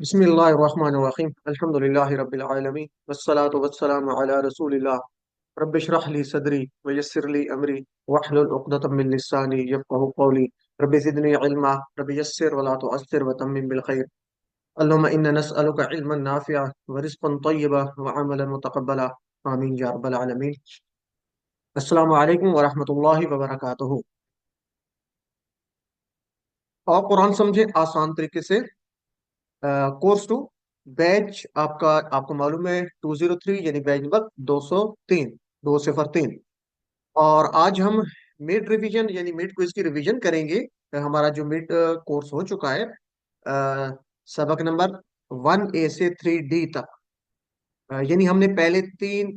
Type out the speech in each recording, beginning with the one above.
बिस्मिल्लाहिर्रहमानिर्रहीम अल्हम्दुलिल्लाहि रब्बिल आलमीन वस्सलातु वस्सलामु अला रसूलिल्लाह रब्बि इश्रह ली सदरी व यस्सिर ली अमरी वहलुल उक़दतम मिन लिसानी यफ़क़हू क़ौली रब्बि ज़िदनी इल्मा रब्बि यस्सिर व ला तुअस्सिर व तम्मिम बिल खैर अल्लाहुम्मा इन्ना नस्अलुका इल्मन नाफ़िअ व रिज़्क़न तय्यबा व अमलन मुतक़ब्बला आमीन या रब्बल आलमीन। अस्सलामु अलैकुम व रहमतुल्लाहि व बरकातुहू। और कुरान समझे आसान तरीके से कोर्स टू बैच आपका, आपको मालूम है 203 यानी बैच नंबर 203, 2 सिफर 3। और आज हम मिड रिवीजन यानी मिड क्विज की रिवीजन करेंगे। हमारा जो मिड कोर्स हो चुका है, सबक नंबर 1A से 3D तक। यानी हमने पहले 3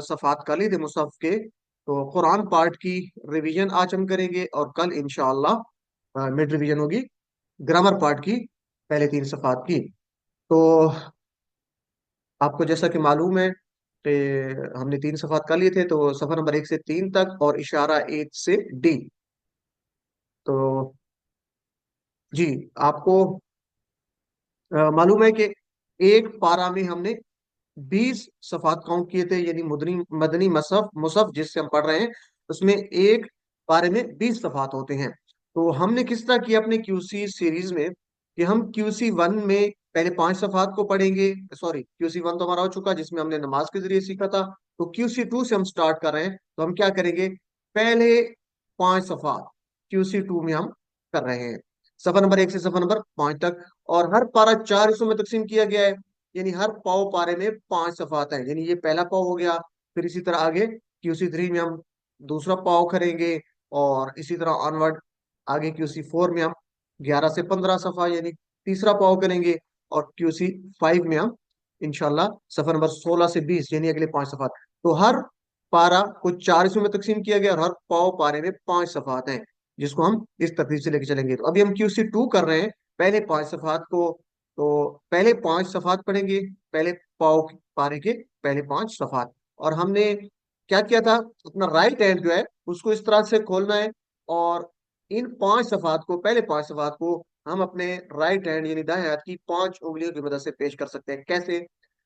सफ़ात कर लिए थे मुसहफ के। तो कुरान पार्ट की रिवीजन आज हम करेंगे और कल इंशाअल्लाह मिड रिवीजन होगी ग्रामर पार्ट की, पहले 3 सफ़ात की। तो आपको जैसा कि मालूम है कि हमने 3 सफ़ात कर लिए थे, तो सफ़र नंबर 1 से 3 तक और इशारा 1 से D। तो जी, आपको मालूम है कि एक पारा में हमने 20 सफ़ात काउंट किए थे, यानी मदनी मदनी मसहफ मुसहफ जिससे हम पढ़ रहे हैं उसमें एक पारे में 20 सफ़ात होते हैं। तो हमने किस तरह किया अपने क्यूसी सीरीज में कि हम QC1 में पहले 5 सफ़ात को पढ़ेंगे। सॉरी, QC1 तो हमारा हो चुका जिसमें हमने नमाज के जरिए सीखा था। तो QC2 से हम स्टार्ट कर रहे हैं, तो हम क्या करेंगे, पहले 5 सफ़ात QC2 में हम कर रहे हैं, सफर नंबर 1 से सफर नंबर 5 तक। और हर पारा 4 हिस्सों में तकसीम किया गया है, यानी हर पाव पारे में 5 सफ़ात है, यानी ये पहला पाव हो गया। फिर इसी तरह आगे QC3 में हम दूसरा पाव करेंगे, और इसी तरह ऑनवर्ड आगे QC4 में हम 11 से 15 सफ़ा यानी तीसरा पाव करेंगे। और QC5 में हम इंशाल्लाह सफर नंबर 16 से 20 यानी अगले 5 सफ़ात। तो हर पारा को 4 हिस्सों में तकसीम किया गया और हर पाव पारे में 5 सफ़ात हैं, जिसको हम इस तरतीब से लेके चलेंगे। तो अभी हम QC2 कर रहे हैं, पहले 5 सफ़ात को। तो पहले 5 सफ़ात पढ़ेंगे, पहले पाव पारे के पहले 5 सफ़ात। और हमने क्या किया था, अपना राइट हैंड जो है उसको इस तरह से खोलना है, और इन 5 सफ़ात को, पहले 5 सफ़ात को हम अपने राइट हैंड यानी दाएं हाथ की 5 उंगलियों की मदद से पेश कर सकते हैं। कैसे?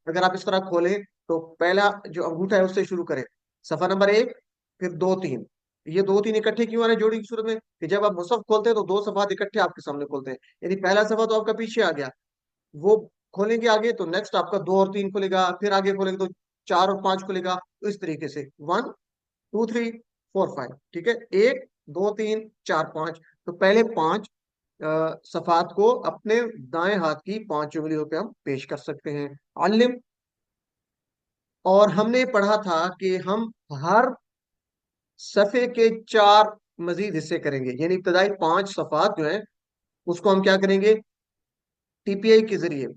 अगर आप इस तरह खोलें तो पहला जो अंगूठा है उससे शुरू करें, सफ़ा नंबर 1, फिर 2 3। ये 2 3 इकट्ठे क्यों आ रहे हैं जोड़ी की सूरत में, कि जब आप मुसहफ खोलते हैं तो 2 सफ़ात इकट्ठे आपके सामने खोलते हैं। यानी पहला सफ़ा तो आपका पीछे आ गया, वो खोलेंगे आगे तो नेक्स्ट आपका 2 और 3 खुलेगा, फिर आगे खोलेंगे तो 4 और 5 खुलेगा। तो इस तरीके से 1 2 3 4 5, ठीक है, 1 2 3 4 5। तो पहले 5 सफ़ात को अपने दाएं हाथ की 5 उंगलियों पे हम पेश कर सकते हैं। अल्लिम। और हमने पढ़ा था कि हम हर सफ़े के 4 मजीद हिस्से करेंगे, यानी इब्तदाई 5 सफ़ात जो है उसको हम क्या करेंगे, TPI के जरिए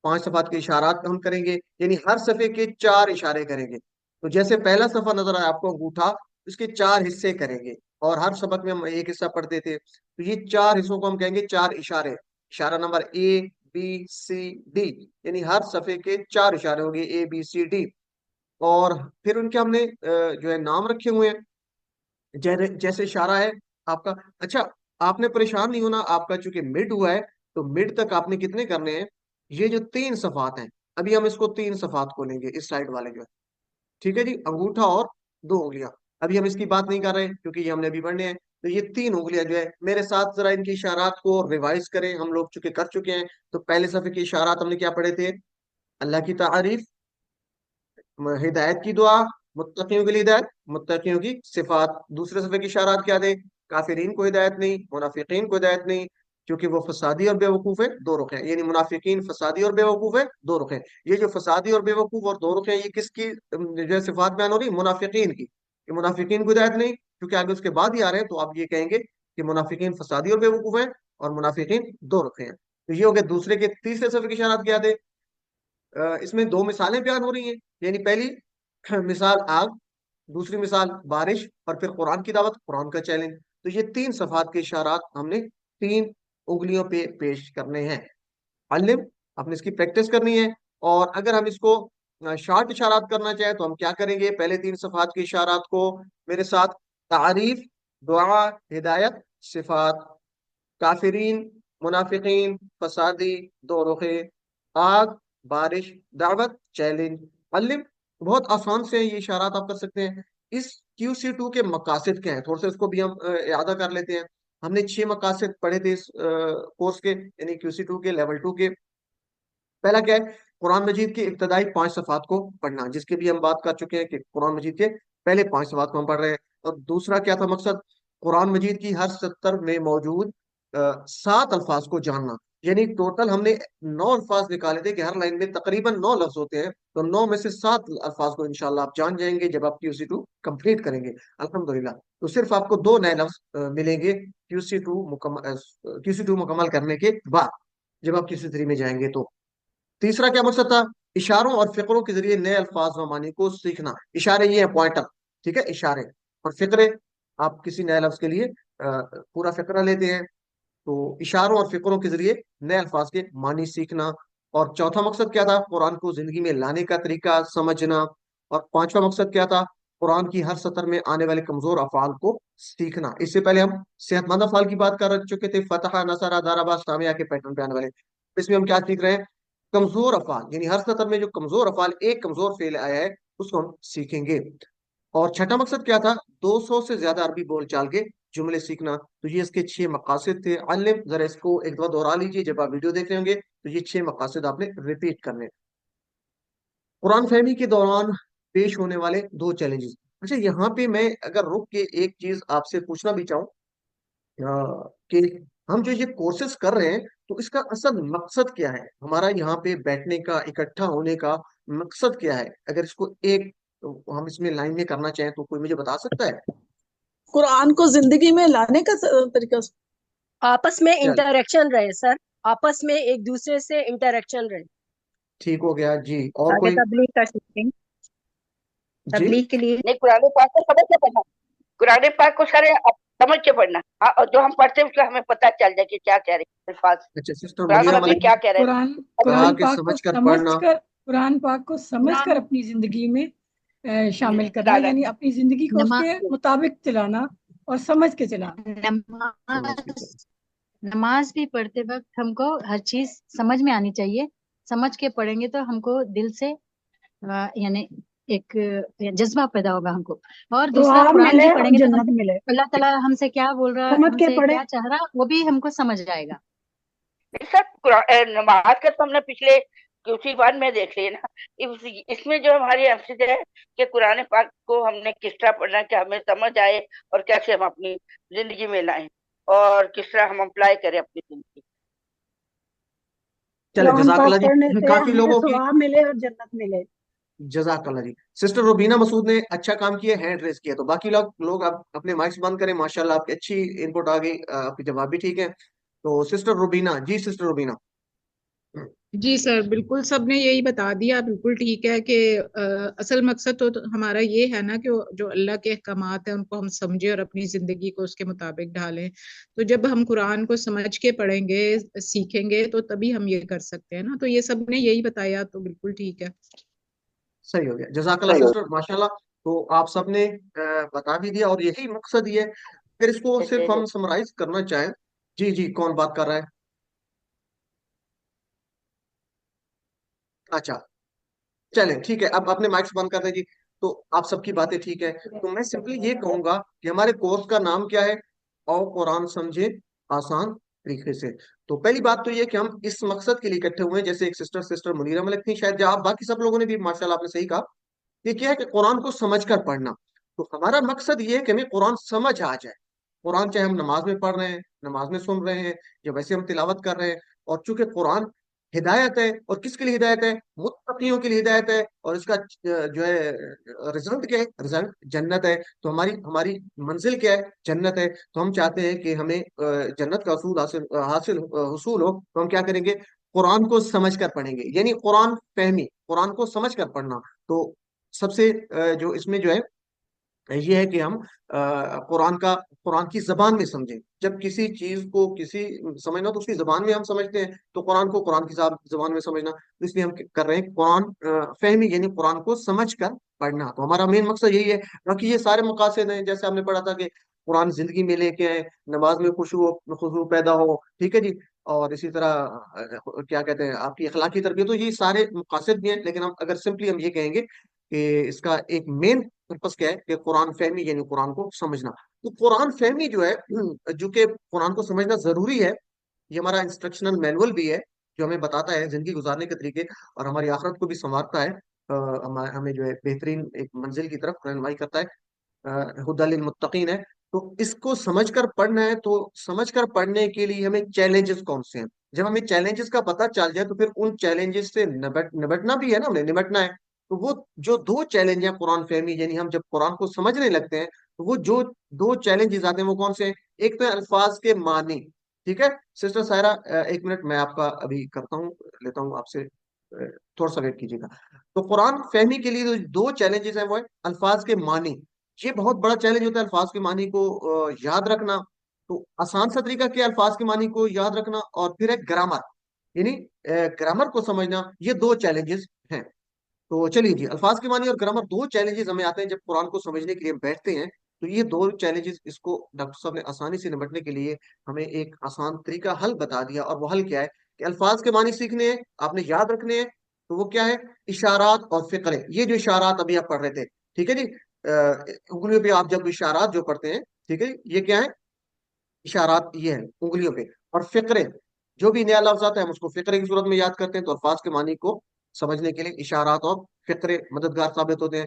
5 सफ़ात के इशारात हम करेंगे, यानी हर सफ़े के 4 इशारे करेंगे। तो जैसे पहला सफ़ा नजर आया आपको अंगूठा, उसके 4 हिस्से करेंगे, और हर सबक में हम एक हिस्सा पढ़ते थे, तो ये 4 हिस्सों को हम कहेंगे 4 इशारे। इशारा नंबर ABCD, यानी हर सफ़े के 4 इशारे हो गए ABCD। और फिर उनके हमने जो है नाम रखे हुए हैं, जैसे इशारा है आपका। अच्छा, आपने परेशान नहीं होना, आपका चूंकि मिड हुआ है तो मिड तक आपने कितने करने हैं, ये जो 3 सफ़ात हैं, अभी हम इसको 3 सफ़ात को लेंगे, इस साइड वाले जो है, ठीक है जी, अंगूठा और 2 उंगलियां। अभी हम इसकी बात नहीं कर रहे क्योंकि ये हमने अभी पढ़ने हैं। तो ये 3 उंगलियां जो है, मेरे साथ जरा इनकी इशारात को रिवाइज करें, हम लोग चूंकि कर चुके हैं। तो पहले सफ़े के इशारात हमने क्या पढ़े थे, अल्लाह की तारीफ, हिदायत की दुआ, मुत्तकियों के लिए हिदायत, मुत्तकियों की सिफात। दूसरे सफ़े की इशारात क्या थे, काफिरीन को हिदायत नहीं, मुनाफिकीन को हिदायत नहीं, क्योंकि वो फसादी और बेवकूफ है, 2 रुख हैं, यानी मुनाफिकीन फसादी और बेवकूफ है, 2 रुख हैं। ये जो फसादी और बेवकूफ और 2 रुख हैं, ये किसकी जो है सिफात बयान हो रही, मुनाफिकीन की। कि मुनाफिकीन को हिदायत नहीं, क्योंकि आगे उसके बाद ही आ रहे हैं, तो आप ये कहेंगे कि मुनाफिकीन फसादी और बेवकूफ है, और मुनाफिकीन 2 रुख हैं। तो ये हो गए दूसरे के। तीसरे सफ़े की इशारात क्या थे, इसमें 2 मिसालें बयान हो रही हैं, यानी पहली मिसाल आग, दूसरी मिसाल बारिश, और फिर कुरान की दावत, कुरान का चैलेंज। तो ये 3 सफ़ात के इशारात हमने 3 उंगलियों पे पेश करने हैं। अल्लिम, आपने इसकी प्रैक्टिस करनी है। और अगर हम इसको शॉर्ट इशारात करना चाहें तो हम क्या करेंगे, पहले 3 सफ़ात के इशारात को मेरे साथ, तारीफ, दुआ, हिदायत, सिफात, काफिरीन, मुनाफिकीन, फसादी, 2 रुखे, آگ، بارش، دعوت، چیلنج، علم. بہت آسان سے یہ اشارات آپ کر سکتے ہیں. اس QC2 کے مقاصد کیا ہیں، تھوڑا سا اس کو بھی ہم اعادہ کر لیتے ہیں. ہم نے 6 مقاصد پڑھے تھے اس کورس کے، یعنی QC2 کے لیول 2 کے. پہلا کیا ہے؟ قرآن مجید کی ابتدائی 5 صفحات کو پڑھنا، جس کی بھی ہم بات کر چکے ہیں کہ قرآن مجید کے پہلے 5 صفحات کو ہم پڑھ رہے ہیں. اور دوسرا کیا تھا مقصد؟ قرآن مجید کی ہر سطر میں موجود 7 الفاظ کو جاننا. یعنی ٹوٹل ہم نے 9 الفاظ نکالے تھے کہ ہر لائن میں تقریباً 9 لفظ ہوتے ہیں، تو 9 میں سے 7 الفاظ کو انشاءاللہ آپ جان جائیں گے جب آپ QC2 کمپلیٹ کریں گے الحمدللہ. تو صرف آپ کو 2 نئے لفظ ملیں گے QC2 مکمل کرنے کے بعد، جب آپ QC3 میں جائیں گے. تو تیسرا کیا مقصد تھا؟ اشاروں اور فقروں کے ذریعے نئے الفاظ و معانی کو سیکھنا. اشارے یہ ہیں پوائنٹر، ٹھیک ہے، اشارے. اور فقرے، آپ کسی نئے لفظ کے لیے پورا فقرہ لیتے ہیں. تو اشاروں اور فقروں کے ذریعے نئے الفاظ کے معنی سیکھنا. اور چوتھا مقصد کیا تھا؟ قرآن کو زندگی میں لانے کا طریقہ سمجھنا. اور پانچواں مقصد کیا تھا؟ قرآن کی ہر سطر میں آنے والے کمزور افعال کو سیکھنا. اس سے پہلے ہم صحت مند افعال کی بات کر چکے تھے، فتح، نصر، ضرب، سامعہ کے پیٹرن پہ آنے والے. اس میں ہم کیا سیکھ رہے ہیں؟ کمزور افعال، یعنی ہر سطر میں جو کمزور افعال، ایک کمزور فعل آیا ہے اس کو ہم سیکھیں گے. اور چھٹا مقصد کیا تھا؟ 200 سے زیادہ عربی بول چال کے جملے سیکھنا. تو یہ اس کے 6 مقاصد تھے. علم، ذرا اس کو ایک دفعہ دوہرا لیجیے، جب آپ ویڈیو دیکھ رہے ہوں گے تو یہ 6 مقاصد آپ نے ریپیٹ کرنے. قرآن فہمی کے دوران پیش ہونے والے 2 چیلنجز. اچھا، یہاں پہ میں اگر رک کے ایک چیز آپ سے پوچھنا بھی چاہوں کہ ہم جو یہ کورسز کر رہے ہیں تو اس کا اصل مقصد کیا ہے؟ ہمارا یہاں پہ بیٹھنے کا، اکٹھا ہونے کا مقصد کیا ہے؟ اگر اس کو ایک ہم اس میں لائن میں کرنا چاہیں تو کوئی مجھے بتا سکتا ہے؟ قرآن کو زندگی میں لانے کا طریقہ. آپس میں چل انٹریکشن رہے سر، آپس میں ایک دوسرے سے انٹریکشن رہے ٹھیک ہو گیا جی. اور تاکہ کوئی؟ تبلیغ کر سکیں، جی تبلیغ کے لیے. نہیں، قرآن پاک کو سمجھ کے پڑھنا، قرآن پاک کو سارے سمجھ کے پڑھنا. ہاں، اور جو ہم پڑھتے ہیں اس کا ہمیں پتہ چل جائے کہ کیا کہہ رہے ہیں الفاظ، اچھا، سسٹر قرآن منیرہ میں ملک کیا کہہ رہے ہیں. کہا قرآن کہ پاک کو سمجھ کر پڑھنا. قرآن پاک کو سمجھ کر اپنی زندگی میں شامل کرنا، ڈالا. یعنی اپنی زندگی کو اس کے مطابق چلانا اور سمجھ کے چلانا. سمجھ کے چل. نماز بھی پڑھتے وقت ہم کو ہر چیز سمجھ میں آنی چاہیے. سمجھ کے پڑھیں گے تو ہم کو دل سے یعنی ایک جذبہ پیدا ہوگا ہم کو. اور دوسرا ثواب قرآن ملے بھی اور پڑھیں گے تو جنت ملے. اللہ تعالیٰ ہم سے کیا بول رہا ہے، سمجھ ہم کے سے پڑھے. کیا چاہ رہا، وہ بھی ہم کو سمجھ جائے گا. سر نماز کا تو ہم نے پچھلے QC1 میں دیکھ لیے نا. اس میں جو ہماری امسد ہے کہ قرآن پاک کو ہم نے کس طرح پڑھنا کہ ہمیں سمجھ آئے اور کیسے ہم اپنی زندگی میں لائیں اور کس طرح ہم اپلائی کریں اپنی زندگی. چلے، قرآن جزاک پاک اللہ پڑھنے جی. سے کافی ہمیں لوگوں کی ثواب ملے اور جنت ملے. جزاک اللہ جی. سسٹر روبینہ مسعود نے اچھا کام کیا، ہینڈ ریز کیا. تو باقی لوگ آپ اپنے مائکس بند کریں. ماشاءاللہ آپ کی اچھی انپٹ آ گئی، آپ کے جواب بھی ٹھیک ہے. تو سسٹر روبینہ جی، سسٹر روبینہ. جی سر، بالکل سب نے یہی بتا دیا، بالکل ٹھیک ہے کہ اصل مقصد تو ہمارا یہ ہے نا کہ جو اللہ کے احکامات ہیں ان کو ہم سمجھیں اور اپنی زندگی کو اس کے مطابق ڈھالیں. تو جب ہم قرآن کو سمجھ کے پڑھیں گے، سیکھیں گے، تو تبھی ہم یہ کر سکتے ہیں نا. تو یہ سب نے یہی بتایا، تو بالکل ٹھیک ہے. صحیح ہو گیا، جزاک اللہ سسٹر، ماشاءاللہ. تو آپ سب نے بتا بھی دیا، اور یہی مقصد ہی ہے. پھر اس کو صرف ہم سمرائز کرنا چاہیں. جی جی، کون بات کر رہا ہے؟ اچھا، چلیں ٹھیک ہے، اب اپنے مائکس بند کر دیں جی. تو آپ سب کی باتیں ٹھیک ہے. تو میں سمپلی یہ کہوں گا کہ ہمارے کورس کا نام کیا ہے؟ اور قرآن سمجھے آسان طریقے سے. تو پہلی بات تو یہ کہ ہم اس مقصد کے لیے اکٹھے ہوئے ہیں. جیسے ایک سسٹر منیرہ ملک تھی، شاید آپ باقی سب لوگوں نے بھی ماشاءاللہ آپ نے صحیح کہا. یہ کیا ہے کہ قرآن کو سمجھ کر پڑھنا. تو ہمارا مقصد یہ ہے کہ ہمیں قرآن سمجھ آ جائے. قرآن چاہے ہم نماز میں پڑھ رہے ہیں، نماز میں سن رہے ہیں، یا ویسے ہم تلاوت کر رہے ہیں. اور چونکہ قرآن ہدایت ہے، اور کس کے لیے ہدایت ہے؟ متقیوں کے لیے ہدایت ہے. اور اس کا جو ہے رزلٹ کیا ہے؟ رزلٹ جنت ہے. تو ہماری منزل کیا ہے؟ جنت ہے. تو ہم چاہتے ہیں کہ ہمیں جنت کا حصول ہو. تو ہم کیا کریں گے؟ قرآن کو سمجھ کر پڑھیں گے، یعنی قرآن فہمی، قرآن کو سمجھ کر پڑھنا. تو سب سے جو اس میں جو ہے یہ ہے کہ ہم قرآن کی زبان میں سمجھیں. جب کسی چیز کو سمجھنا تو اس کی زبان میں ہم سمجھتے ہیں. تو قرآن کو قرآن کی زبان میں سمجھنا. اس لیے ہم کر رہے ہیں قرآن فہمی، یعنی قرآن کو سمجھ کر پڑھنا. تو ہمارا مین مقصد یہی ہے. باقی یہ سارے مقاصد ہیں، جیسے ہم نے پڑھا تھا کہ قرآن زندگی میں لے کے آئے، نماز میں خشوع پیدا ہو، ٹھیک ہے جی. اور اسی طرح کیا کہتے ہیں آپ کی اخلاقی تربیت، تو یہ سارے مقاصد بھی ہیں، لیکن ہم اگر سمپلی ہم یہ کہیں گے کہ اس کا ایک مین پرپس کیا ہے کہ قرآن فہمی، یعنی قرآن کو سمجھنا. تو قرآن فہمی جو ہے، جو کہ قرآن کو سمجھنا ضروری ہے، یہ ہمارا انسٹرکشنل مینول بھی ہے جو ہمیں بتاتا ہے زندگی گزارنے کے طریقے، اور ہماری آخرت کو بھی سنوارتا ہے، ہمیں جو ہے بہترین ایک منزل کی طرف رہنمائی کرتا ہے، ہدی للمتقین ہے. تو اس کو سمجھ کر پڑھنا ہے. تو سمجھ کر پڑھنے کے لیے ہمیں چیلنجز کون سے ہیں، جب ہمیں چیلنجز کا پتہ چل جائے تو پھر ان چیلنجز سے نمٹنا بھی ہے نا، ہمیں نمٹنا ہے. تو وہ جو دو چیلنج ہیں قرآن فہمی، یعنی ہم جب قرآن کو سمجھنے لگتے ہیں تو وہ جو دو چیلنجز آتے ہیں وہ کون سے ہیں؟ ایک تو ہے الفاظ کے معنی. ٹھیک ہے سسٹر سائرہ، ایک منٹ میں آپ کا ابھی کرتا ہوں، لیتا ہوں آپ سے، تھوڑا سا ویٹ کیجیے گا. تو قرآن فہمی کے لیے دو چیلنجز ہیں، وہ ہے الفاظ کے معنی. یہ بہت بڑا چیلنج ہوتا ہے الفاظ کے معنی کو یاد رکھنا. تو آسان سا طریقہ کیا، الفاظ کے معنی کو یاد رکھنا، اور پھر ہے گرامر، یعنی گرامر کو سمجھنا. یہ دو چیلنجز ہیں. تو چلیے جی، الفاظ کے معنی اور گرامر دو چیلنجز ہمیں آتے ہیں جب قرآن کو سمجھنے کے لیے ہم بیٹھتے ہیں. تو یہ دو چیلنجز، اس کو ڈاکٹر صاحب نے آسانی سے نمٹنے کے لیے ہمیں ایک آسان طریقہ حل بتا دیا. اور وہ حل کیا ہے کہ الفاظ کے معنی سیکھنے ہیں، آپ نے یاد رکھنے ہیں. تو وہ کیا ہے؟ اشارات اور فقرے. یہ جو اشارات ابھی آپ پڑھ رہے تھے، ٹھیک ہے جی، انگلیوں پہ آپ جب اشارات جو پڑھتے ہیں، ٹھیک ہے، یہ کیا ہے؟ اشارات یہ ہیں انگلیوں پہ. اور فقرے، جو بھی نیا لفظ آتا ہے ہم اس کو فقرے کی صورت میں یاد کرتے ہیں. تو الفاظ کے معنی کو سمجھنے کے لیے اشارات اور فقرے مددگار ثابت ہوتے ہیں.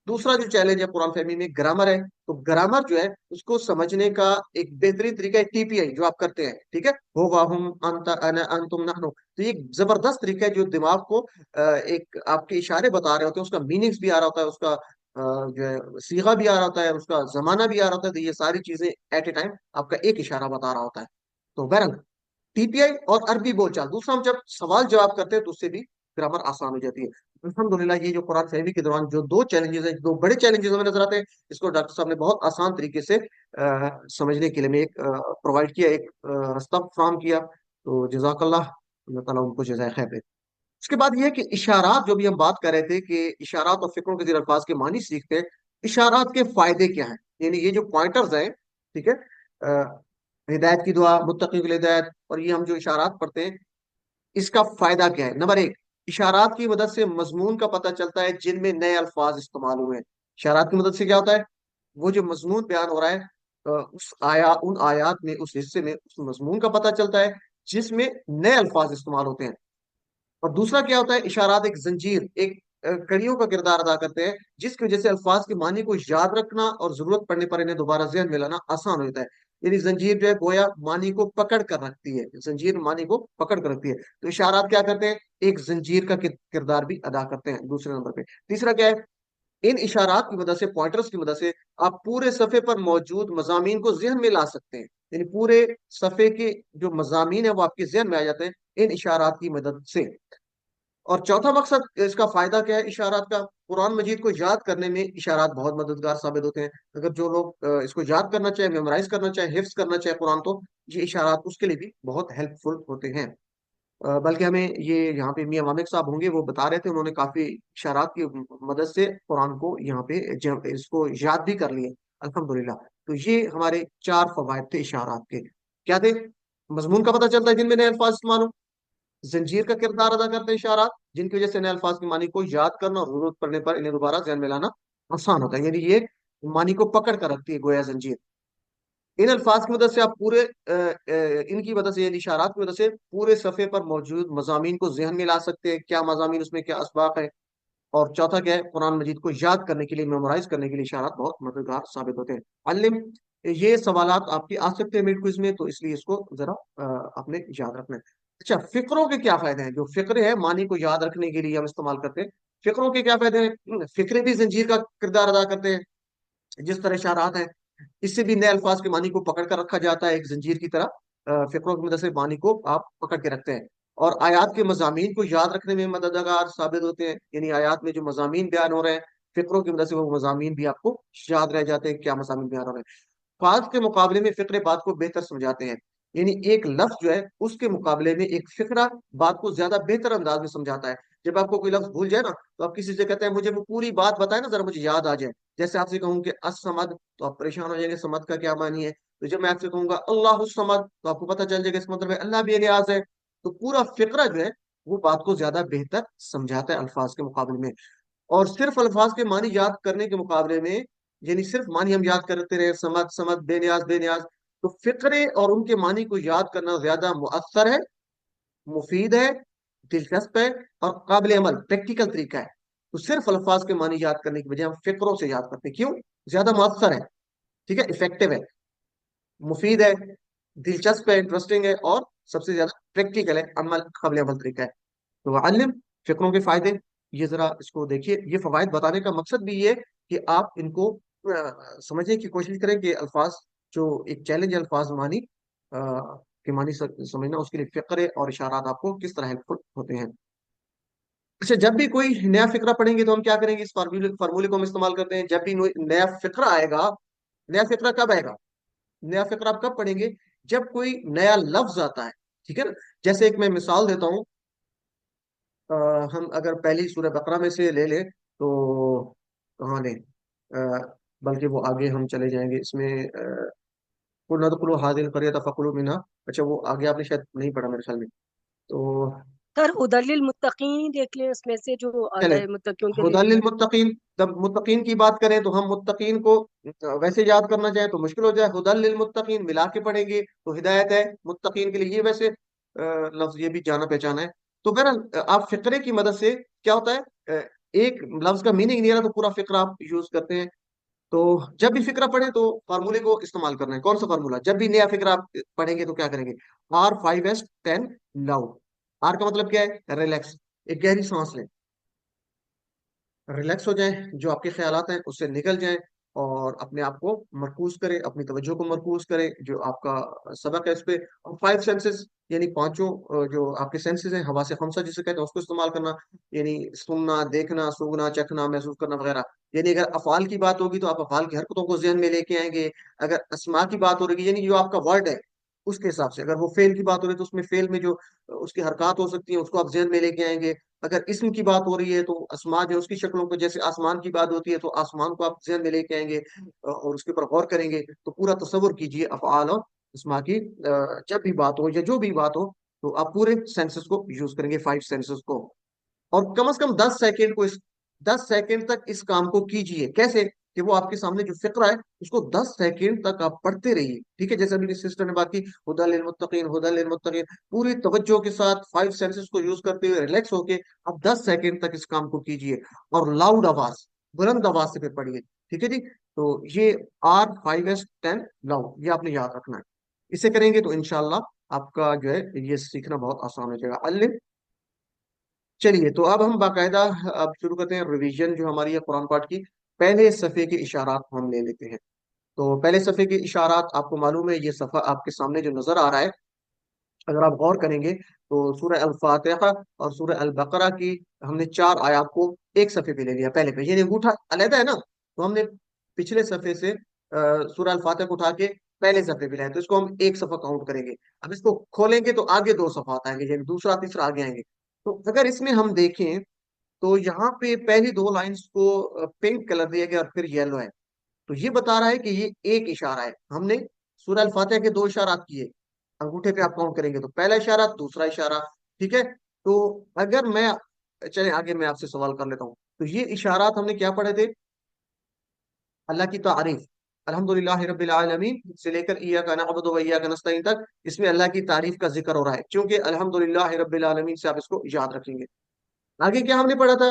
دوسرا جو چیلنج ہے قرآن فہمی میں، گرامر ہے. تو گرامر جو ہے اس کو سمجھنے کا ایک بہترین طریقہ ہے ٹی پی آئی، جو آپ کرتے ہیں، ٹھیک ہے، ہوگا ہم انت انا انتم نحنو. تو یہ ایک زبردست طریقہ ہے جو دماغ کو ایک آپ کے اشارے بتا رہے ہوتے ہیں، اس کا میننگز بھی آ رہا ہوتا ہے، اس کا جو ہے صیغہ بھی آ رہا ہوتا ہے، اس کا زمانہ بھی آ رہا ہوتا ہے. تو یہ ساری چیزیں ایٹ اے ٹائم آپ کا ایک اشارہ بتا رہا ہوتا ہے. تو بہرحال ٹی پی آئی اور عربی بول چال. دوسرا، ہم جب سوال جواب کرتے ہیں تو اس سے بھی گرامر آسان ہو جاتی ہے. الحمدللہ یہ جو قرآن فہمی کے دوران جو دو چیلنجز ہیں، دو بڑے چیلنجز ہمیں نظر آتے ہیں، اس کو ڈاکٹر صاحب نے بہت آسان طریقے سے سمجھنے کے لیے میں ایک پرووائڈ کیا، ایک رستہ فراہم کیا. تو جزاک اللہ، اللہ تعالیٰ ان کو جزائے خیر دے. اس کے بعد یہ ہے کہ اشارات، جو بھی ہم بات کر رہے تھے کہ اشارات اور فقروں کے ذریعے الفاظ کے معنی سیکھتے ہیں، اشارات کے فائدے کیا ہیں؟ یعنی یہ جو پوائنٹرز ہیں، ٹھیک ہے، ہدایت کی دعا، متقی کی ہدایت، اور یہ ہم جو اشارات پڑھتے ہیں، اس کا فائدہ کیا ہے؟ نمبر ایک، اشارات کی مدد سے مضمون کا پتہ چلتا ہے جن میں نئے الفاظ استعمال ہوئے ہیں. اشارات کی مدد سے کیا ہوتا ہے؟ وہ جو مضمون بیان ہو رہا ہے، ان آیات میں، اس حصے میں، اس مضمون کا پتہ چلتا ہے جس میں نئے الفاظ استعمال ہوتے ہیں. اور دوسرا کیا ہوتا ہے؟ اشارات ایک زنجیر، ایک کڑیوں کا کردار ادا کرتے ہیں، جس کی وجہ سے الفاظ کے معنی کو یاد رکھنا اور ضرورت پڑنے پر انہیں دوبارہ ذہن میں لانا آسان ہو جاتا ہے. یعنی زنجیر جو ہے گویا معنی کو پکڑ کر رکھتی ہے، زنجیر معنی کو پکڑ کر رکھتی ہے. تو اشارات کیا کرتے ہیں؟ ایک زنجیر کا کردار بھی ادا کرتے ہیں دوسرے نمبر پہ. تیسرا کیا ہے؟ ان اشارات کی مدد سے، پوائنٹرز کی مدد سے، آپ پورے صفحے پر موجود مضامین کو ذہن میں لا سکتے ہیں. یعنی پورے صفحے کے جو مضامین ہیں وہ آپ کے ذہن میں آ جاتے ہیں ان اشارات کی مدد سے. اور چوتھا مقصد اس کا فائدہ کیا ہے اشارات کا؟ قرآن مجید کو یاد کرنے میں اشارات بہت مددگار ثابت ہوتے ہیں. اگر جو لوگ اس کو یاد کرنا چاہے، میمورائز کرنا چاہے، حفظ کرنا چاہے قرآن، تو یہ اشارات اس کے لیے بھی بہت ہیلپ فل ہوتے ہیں. بلکہ ہمیں یہ یہاں پہ میاں مامک صاحب ہوں گے، وہ بتا رہے تھے، انہوں نے کافی اشارات کی مدد سے قرآن کو یہاں پہ اس کو یاد بھی کر لیے الحمدللہ. تو یہ ہمارے 4 فوائد تھے اشارات کے. کیا تھے؟ مضمون کا پتہ چلتا ہے جن میں نئے الفاظ استعمال ہو، زنجیر کا کردار ادا کرتے ہیں اشارات، جن کی وجہ سے نئے الفاظ کے معنی کو یاد کرنا اور ضرورت پڑنے پر انہیں دوبارہ ذہن میں لانا آسان ہوتا ہے. یعنی یہ معنی کو پکڑ کر رکھتی ہے گویا زنجیر. ان الفاظ کی مدد سے آپ پورے ان کی مدد سے، یعنی اشارات کی مدد سے، پورے صفحے پر موجود مضامین کو ذہن میں لا سکتے ہیں، کیا مضامین اس میں، کیا اسباق ہے. اور چوتھا کیا ہے؟ قرآن مجید کو یاد کرنے کے لیے، میمورائز کرنے کے لیے اشارات بہت مددگار ثابت ہوتے ہیں. علم، یہ سوالات آپ کے آ سکتے ہیں میڈ کوئز میں، تو اس لیے اس کو ذرا آپ نے یاد رکھنا ہے. اچھا، فقروں کے کیا فائدے ہیں؟ جو فقرے ہیں معنی کو یاد رکھنے کے لیے ہم استعمال کرتے ہیں، فقروں کے کیا فائدے ہیں؟ فقرے بھی زنجیر کا کردار ادا کرتے ہیں، جس طرح اشارات ہیں، اس سے بھی نئے الفاظ کے معنی کو پکڑ کر رکھا جاتا ہے ایک زنجیر کی طرح. فقروں کی مدد سے معنی کو آپ پکڑ کے رکھتے ہیں. اور آیات کے مضامین کو یاد رکھنے میں مددگار ثابت ہوتے ہیں. یعنی آیات میں جو مضامین بیان ہو رہے ہیں، فقروں کی مدد سے وہ مضامین بھی آپ کو یاد رہ جاتے ہیں، کیا مضامین بیان ہو رہے ہیں. فاظ کے مقابلے میں فقرے بات کو بہتر سمجھاتے ہیں. یعنی ایک لفظ جو ہے اس کے مقابلے میں ایک فقرہ بات کو زیادہ بہتر انداز میں سمجھاتا ہے. جب آپ کو کوئی لفظ بھول جائے نا، تو آپ کسی سے کہتے ہیں مجھے وہ پوری بات بتائے نا ذرا، مجھے یاد آ جائے. جیسے آپ سے کہوں کہ الصمد، تو آپ پریشان ہو جائیں گے، سمد کا کیا معنی ہے. تو جب میں آپ سے کہوں گا اللہ الصمد تو آپ کو پتہ چل جائے گا اس مطلب ہے اللہ بے نیاز ہے. تو پورا فقرہ جو ہے وہ بات کو زیادہ بہتر سمجھاتا ہے الفاظ کے مقابلے میں. اور صرف الفاظ کے معنی یاد کرنے کے مقابلے میں، یعنی صرف معنی ہم یاد کرتے رہے سمد سمد بے نیاز بے نیاز، تو فقرے اور ان کے معنی کو یاد کرنا زیادہ مؤثر ہے، مفید ہے، دلچسپ ہے اور قابل عمل پریکٹیکل طریقہ ہے. تو صرف الفاظ کے معنی یاد کرنے کی بجائے ہم فقروں سے یاد کرتے ہیں. کیوں؟ زیادہ مؤثر ہے، ٹھیک ہے، افیکٹو ہے، مفید ہے، دلچسپ ہے، انٹرسٹنگ ہے اور سب سے زیادہ پریکٹیکل ہے، عمل قابل عمل طریقہ ہے. تو علم فقروں کے فائدے، یہ ذرا اس کو دیکھیے. یہ فوائد بتانے کا مقصد بھی یہ کہ آپ ان کو سمجھنے کی کوشش کریں کہ الفاظ جو ایک چیلنج ہے، الفاظ معنی کے معنی سمجھنا، اس کے لیے فقرے اور اشارات آپ کو کس طرح ہیلپ فل ہوتے ہیں. اچھا، جب بھی کوئی نیا فقرہ پڑھیں گے تو ہم کیا کریں گے؟ اس فارمولے کو ہم استعمال کرتے ہیں. جب بھی نیا فقرہ آئے گا، نیا فقرہ کب آئے گا؟ نیا فقرہ آپ کب پڑھیں گے؟ جب کوئی نیا لفظ آتا ہے، ٹھیک ہے نا. جیسے ایک میں مثال دیتا ہوں، ہم اگر پہلی سورہ بقرہ میں سے لے لیں تو کہاں لیں، بلکہ وہ آگے ہم چلے جائیں گے اس میں. قُلْ ادْخُلُوا هَٰذِهِ الْقَرْيَةَ فَكُلُوا مِنْهَا. اچھا وہ آگے آپ نے شاید نہیں پڑھا میرے خیال میں. تو سر ہدی للمتقین دیکھ لیں، اس میں سے جو چلے آتا ہے متقیوں کے ہدی لیے ہدایت. للمتقین، جب متقین کی بات کریں تو ہم متقین کو ویسے یاد کرنا چاہیں تو مشکل ہو جائے. ہدی للمتقین ملا کے پڑھیں گے تو ہدایت ہے متقین کے لیے. یہ ویسے لفظ یہ بھی جانا پہچانا ہے. تو بہرحال آپ فقرے کی مدد سے کیا ہوتا ہے، ایک لفظ کا میننگ نہیں آ رہا تو پورا فقرہ آپ یوز کرتے ہیں. تو جب بھی فقرہ پڑھیں تو فارمولے کو استعمال کرنا ہے. کون سا فارمولا؟ جب بھی نیا فقرہ آپ پڑھیں گے تو کیا کریں گے؟ R5S10 لاؤ. آر کا مطلب کیا ہے؟ ریلیکس. ایک گہری سانس لیں، ریلیکس ہو جائیں، جو آپ کے خیالات ہیں اس سے نکل جائیں اور اپنے آپ کو مرکوز کریں، اپنی توجہ کو مرکوز کریں جو آپ کا سبق ہے اس پہ. اور 5 سینسز یعنی پانچوں جو آپ کے سینسز ہیں، حواس خمسہ جسے کہتے ہیں، اس کو استعمال کرنا. یعنی سننا، دیکھنا، سونگنا، چکھنا، محسوس کرنا وغیرہ. یعنی اگر افعال کی بات ہوگی تو آپ افعال کی حرکتوں کو ذہن میں لے کے آئیں گے. اگر اسماء کی بات ہو رہی ہے یعنی جو آپ کا ورڈ ہے اس کے حساب سے، اگر وہ فعل کی بات ہو رہی ہے تو اس میں فعل میں جو اس کی حرکات ہو سکتی ہیں اس کو آپ ذہن میں لے کے آئیں گے. اگر اسم کی بات ہو رہی ہے تو اسماء جو اس کی شکلوں کو، جیسے آسمان کی بات ہوتی ہے تو آسمان کو آپ ذہن میں لے کے آئیں گے اور اس کے اوپر غور کریں گے. تو پورا تصور کیجئے افعال اور اسماء کی جب بھی بات ہو یا جو بھی بات ہو تو آپ پورے سینسز کو یوز کریں گے، 5 سینسز کو. اور کم از کم 10 سیکنڈ تک اس کام کو کیجئے. کیسے؟ کہ وہ آپ کے سامنے جو فقرہ ہے اس کو 10 سیکنڈ تک آپ پڑھتے رہیے. ٹھیک ہے، جیسے ابھی سسٹر نے بات کی ہدی للمتقین ہدی للمتقین، پوری توجہ کے ساتھ 5 سینسز کو یوز کرتے ہوئے ریلیکس ہو کے آپ 10 سیکنڈ تک اس کام کو کیجئے اور لاؤڈ آواز، بلند آواز سے پھر پڑھیے. ٹھیک ہے جی. تو یہ R5S10 لاؤڈ، یہ آپ نے یاد رکھنا ہے. اسے کریں گے تو انشاءاللہ آپ کا جو ہے یہ سیکھنا بہت آسان ہو جائے گا. علم. چلیے تو اب ہم باقاعدہ اب شروع کرتے ہیں ریویژن جو ہماری ہے قرآن پاک کی. پہلے صفحے کے اشارات ہم لے لیتے ہیں. تو پہلے صفحے کے اشارات آپ کو معلوم ہے، یہ صفحہ آپ کے سامنے جو نظر آ رہا ہے اگر آپ غور کریں گے تو سورہ الفاتحہ اور سورہ البقرہ کی ہم نے 4 آیات کو ایک صفحے پہ لے لیا. پہلے پہ یعنی انگوٹھا علیحدہ ہے نا، تو ہم نے پچھلے صفحے سے سورہ الفاتحہ کو اٹھا کے پہلے صفحے پہ لائے تو اس کو ہم ایک صفحہ کاؤنٹ کریں گے. اب اس کو کھولیں گے تو آگے 2 صفحات آئیں گے، یعنی دوسرا تیسرا آگے آئیں گے. تو اگر اس میں ہم دیکھیں تو یہاں پہ پہلی 2 لائنز کو پنک کلر دیا گیا اور پھر یلو ہے. تو یہ بتا رہا ہے کہ یہ ایک اشارہ ہے. ہم نے سورہ الفاتحہ کے 2 اشارات کیے، انگوٹھے پہ آپ کاؤنٹ کریں گے تو پہلا اشارہ دوسرا اشارہ. ٹھیک ہے. تو اگر میں چلیں آگے میں آپ سے سوال کر لیتا ہوں. تو یہ اشارات ہم نے کیا پڑھے تھے؟ اللہ کی تعریف، الحمدللہ رب العالمین سے لے کر ایاک نعبد و ایاک نستعین تک، اس میں اللہ کی تعریف کا ذکر ہو رہا ہے کیونکہ الحمدللہ رب العالمین سے آپ اس کو یاد رکھیں گے. آگے کیا ہم نے پڑھا تھا؟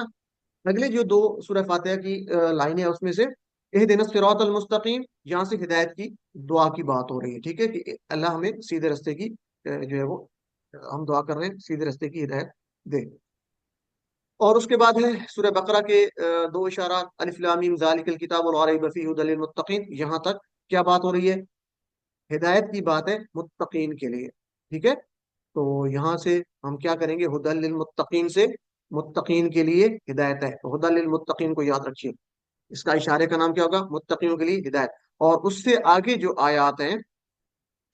اگلے جو 2 سورہ فاتحہ کی لائنیں ہیں اس میں سے اہدنا الصراط المستقیم، یہاں سے ہدایت کی دعا کی بات ہو رہی ہے. ٹھیک ہے کہ اللہ ہمیں سیدھے رستے کی جو ہے وہ ہم دعا کر رہے ہیں سیدھے رستے کی ہدایت دے. اور اس کے بعد ہے سورہ بقرہ کے 2 اشارات، الف لام میم ذالک الکتاب لا ریب فیہ ھدی للمتقین. یہاں تک کیا بات ہو رہی ہے؟ ہدایت کی بات ہے متقین کے لیے. ٹھیک ہے. تو یہاں سے ہم کیا کریں گے؟ ھدی للمتقین سے متقین کے لیے ہدایت ہے. تو ھدی للمتقین کو یاد رکھیے، اس کا اشارے کا نام کیا ہوگا؟ متقیوں کے لیے ہدایت. اور اس سے آگے جو آیات ہیں،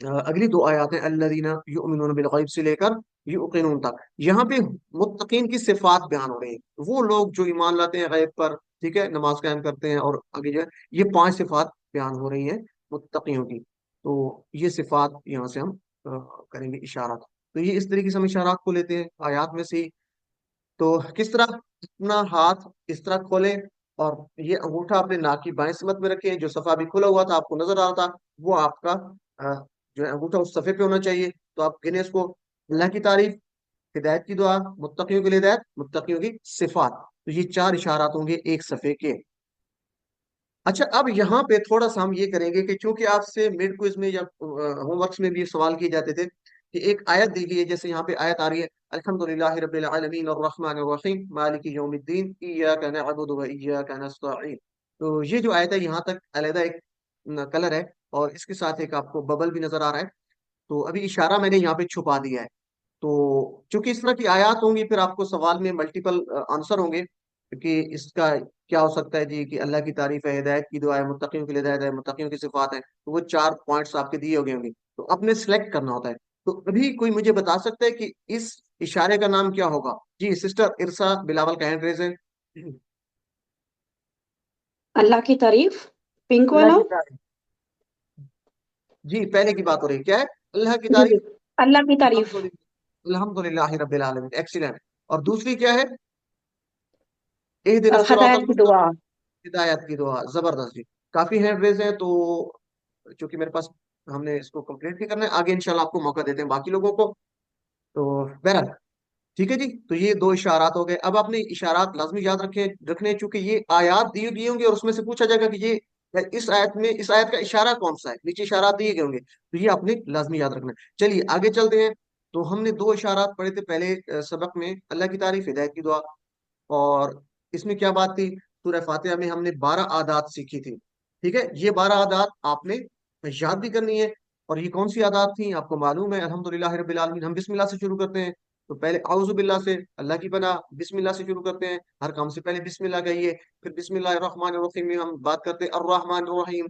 اگلی 2 آیات ہیں الذین یؤمنون بالغیب سے لے کر یوقنون تک، یہاں پہ متقین کی صفات بیان ہو رہی ہیں. وہ لوگ جو ایمان لاتے ہیں غیب پر، ٹھیک ہے، نماز قائم کرتے ہیں، اور آگے جو ہے یہ 5 صفات بیان ہو رہی ہیں متقیوں کی. تو یہ صفات یہاں سے ہم کریں گے اشارات. تو یہ اس طریقے سے ہم اشارات کو لیتے ہیں آیات میں سے ہی. تو کس طرح؟ اپنا ہاتھ اس طرح کھولیں اور یہ انگوٹھا اپنے ناک کی بائیں سمت میں رکھیں. جو صفحہ بھی کھلا ہوا تھا آپ کو نظر آ رہا تھا وہ آپ کا جو ہے انگوٹھا اس صفحے پہ ہونا چاہیے. تو آپ گنے اس کو. اللہ کی تعریف، ہدایت کی دعا، متقیوں کے لیے ہدایت، متقیوں کی صفات. تو یہ 4 اشارات ہوں گے ایک صفحے کے. اچھا اب یہاں پہ تھوڑا سا ہم یہ کریں گے کہ چونکہ آپ سے مڈ کوئز میں یا ہوم ورکس میں بھی سوال کیے جاتے تھے کہ ایک آیت دی گئی ہے، جیسے یہاں پہ آیت آ رہی ہے الحمدللہ رب العالمین الرحمن الرحیم مالک یوم الدین ایاک نعبد و ایاک نستعین. تو یہ جو آیت ہے یہاں تک علیحدہ ایک کلر ہے اور اس کے ساتھ ایک آپ کو ببل بھی نظر آ رہا ہے. تو ابھی اشارہ میں نے یہاں پہ چھپا دیا ہے. تو چونکہ اس طرح کی آیات ہوں گی پھر آپ کو سوال میں ملٹیپل آنسر ہوں گے کہ اس کا کیا ہو سکتا ہے جی کہ اللہ کی تعریف ہے، ہدایت کی دعا ہے، متقیوں کے لیے ہدایت ہے، متقیوں کی صفات ہیں. تو وہ 4 پوائنٹس آپ کے دیے ہوگے ہوں گے تو اپنے سلیکٹ کرنا ہوتا ہے. تو ابھی کوئی مجھے بتا سکتا ہے کہ اس اشارے کا نام کیا ہوگا؟ جی سسٹر ارسا بلاول کا ہینڈ ریز ہے. اللہ کی تعریف، پنک اللہ والا. کی تعریف. جی پہلے کی بات ہو رہی ہے، کیا ہے؟ اللہ کی جی جی، تعریف. اللہ کی تعریف. الحمدللہ رب العالمین. ایکسیلنٹ. اور دوسری کیا ہے؟ اہدنا الصراط ہدایت کی دعا. المستقیم. ہدایت کی دعا. زبردست جی. کافی ہینڈ ریز ہے. تو چونکہ میرے پاس ہم نے اس کو کمپلیٹ بھی کرنا ہے، آگے انشاءاللہ آپ کو موقع دیتے ہیں باقی لوگوں کو. تو بہرحال ٹھیک ہے جی. تو یہ 2 اشارات ہو گئے. اب آپ نے اشارات لازمی یاد رکھنے چونکہ یہ آیات دی گئی ہوں گے اور اس میں سے پوچھا جائے گا کہ یہ اس آیت میں اس آیت کا اشارہ کون سا ہے. نیچے اشارات دیے گئے ہوں گے تو یہ آپ نے لازمی یاد رکھنا ہے. چلیے آگے چلتے ہیں. تو ہم نے 2 اشارات پڑھے تھے پہلے سبق میں، اللہ کی تعریف، ہدایت کی دعا. اور اس میں کیا بات تھی؟ سورہ فاتحہ میں ہم نے 12 عادات سیکھی تھی. ٹھیک ہے، یہ 12 عادات آپ نے یاد بھی کرنی ہے. اور یہ کون سی عادات تھیں آپ کو معلوم ہے. الحمدللہ رب العالمین ہم بسم اللہ سے شروع کرتے ہیں. تو پہلے اعوذ باللہ سے، اللہ کی پناہ، بسم اللہ سے شروع کرتے ہیں. ہر کام سے پہلے بسم اللہ کہیے. پھر بسم اللہ الرحمن الرحیم میں ہم بات کرتے ہیں الرحمن الرحیم،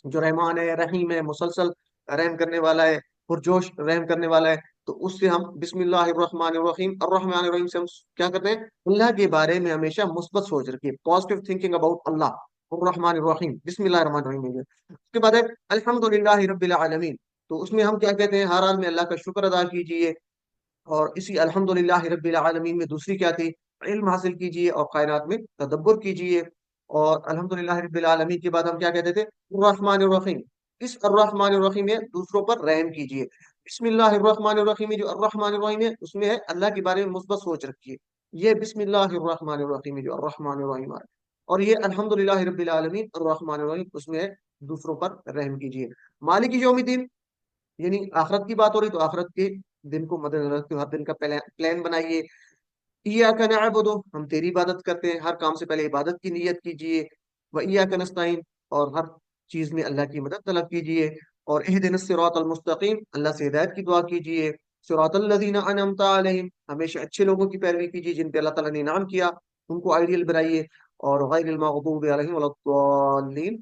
جو رحمان ہے، رحیم ہے، مسلسل رحم کرنے والا ہے، پرجوش رحم کرنے والا ہے. تو اس سے ہم بسم اللہ الرحمن الرحیم، الرحمن الرحیم سے ہم کیا کرتے ہیں؟ اللہ کے بارے میں ہمیشہ مثبت سوچ رکھیے، پازیٹیو تھنکنگ اباؤٹ اللہ. الرحمن الرحیم، بسم اللہ الرحمن الرحیم. اس کے بعد ہے الحمدللہ رب العالمین. تو اس میں ہم کیا کہتے ہیں؟ ہر حال میں اللہ کا شکر ادا کیجیے. اور اسی الحمدللہ رب العالمین میں دوسری کیا تھی؟ علم حاصل کیجیے اور کائنات میں تدبر کیجیے. اور الحمدللہ رب العالمین کے بعد ہم کیا کہتے تھے؟ الرحمن الرحیم. اس الرحمن الرحیم میں دوسروں پر رحم کیجیے. بسم اللہ الرحمن الرحیم میں جو الرحمن الرحیم ہے اس میں ہے اللہ کے بارے میں مثبت سوچ رکھیے. یہ بسم اللہ الرحمن الرحیم میں جو الرحمن الرحیم ہے. اور یہ الحمدللہ رب العالمین الرحمن الرحیم اس میں ہے دوسروں پر رحم کیجیے. مالک یوم الدین یعنی آخرت کی بات ہو رہی تو آخرت کے دن کو مد نظر رکھتے ہر دن کا پلان بنائیے. ایاک نعبد، ہم تیری عبادت کرتے ہیں، ہر کام سے پہلے عبادت کی نیت کیجیے. و ایاک نستعین، اور ہر چیز میں اللہ کی مدد طلب کیجیے. اور اہدنا الصراط المستقیم، اللہ سے ہدایت کی دعا کیجیے. صراط الذین انعمت علیہم، ہمیشہ اچھے لوگوں کی پیروی کیجیے جن پہ اللہ تعالیٰ نے انعام کیا، ان کو آئیڈیل بنائیے. اور غیر المغضوب علیہم ولا الضالین،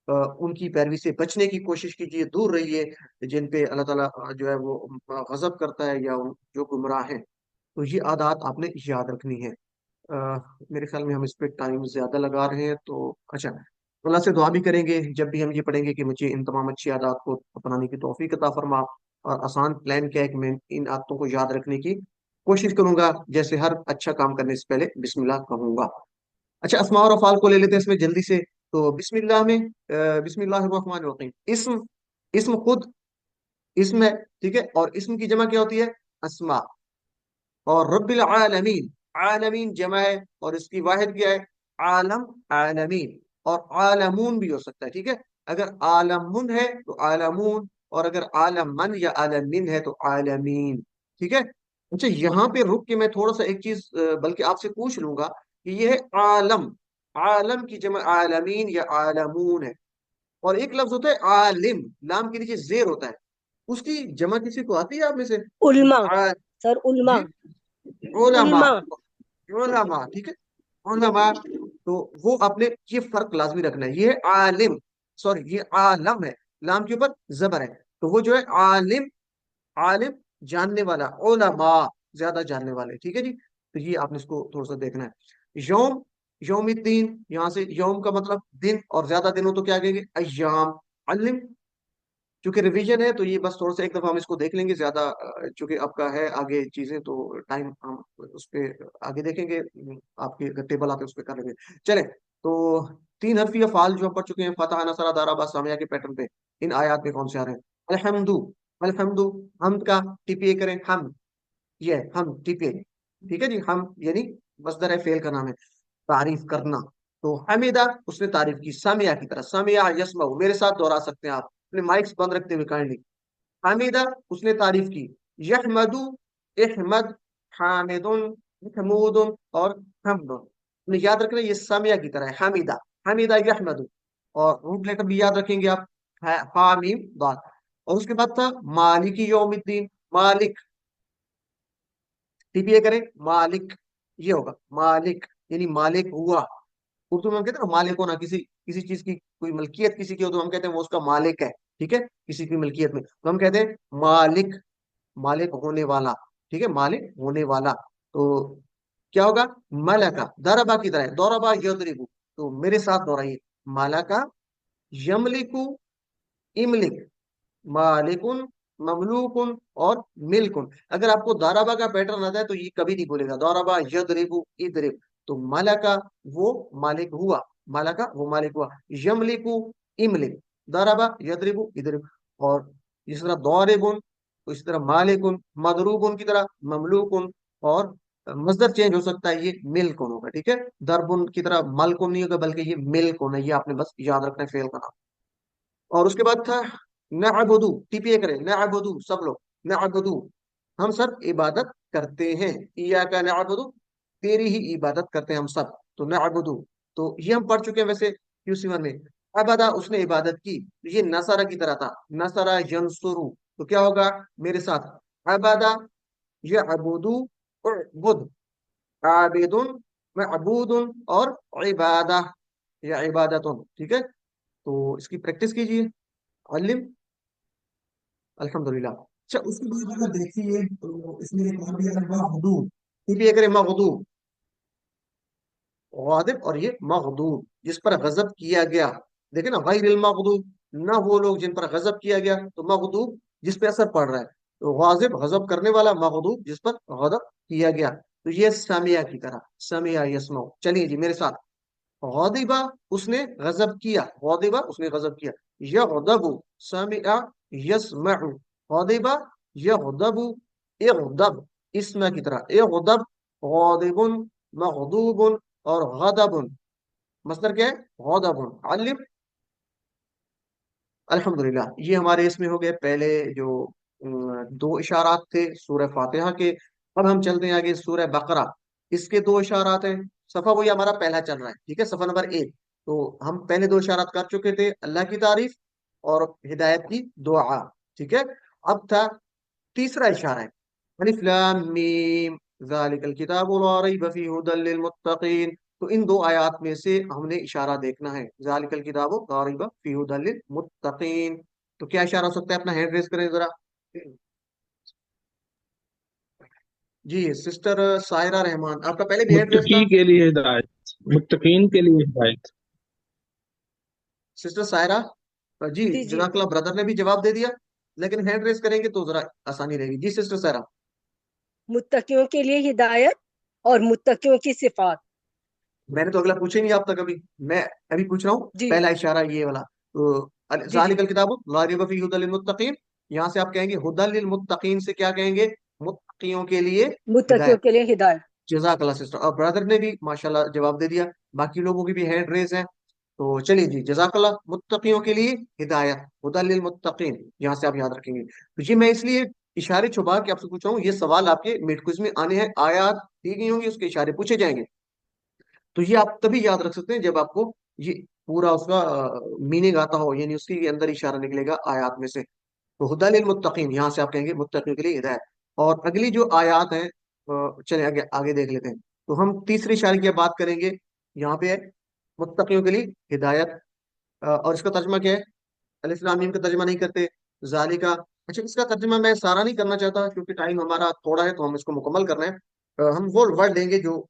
ان کی پیروی سے بچنے کی کوشش کیجیے، دور رہیے جن پہ اللہ تعالیٰ جو ہے وہ غضب کرتا ہے یا جو گمراہ ہیں. تو یہ عادات آپ نے یاد رکھنی ہے. میرے خیال میں ہم اس پہ ٹائم زیادہ لگا رہے ہیں. تو اچھا، اللہ سے دعا بھی کریں گے جب بھی ہم یہ پڑھیں گے کہ مجھے ان تمام اچھی عادات کو اپنانے کی توفیق عطا فرما. اور آسان پلان کیا ہے کہ میں ان عادتوں کو یاد رکھنے کی کوشش کروں گا، جیسے ہر اچھا کام کرنے سے پہلے بسم اللہ کہوں گا. اچھا، اسماء اور افعال کو لے لیتے ہیں اس میں جلدی سے. تو بسم اللہ میں بسم اللہ الرحمن الرحیم، اسم خود اسم ہے، ٹھیک ہے. اور اسم کی جمع کیا ہوتی ہے؟ اسماء. اور رب العالمین، عالمین جمع ہے اور اس کی واحد کیا ہے؟ عالم، عالمین. اور عالمون بھی ہو سکتا ہے، ٹھیک ہے. اگر عالمن ہے تو عالمون، اور اگر عالمن یا عالمین ہے تو عالمین، ٹھیک ہے. اچھا، یہاں پہ رک کے میں تھوڑا سا ایک چیز بلکہ آپ سے پوچھ لوں گا کہ یہ ہے عالم، عالم کی جمع عالمین یا عالمون ہے. اور ایک لفظ ہوتا ہے عالم، لام کے نیچے زیر ہوتا ہے، اس کی جمع کسی کو آتی ہے آپ میں سے؟ علما سر، جی، علما. علماء. علما. علماء، ٹھیک ہے، علماء. تو وہ آپ نے یہ فرق لازمی رکھنا ہے. یہ ہے عالم، سوری یہ عالم ہے، لام کے اوپر زبر ہے. تو وہ جو ہے عالم، عالم جاننے والا، علماء زیادہ جاننے والے، ٹھیک ہے جی. تو یہ آپ نے اس کو تھوڑا سا دیکھنا ہے. یوم، یوم الدین، یہاں سے یوم کا مطلب دن، اور زیادہ دن ہو تو کیا کہیں گے؟ ایام. علم، چونکہ ریویژن ہے تو یہ بس تھوڑا سا ایک دفعہ ہم اس کو دیکھ لیں گے زیادہ، چونکہ آپ کا ہے آگے چیزیں تو ٹائم ہم اس پہ آگے دیکھیں گے، آپ کے ٹیبل آتے اس پہ کر لیں گے. چلیں تو 3 حرفی افعال جو ہم پڑھ چکے ہیں، فتح، نصر، ضرب، سامیا کے پیٹرن پہ، ان آیات میں کون سے آ رہے ہیں؟ الحمد، الحمد، حمد کا ٹی پی اے کریں، ہم، یہ ہم ٹی پی اے، ٹھیک ہے جی. ہم یعنی مصدر ہے، فعل کا نام ہے، تعریف کرنا. تو حمیدہ اس نے تعریف کی، سامعہ کی طرح، سامعہ یسمع، میرے ساتھ دوہرا سکتے ہیں آپ اپنے مائکس بند رکھتے ہوئے کائنڈلی. حمیدہ اس نے تعریف کی، یحمد، احمد، حامد، محمود اور حمد. یاد رکھنا یہ سامعہ کی طرح ہے، حمیدہ، حمیدہ یحمد. اور روٹ لیٹر بھی یاد رکھیں گے آپ، ہا میم دال. اور اس کے بعد تھا مالک یوم الدین، مالک ٹی پی اے کریں، مالک، یہ ہوگا مالک یعنی مالک ہوا. اردو میں ہم کہتے ہیں نا مالک ہونا، کسی چیز کی کوئی ملکیت کسی کی ہو تو ہم کہتے ہیں وہ اس کا مالک ہے، ٹھیک ہے، کسی کی ملکیت میں تو ہم کہتے ہیں مالک، مالک ہونے والا، ٹھیک ہے، مالک ہونے والا. تو کیا ہوگا؟ ملکا، دربا کی طرح، دوربا یضربو، تو میرے ساتھ دوہرائیے، ملکا یملکو، املک، مالکن، مملوکن اور ملکن. اگر آپ کو دارابا کا پیٹرن آتا ہے تو یہ کبھی نہیں بولے گا دارابا یضربو ادرب. تو ملکا وہ مالک ہوا، ملکا وہ مالک ہوا، یملکو املک، دارابا یضربو ادرب. اور جس طرح دوربن اسی طرح مالکن، مضروبن کی طرح مملوکن، اور مصدر چینج ہو سکتا ہے، یہ ملکن ہوگا، ٹھیک ہے. دربن کی طرح ملکن نہیں ہوگا بلکہ یہ ملکن ہے، یہ آپ نے بس یاد رکھنا ہے فعل کا نام. اور اس کے بعد تھا نعبدو، ٹی پی اے کریں، نعبدو سب لوگ، نعبدو ہم سب عبادت کرتے ہیں، ایاک نعبدو تیری ہی عبادت کرتے ہیں ہم سب. تو نعبدو تو یہ ہم پڑھ چکے ہیں ویسے QC1 میں. عبادہ اس نے عبادت کی، یہ نصرہ کی طرح تھا، نصرہ ینصرو. تو کیا ہوگا میرے ساتھ؟ عبادہ یعبدو، اعبد، عابد، معبود اور عبادہ یا عبادتن، ٹھیک ہے. تو اس کی پریکٹس کیجیے، علم، الحمدللہ. اچھا اس کے بعد اگر دیکھیے تو اس میں ایک اور بھی ہے، مغضوب، ٹھیک ہے، کرے مغضوب، غاضب، اور یہ مغضوب جس پر غضب کیا گیا. دیکھیں نا، غیر المغضوب نہ وہ لوگ جن پر غضب کیا گیا، تو مغضوب جس پہ اثر پڑ رہا ہے، تو غاضب غضب کرنے والا، مغضوب جس پر غضب کیا گیا. تو یہ سامعہ کی طرح، سامعہ یسمع. چلیے جی میرے ساتھ، غاضبہ اس نے غضب کیا، غاضبہ اس نے غضب کیا، یغضب، سامع یسمع، غاضبہ یغضب، اغضب اسمع کی طرح، اغضب، غاضب، مغضوب اور غضب. مصدر کیا ہے؟ غضب. علم، الحمدللہ. یہ ہمارے اس میں ہو گئے پہلے جو 2 اشارات تھے سورہ فاتحہ کے. اب ہم چلتے ہیں آگے سورہ بقرہ، اس کے 2 اشارات ہیں. صفحہ وہی ہمارا پہلا چل رہا ہے، ٹھیک ہے، صفحہ نمبر 1. تو ہم پہلے 2 اشارات کر چکے تھے، اللہ کی تعریف اور ہدایت کی دعا، ٹھیک ہے. اب تھا تیسرا اشارہ ہے، الف لام میم ذالک الکتاب لا ریب فیہ ھدی للمتقین. تو ان 2 آیات میں سے ہم نے اشارہ دیکھنا ہے، ذالک الکتاب لا ریب فیہ ھدی للمتقین. تو کیا اشارہ ہو سکتا ہے؟ اپنا ہینڈ ریز کریں ذرا. جی سسٹر سائرہ رحمان، آپ کا پہلے بھی ہینڈ ریز تھا. متقی کے لیے ہدایت، متقین کے لیے ہدایت. سسٹر سائرہ، جی جی جی جزاک اللہ، بردر نے بھی جواب دے دیا، لیکن ہینڈ ریز کریں گے تو ذرا آسانی رہے گی. جی سسٹر سائرہ. متقیوں کے لیے ہدایت اور متقیوں کی صفات. میں نے تو اگلا پوچھا ہی نہیں آپ تک ابھی، میں ابھی پوچھ رہا ہوں جی پہلا اشارہ یہ والا. تو جی جی ذالک الکتاب لا ریب فیہ ھدی للمتقین، یہاں سے آپ کہیں گے ھدی للمتقین سے کیا کہیں گے؟ متقیوں کے لیے متقیوں ہدایت. کے لیے ہدایت. جزاک اللہ سسٹر. اور برادر نے بھی ماشاءاللہ جواب دے دیا، باقی لوگوں کی بھی ہینڈ ریز ہے. تو چلیے جی جزاک اللہ. متقیوں کے لیے ہدایت، ھدی للمتقین، یہاں سے آپ یاد رکھیں گے. تو یہ میں اس لیے اشارے چھپا کے آپ سے پوچھ رہا ہوں، یہ سوال آپ کے مڈ کوئز میں آنے ہیں، آیات دی گئی ہوں گی، اس کے اشارے پوچھے جائیں گے. تو یہ آپ تبھی یاد رکھ سکتے ہیں جب آپ کو یہ پورا اس کا میننگ آتا ہو، یعنی اس کے اندر اشارہ نکلے گا آیات میں سے. تو ھدی للمتقین، یہاں سے آپ کہیں گے متقیوں کے لیے ہدایت. اور اگلی جو آیات ہیں چلیں آگے آگے دیکھ لیتے ہیں. تو ہم تیسری اشارے کی بات کریں گے. یہاں پہ ہے متقیوں کے لیے ہدایت، اور اس کا ترجمہ کیا ہے؟ الف لام میم کا ترجمہ نہیں کرتے، ذالکا. اچھا اس کا ترجمہ میں سارا نہیں کرنا چاہتا کیونکہ ٹائم ہمارا تھوڑا ہے، تو ہم اس کو مکمل کرنا ہے. ہم وہ ورڈ لیں گے جو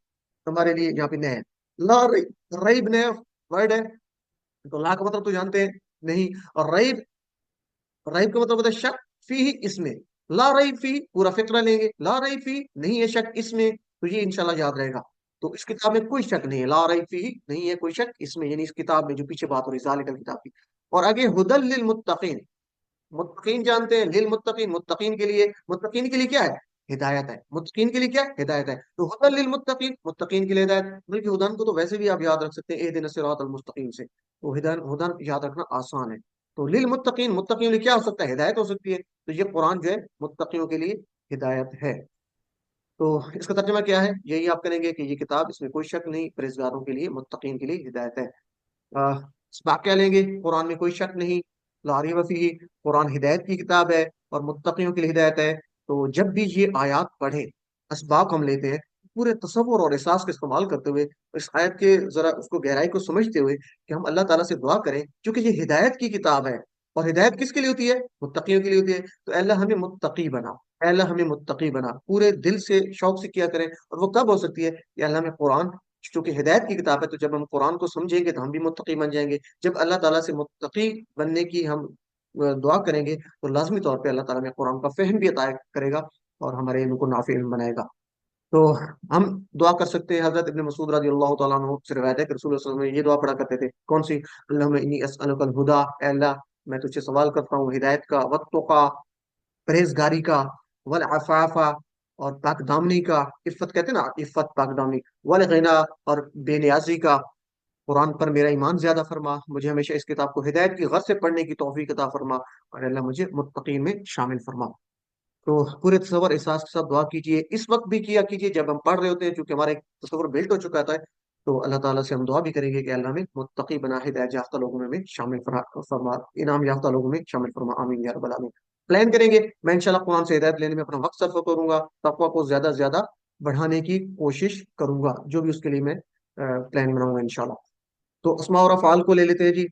ہمارے لیے یہاں پہ نئے ہیں. لا ریب نیا ورڈ ہے، تو لا کا مطلب تو جانتے ہیں نہیں، اور ریب रईब का मतलब होता है शक, फी इसमें, ला रईब फी पूरा फिक्रा लेंगे, ला रईब फी नहीं है शक इसमें, तो ये इंशाल्लाह याद रहेगा। तो इस किताब में कोई शक नहीं है, ला रईब फी नहीं है कोई शक इसमें, यानी इस किताब में जो पीछे बात हो रही है ज़ालिकल किताब की। और आगे हुदल लिल मुत्तकीन, मुत्तकीन जानते हैं, लिल मुत्तकीन मुत्तकीन के लिए, मुत्तकीन के लिए क्या है, हिदायत है, मुत्तकीन के लिए क्या है, हिदायत है। तो हुदल लिल मुत्तकीन, मुत्तकीन के लिए हिदायत, बल्कि हुदन को तो वैसे भी आप याद रख सकते हैं इहदिन सिरातल मुस्तकीम से, तो हिदायत हुदन याद रखना आसान है। तो लिल मुत्तकीन, मुत्तकीन के लिए क्या हो सकता है, हिदायत हो सकती है, तो ये कुरान जो है मुत्तकीयों के लिए हिदायत है। तो इसका तर्जुमा क्या है, यही आप करेंगे कि ये किताब, इसमें कोई शक नहीं, परहेजगारों के लिए, मुत्तकीन के लिए हिदायत है। वाक्य लेंगे, कुरान में कोई शक नहीं, ला रैब फीह, कुरान हिदायत की किताब है और मुत्तकियों के लिए हिदायत है। तो जब भी ये आयत पढ़े, असबाक हम लेते हैं, पूरे तसव्वुर और एहसास का इस्तेमाल करते हुए, इस आयत के जरा उसको गहराई को समझते हुए कि हम अल्लाह ताला से दुआ करें, क्योंकि ये हिदायत की किताब है। और हिदायत किसके लिए होती है, मुत्तकियों के लिए होती है। तो अल्लाह हमें मुत्तकी बना, अल्लाह हमें मुत्तकी बना, पूरे दिल से शौक से किया करें। और वो कब हो सकती है कि अल्लाह में कुरान, क्योंकि हिदायत की किताब है, तो जब हम कुरान को समझेंगे तो हम भी मुत्तकी बन जाएंगे। जब अल्लाह ताला से मुत्तकी बनने की हम दुआ करेंगे, तो लाजमी तौर पे अल्लाह ताला हमें कुरान का फहम भी अता करेगा और हमारे इल्म को नाफी इल्म बनाएगा। तो हम दुआ कर सकते हैं, हजरत इब्न मसूद रजी अल्लाह तआला अन्हु से रिवायत है कि रसूल सल्लल्लाहु अलैहि वसल्लम ये दुआ पढ़ा करते थे, कौन सी, अल्लाहुम्मा इन्नी अस्अलुकल हुदा, ऐ अल्लाह मैं तुझसे सवाल करता हूँ हिदायत का, वत्तुका परहेजगारी का, वल अफाफा और पाक दामनी का, इफ्फत कहते हैं ना, इफ्फत पाक दामनी, वल गिना और बेनियाजी का। कुरान पर मेरा ईमान ज्यादा फरमा, मुझे हमेशा इस किताब को हिदायत की गर्ज से पढ़ने की तौफीक अता फरमा, और अल्लाह मुझे मुत्तकीन में शामिल फरमा। तो पूरे तसव्वुर एहसास के साथ दुआ कीजिए, इस वक्त भी किया कीजिए जब हम पढ़ रहे होते हैं, क्योंकि हमारा एक तसव्वुर बिल्ट हो चुका होता है। तो अल्लाह ताला से हम दुआ भी करेंगे कि अल्लाह में मुत्तकी बना, हिदायत याफ्ता लोगों में हमें शामिल फरमा, इनाम याफ्ता लोगों में शामिल फरमा, आमीन या रब्बल आमीन। प्लान करेंगे, मैं इंशाल्लाह कुरान से हिदायत लेने में अपना वक्त सर्फ करूंगा, तकवा को ज्यादा से ज्यादा बढ़ाने की कोशिश करूंगा, जो भी उसके लिए मैं प्लान बनाऊंगा इंशाल्लाह। तो अस्मा और अफ़आल को ले लेते हैं जी।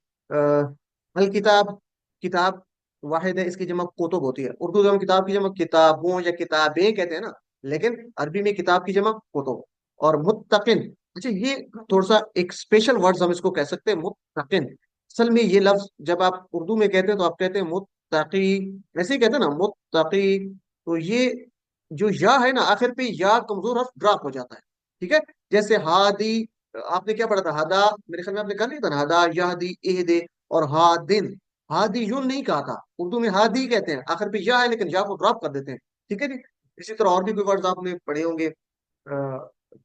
अल किताब, किताब वाहिद है, इसकी जमा कुतुब होती है। उर्दू में हम किताब की जमा किताबों या किताबें कहते हैं ना, लेकिन अरबी में किताब की जमा कुतुब। और मुत्तकिन, अच्छा ये थोड़ा सा एक स्पेशल वर्ड्स हम इसको कह सकते हैं, मुत्तकिन। असल में ये लफ्ज जब आप उर्दू में कहते हैं तो आप कहते हैं मुत्तकी, ऐसे ही कहते हैं ना मुत्तकी। तो ये जो या है ना, आखिर पे या कमजोर हर्फ ड्रॉप हो जाता है, ठीक है। जैसे हादी, आपने क्या पढ़ा था, हदा, मेरे ख्याल में आपने कहा नहीं था ना, हदा यहदी इहदे, और हादिन, हादी यूं नहीं कहा था, उर्दू में हादी कहते हैं, आखिर पे या है लेकिन या को ड्रॉप कर देते हैं, ठीक है जी। इसी तरह और भी कोई वर्ड्स आपने पढ़े होंगे।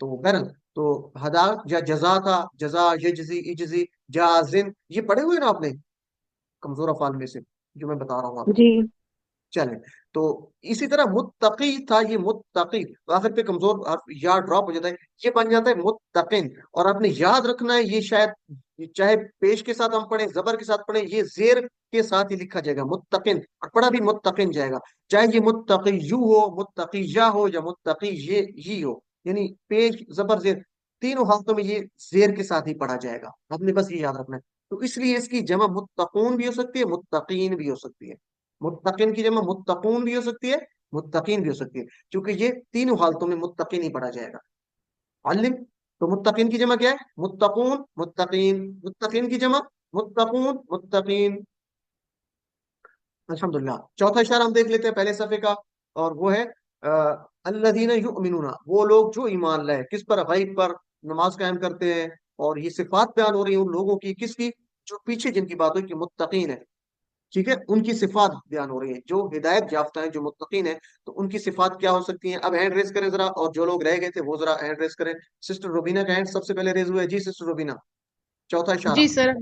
तो बहरल, तो हदा या जजा था, जजा, यजजी, इजजी, जाजिन, ये पढ़े हुए ना आपने कमजोर अफाल में से, जो मैं बता रहा हूँ आपको। जी। चले, तो इसी तरह मुत्तकी था, ये मुत्तकी, तो आखिर पे कमजोर या ड्रॉप हो जाता है, ये बन जाता है मुत्तकिन। और आपने याद रखना है, ये शायद चाहे पेश के साथ हम पढ़े, जबर के साथ पढ़े, ये जेर के साथ ही लिखा जाएगा मुत्तकिन, और पढ़ा भी मुत्तकिन जाएगा। चाहे ये मुत्तकी यू हो, मुत्तकी या हो, या मुत्तकी ये ही हो, यानी पेश जबर जेर, तीनों हालतों में ये जेर के साथ ही पढ़ा जाएगा, आपने बस ये याद रखना है। तो इसलिए इसकी जमा मुत्तकून भी हो सकती है, मुत्तकीन भी हो सकती है। मुत्तकिन की जमा मुत्तकून भी हो सकती है, मुत्तकीन भी हो सकती है, क्योंकि ये तीनों हालतों में मुत्तकीन ही पढ़ा जाएगा। अलिम, तो मुत्तकीन की जमा क्या है, मुत्तकून, मुत्तकीन, मुत्तकीन की जमा मुत्तकून, मुत्तकीन। अल्हम्दुलिल्लाह, चौथा इशारा हम देख लेते हैं पहले सफे का, और वो है अल्लज़ीना युमिनूना, वो लोग जो ईमान लाए, किस पर, गैब पर, नमाज कायम करते हैं। और ये सिफात बयान हो रही है उन लोगों की, किसकी, जो पीछे जिनकी बात हुई कि मुत्तकीन है, ठीक है, उनकी सिफात बयान हो रही है, जो हिदायत याफ्ता है, जो मुत्तकीन है। तो उनकी सिफात क्या हो सकती हैं, अब हैंड रेस करें जरा, और जो लोग रह गए थे वो जरा हैंड रेस करें। सिस्टर रुबीना का हैंड सबसे पहले रेज हुआ है जी, सिस्टर रुबीना, चौथा इशारा, जी सर,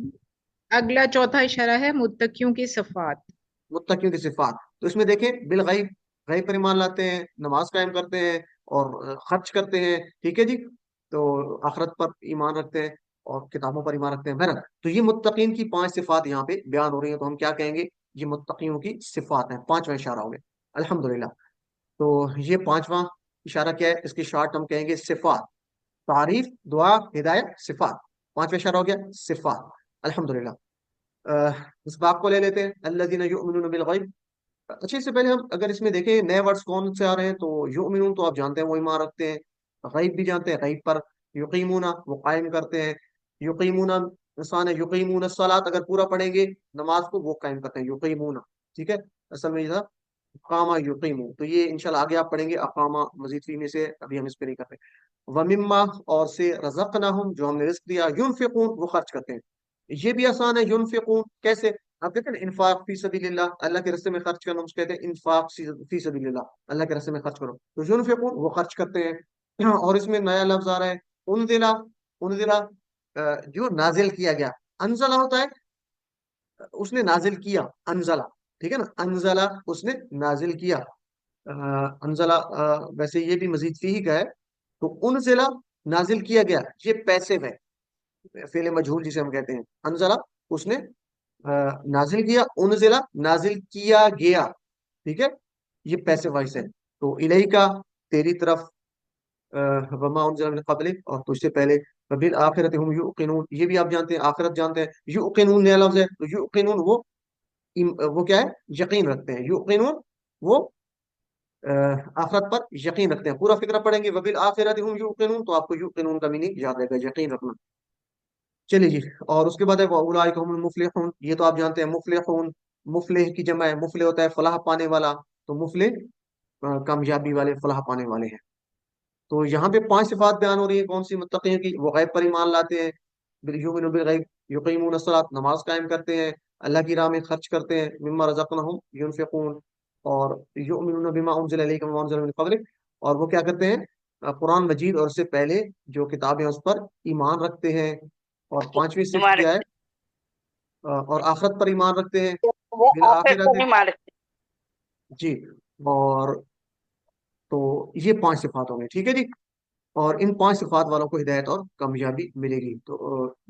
अगला चौथा इशारा है मुत्तकियों की सफात। मुत्तकियों की सिफात। तो इसमें देखें, बिल गैब, गैब पर ईमान लाते हैं, नमाज कायम करते हैं, और खर्च करते हैं, ठीक है जी। तो आखिरत पर ईमान रखते हैं, और किताबों पर ईमान रखते हैं, बहरहाल। तो ये मुत्तकीन की 5 सिफात यहाँ पे बयान हो रही है, तो हम क्या कहेंगे, ये मुत्तकियों की सिफात है, 5वां इशारा हो गया, अल्हम्दुलिल्लाह। तो ये 5वां इशारा क्या है, इसकी शॉर्ट हम कहेंगे सिफात, तारीफ, दुआ, हिदायत, सिफात, 5वां इशारा हो गया सिफात, अल्हम्दुलिल्लाह। इस बात को ले लेते हैं, अल्लज़ीना युमिनूना बिल गैब। अच्छा, इससे पहले हम अगर इसमें देखें नए वर्ड्स कौन से आ रहे हैं, तो युमिनून तो आप जानते हैं वो ईमान रखते हैं, गैब भी जानते हैं, गैब पर, युकीमूना वो कायम करते हैं, युकीमूना इंसान है, युकीमूना सलात अगर पूरा पढ़ेंगे नमाज को, वो कायम करते हैं, युकीमूना। ٹھیک ہے, اصل میں یہ تھا اقامہ یقیمو. تو یہ انشاءاللہ آگے آپ پڑھیں گے اقامہ مزید فی میں سے, ابھی ہم اس پہ نہیں کر رہے. ومما, اور سے, رزقناہم, جو ہم نے رزق دیا, ينفقون, وہ خرچ کرتے ہیں. یہ بھی آسان ہے, ينفقون کیسے؟ آپ کہتے ہیں نا انفاق فی سبیل اللہ, اللہ کے راستے میں خرچ کرنا, اس کہتے ہیں انفاق فی سبیل اللہ, اللہ کے راستے میں خرچ کرو. تو ينفقون, وہ خرچ کرتے ہیں. اور اس میں نیا لفظ آ رہا ہے انزلہ. انزلہ جو نازل کیا گیا, انزلہ ہوتا ہے اس نے نازل کیا, انزلہ, ٹھیک ہے نا, انزلہ اس نے نازل کیا. انزلہ ویسے یہ بھی مزید فی کا ہے. تو انزلہ نازل کیا گیا, یہ پیسے ہے, فعل مجہول جسے ہم کہتے ہیں. انزلہ اس نے نازل کیا, انزلہ نازل کیا گیا, ٹھیک ہے, یہ پیسے وائس ہے. تو الیکا, تیری طرف, وما انزل من قبلک, اور تجھ سے پہلے, وبالآخرۃ هم یوقنون, یہ بھی آپ جانتے ہیں, آخرت جانتے ہیں. یوقنون نیا لفظ ہے, تو یوقنون وہ کیا ہے, یقین رکھتے ہیں. یوقنون وہ آخرت پر یقین رکھتے ہیں. پورا فکرہ پڑھیں گے وبالآخرۃ هم یوقنون, تو آپ کو یوقنون کا میننگ یاد رہے گا, یقین رکھنا. چلیے جی, اور اس کے بعد ہے واولئک هم المفلحون, یہ تو آپ جانتے ہیں. مفلحون, مفلح کی جمع ہے, مفلح ہوتا ہے فلاح پانے والا, تو مفلح کامیابی والے, فلاح پانے والے ہیں. تو یہاں پہ 5 صفات بیان ہو رہی ہیں کون سی متقین کی. وہ غیب پر ایمان لاتے ہیں, یؤمنون بالغیب, یقیمون الصلاۃ, نماز قائم کرتے ہیں, اللہ کی راہ میں خرچ کرتے ہیں, مما رزقناہم ينفقون, اور یؤمنون بما انزل الیک وما انزل من قبلک, اور وہ کیا کرتے ہیں, قرآن مجید اور اس سے پہلے جو کتابیں اس پر ایمان رکھتے ہیں. اور 5ویں صفت ایمان کیا ہے, رکھتے اور آخرت پر ایمان رکھتے ہیں, ہیں، وہ آخر بالآخرت, پر ایمان رکھتے جی. اور تو یہ 5 صفات ہوں گے, ٹھیک ہے جی. اور ان 5 صفات والوں کو ہدایت اور کامیابی ملے گی. تو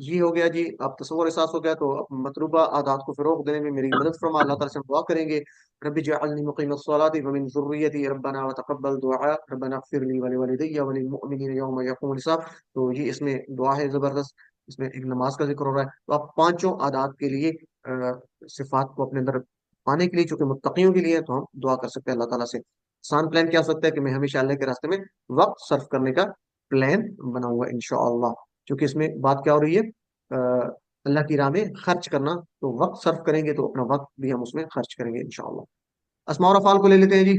یہ ہو گیا جی, اب تصور احساس ہو گیا. تو اب مطلوبہ عادات کو فروغ دینے میں میری مدد فرما, اللہ تعالیٰ سے ہم دعا کریں گے, رب اجعلنی مقیم الصلاۃ ومن ذریتی ربنا وتقبل دعاء ربنا اغفر لی ولوالدی وللمؤمنین یوم یقوم الحساب. تو یہ اس میں دعا ہے زبردست, اس میں ایک نماز کا ذکر ہو رہا ہے. تو آپ 5 عادات کے لیے, صفات کو اپنے اندر پانے کے لیے, چونکہ متقیوں کے لیے, تو ہم دعا کر سکتے ہیں اللہ تعالیٰ سے. آسان پلان کیا ہو سکتا ہے کہ میں ہمیشہ اللہ کے راستے میں وقت صرف کرنے کا پلان بناؤں گا انشاءاللہ. کیونکہ اس میں بات کیا ہو رہی ہے, اللہ کی راہ میں خرچ کرنا, تو وقت صرف کریں گے تو اپنا وقت بھی ہم اس میں خرچ کریں گے انشاءاللہ. اسماء اور افعال کو لے لیتے ہیں جی.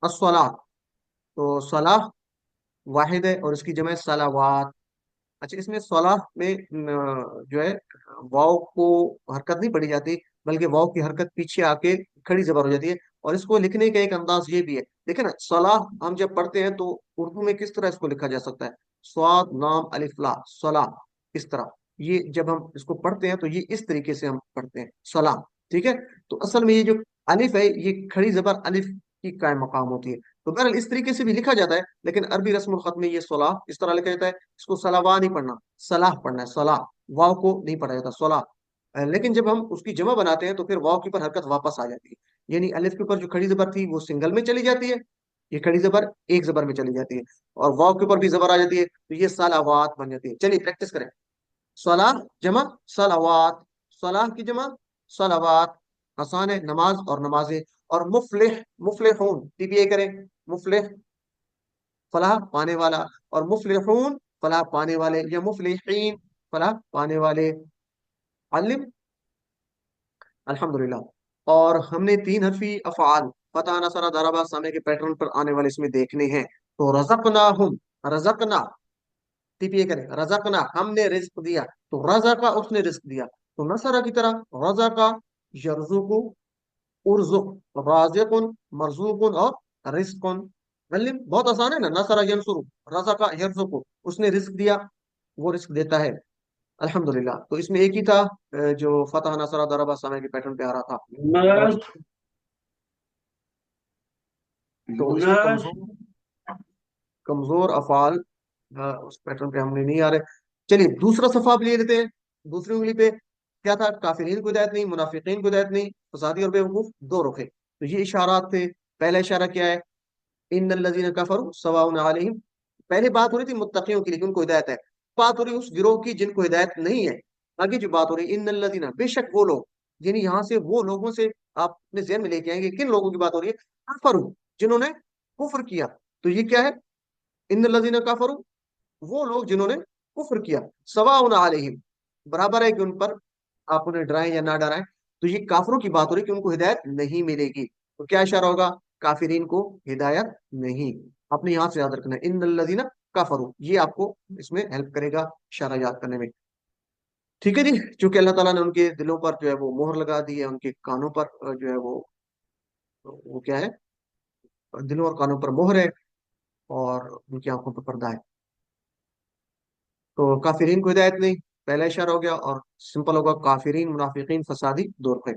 الصلاۃ, تو صلاح واحد ہے اور اس کی جمع ہے صلوات. اچھا, اس میں صلاح میں جو ہے واو کو حرکت نہیں پڑی جاتی, بلکہ واو کی حرکت پیچھے آ کے کھڑی زبر ہو جاتی ہے. اور اس کو لکھنے کا ایک انداز یہ بھی ہے, دیکھیں نا, صلاح ہم جب پڑھتے ہیں تو اردو میں کس طرح اس کو لکھا جا سکتا ہے, صاد لام الف لا, صلاح, اس طرح. یہ جب ہم اس کو پڑھتے ہیں تو یہ اس طریقے سے ہم پڑھتے ہیں صلاح, ٹھیک ہے. تو اصل میں یہ جو الف ہے, یہ کھڑی زبر الف کی قائم مقام ہوتی ہے. تو بہرحال اس طریقے سے بھی لکھا جاتا ہے, لیکن عربی رسم الخط میں یہ صلاح اس طرح لکھا جاتا ہے. اس کو صلاح نہیں پڑھنا, صلاح پڑھنا ہے, صلاح, واو کو نہیں پڑھا جاتا, صلاح. لیکن جب ہم اس کی جمع بناتے ہیں تو پھر واو کے اوپر حرکت واپس آ جاتی ہے, یعنی الف کے اوپر جو کھڑی زبر تھی وہ سنگل میں چلی جاتی ہے, یہ کھڑی زبر ایک زبر میں چلی جاتی ہے, اور واو کے اوپر بھی زبر آ جاتی ہے, تو یہ صلوات بن جاتی ہے. چلیے پریکٹس کریں. صلاح جمع صلوات, صلاح کی جمع صلوات, آسان ہے, نماز اور نمازیں. اور مفلح, مفلحون, ٹی پی اے کریں, مفلح فلاح پانے والا, اور مفلحون فلاح پانے والے, یا مفلحین فلاح پانے والے. علم, الحمدللہ. اور ہم نے 3 حرفی افعال فتح, نصر, ضربہ, سامع کے پیٹرن پر آنے والے اس میں دیکھنے ہیں. تو رزقناہم, رزقنا, ٹی پی اے کریں, رزقنا, ہم نے رزق دیا, تو رزقا اس نے رزق دیا. تو نصر کی طرح رزقا, یرزق, ارزق, رازق, مرزوق, اور رزق. علم بہت آسان ہے نا, نصر ینصر, رزقا یرزق, اس نے رزق دیا, وہ رزق دیتا ہے. الحمدللہ. تو اس میں ایک ہی تھا جو فتح, نصر, ضربہ, سامع کے پیٹرن پہ آ رہا تھا. اور تو اس میں کمزور افعال اس پیٹرن پہ ہم نے نہیں آ رہے. چلیے دوسرا صفحہ آپ لے لیتے ہیں. دوسری انگلی پہ کیا تھا, کافرین کو ہدایت نہیں, منافقین کو ہدایت نہیں, فسادی اور بیوقوف, 2 رخے. تو یہ اشارات تھے. پہلا اشارہ کیا ہے, ان الذین کفروا سواء علیہم, پہلے بات ہو رہی تھی متقیوں کی, لیکن ان کو ہدایت ہے. بات ہو رہی اس گروہ کی جن کو ہدایت نہیں ہے. آگے جو بات ہو رہی ان الذین, بے شک وہ لوگ, یعنی یہاں سے وہ لوگوں سے آپ اپنے ذہن میں لے کے آئیں گے, کن لوگوں کی بات ہو رہی ہے, کفروا, جنہوں نے کفر کیا. تو یہ کیا ہے, ان الذین کفروا, وہ لوگ جنہوں نے کفر کیا, سواء علیہم, برابر ہے کہ ان پر آپ انہیں ڈرائیں یا نہ ڈرائیں, تو یہ کافروں کی بات ہو رہی ہے کہ ان کو ہدایت نہیں ملے گی. تو کیا اشارہ ہوگا؟ کافرین کو ہدایت نہیں. آپ نے یہاں سے یاد رکھنا ہے ان الذین کفروا، یہ آپ کو اس میں ہیلپ کرے گا اشارہ یاد کرنے میں. ٹھیک ہے جی. چونکہ اللہ تعالیٰ نے ان کے دلوں پر جو ہے وہ مہر لگا دی ہے، ان کے کانوں پر جو ہے وہ کیا ہے، دلوں اور کانوں پر مہر ہے، اور ان کی آنکھوں پر پردہ ہے. تو کافرین کو ہدایت نہیں، پہلا اشارہ ہو گیا. اور سمپل ہوگا کافرین منافقین فسادی دور پہ.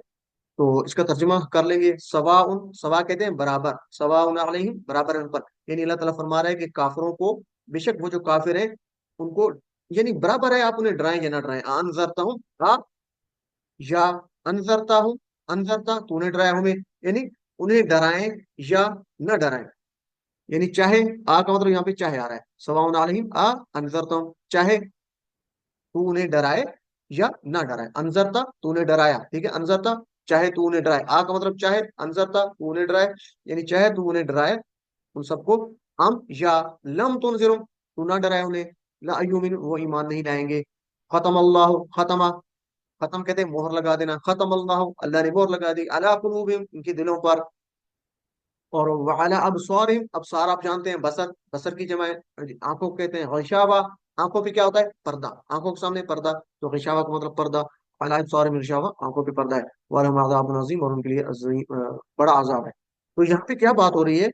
تو اس کا ترجمہ کر لیں گے. سوا سوا کہتے ہیں برابر، سوا علیہم برابر ان پر. یعنی اللہ تعالیٰ فرما رہا ہے کہ کافروں کو، بے شک وہ جو کافر ہیں ان کو، یعنی برابر ہے آپ انہیں ڈرائیں یا نہ ڈرائیں. انذرتا ہوں یا انذرتا ہوں، انذرتا تو نے ڈرایا ہمیں، یعنی انہیں ڈرائیں یا نہ ڈرائیں. یعنی چاہے آ کا مطلب یہاں پہ چاہے آ رہا ہے. سواء علیہم انذرتا ہوں، چاہے تو انہیں ڈرائے یا نہ ڈرائے. انذرتا تو نے ڈرایا، ٹھیک ہے. انذرتا چاہے تو انہیں ڈرائے، آ کا مطلب چاہے، انذرتا تو انہیں ڈرائے، یعنی چاہے تو انہیں ڈرائے ان سب کو، ہم یا لم تنذرہم تو نہ ڈرائے انہیں، لا یؤمنون وہ ایمان نہیں لائیں گے. ختم اللہ، ختمہ، ختم کہتے ہیں مہر لگا دینا. ختم اللہ اللہ نے مہر لگا دی، علی قلوبہم ان کے دلوں پر، اور وعلی ابصارہم ابصار آپ جانتے ہیں بصر، بصر کی جمع ہے، آنکھوں کو کہتے ہیں غشاوہ. آنکھوں پہ کیا ہوتا ہے؟ پردہ، آنکھوں کے سامنے پردہ، تو غشاوہ کا مطلب پردہ. علی ابصارہم غشاوہ آنکھوں پہ پردہ ہے. ولہم عذاب عظیم اور ان کے لیے بڑا عذاب ہے. تو یہاں پہ کیا بات ہو رہی ہے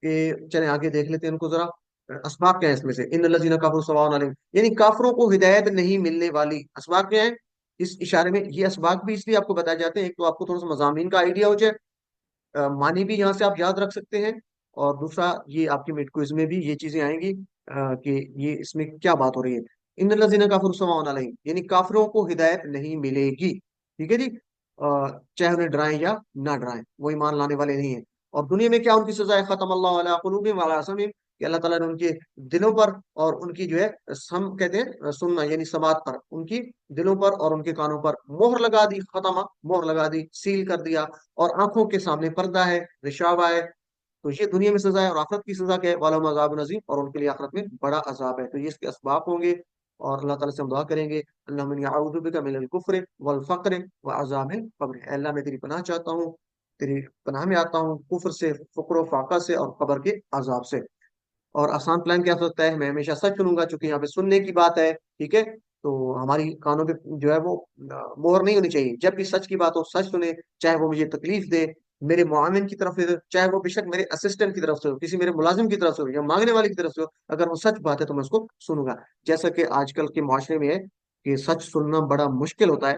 کہ چلیں آگے دیکھ لیتے ہیں ان کو ذرا. اسباق کیا ہے اس میں سے؟ ان الذین کفروا سواء علیہم، یعنی کافروں کو ہدایت نہیں ملنے والی. اسباق کیا ہیں اس اشارے میں؟ یہ اسباق بھی اس لیے آپ کو بتائے جاتے ہیں، ایک تو آپ کو تھوڑا سا مضامین کا آئیڈیا ہو جائے، معنی بھی یہاں سے آپ یاد رکھ سکتے ہیں، اور دوسرا یہ آپ کے مڈ کوئز میں بھی یہ چیزیں آئیں گی کہ یہ اس میں کیا بات ہو رہی ہے. ان الذین کفروا سواء علیہم، یعنی کافروں کو ہدایت نہیں ملے گی. ٹھیک ہے جی. چاہے انہیں ڈرائیں یا نہ ڈرائیں، وہ ایمان لانے والے نہیں ہیں. اور دنیا میں کیا ان کی سزا ہے؟ ختم اللہ علی قلوبہم وعلی سمعہم، کہ اللہ تعالیٰ نے ان کے دلوں پر اور ان کی جو ہے سم کہتے ہیں سننا یعنی سماعت پر، ان کی دلوں پر اور ان کے کانوں پر مہر لگا دی. ختمہ مہر لگا دی، سیل کر دیا. اور آنکھوں کے سامنے پردہ ہے، غشاوہ ہے. تو یہ دنیا میں سزا ہے. اور آخرت کی سزا کیا ہے؟ وَلَهُمْ عَذَابٌ عَظِيمٌ، اور ان کے لیے آخرت میں بڑا عذاب ہے. تو یہ اس کے اسباب ہوں گے. اور اللہ تعالیٰ سے ہم دعا کریں گے اللہم انی اعوذ بک من الکفر والفقر وعذاب القبر. اے اللہ میں تیری پناہ چاہتا ہوں، تیری پناہ میں آتا ہوں کفر سے، فقر و فاقہ سے، اور قبر کے عذاب سے. اور آسان پلان کیا ہو سکتا ہے؟ میں ہمیشہ سچ سنوں گا، چونکہ یہاں پہ سننے کی بات ہے. ٹھیک ہے. تو ہماری کانوں پہ جو ہے وہ مہر نہیں ہونی چاہیے. جب بھی سچ کی بات ہو سچ سنیں، چاہے وہ مجھے تکلیف دے میرے معاون کی طرف سے، چاہے وہ بے شک میرے اسسٹنٹ کی طرف سے ہو، کسی میرے ملازم کی طرف سے ہو، یا مانگنے والے کی طرف سے ہو، اگر وہ سچ بات ہے تو میں اس کو سنوں گا. جیسا کہ آج کل کے معاشرے میں ہے کہ سچ سننا بڑا مشکل ہوتا ہے.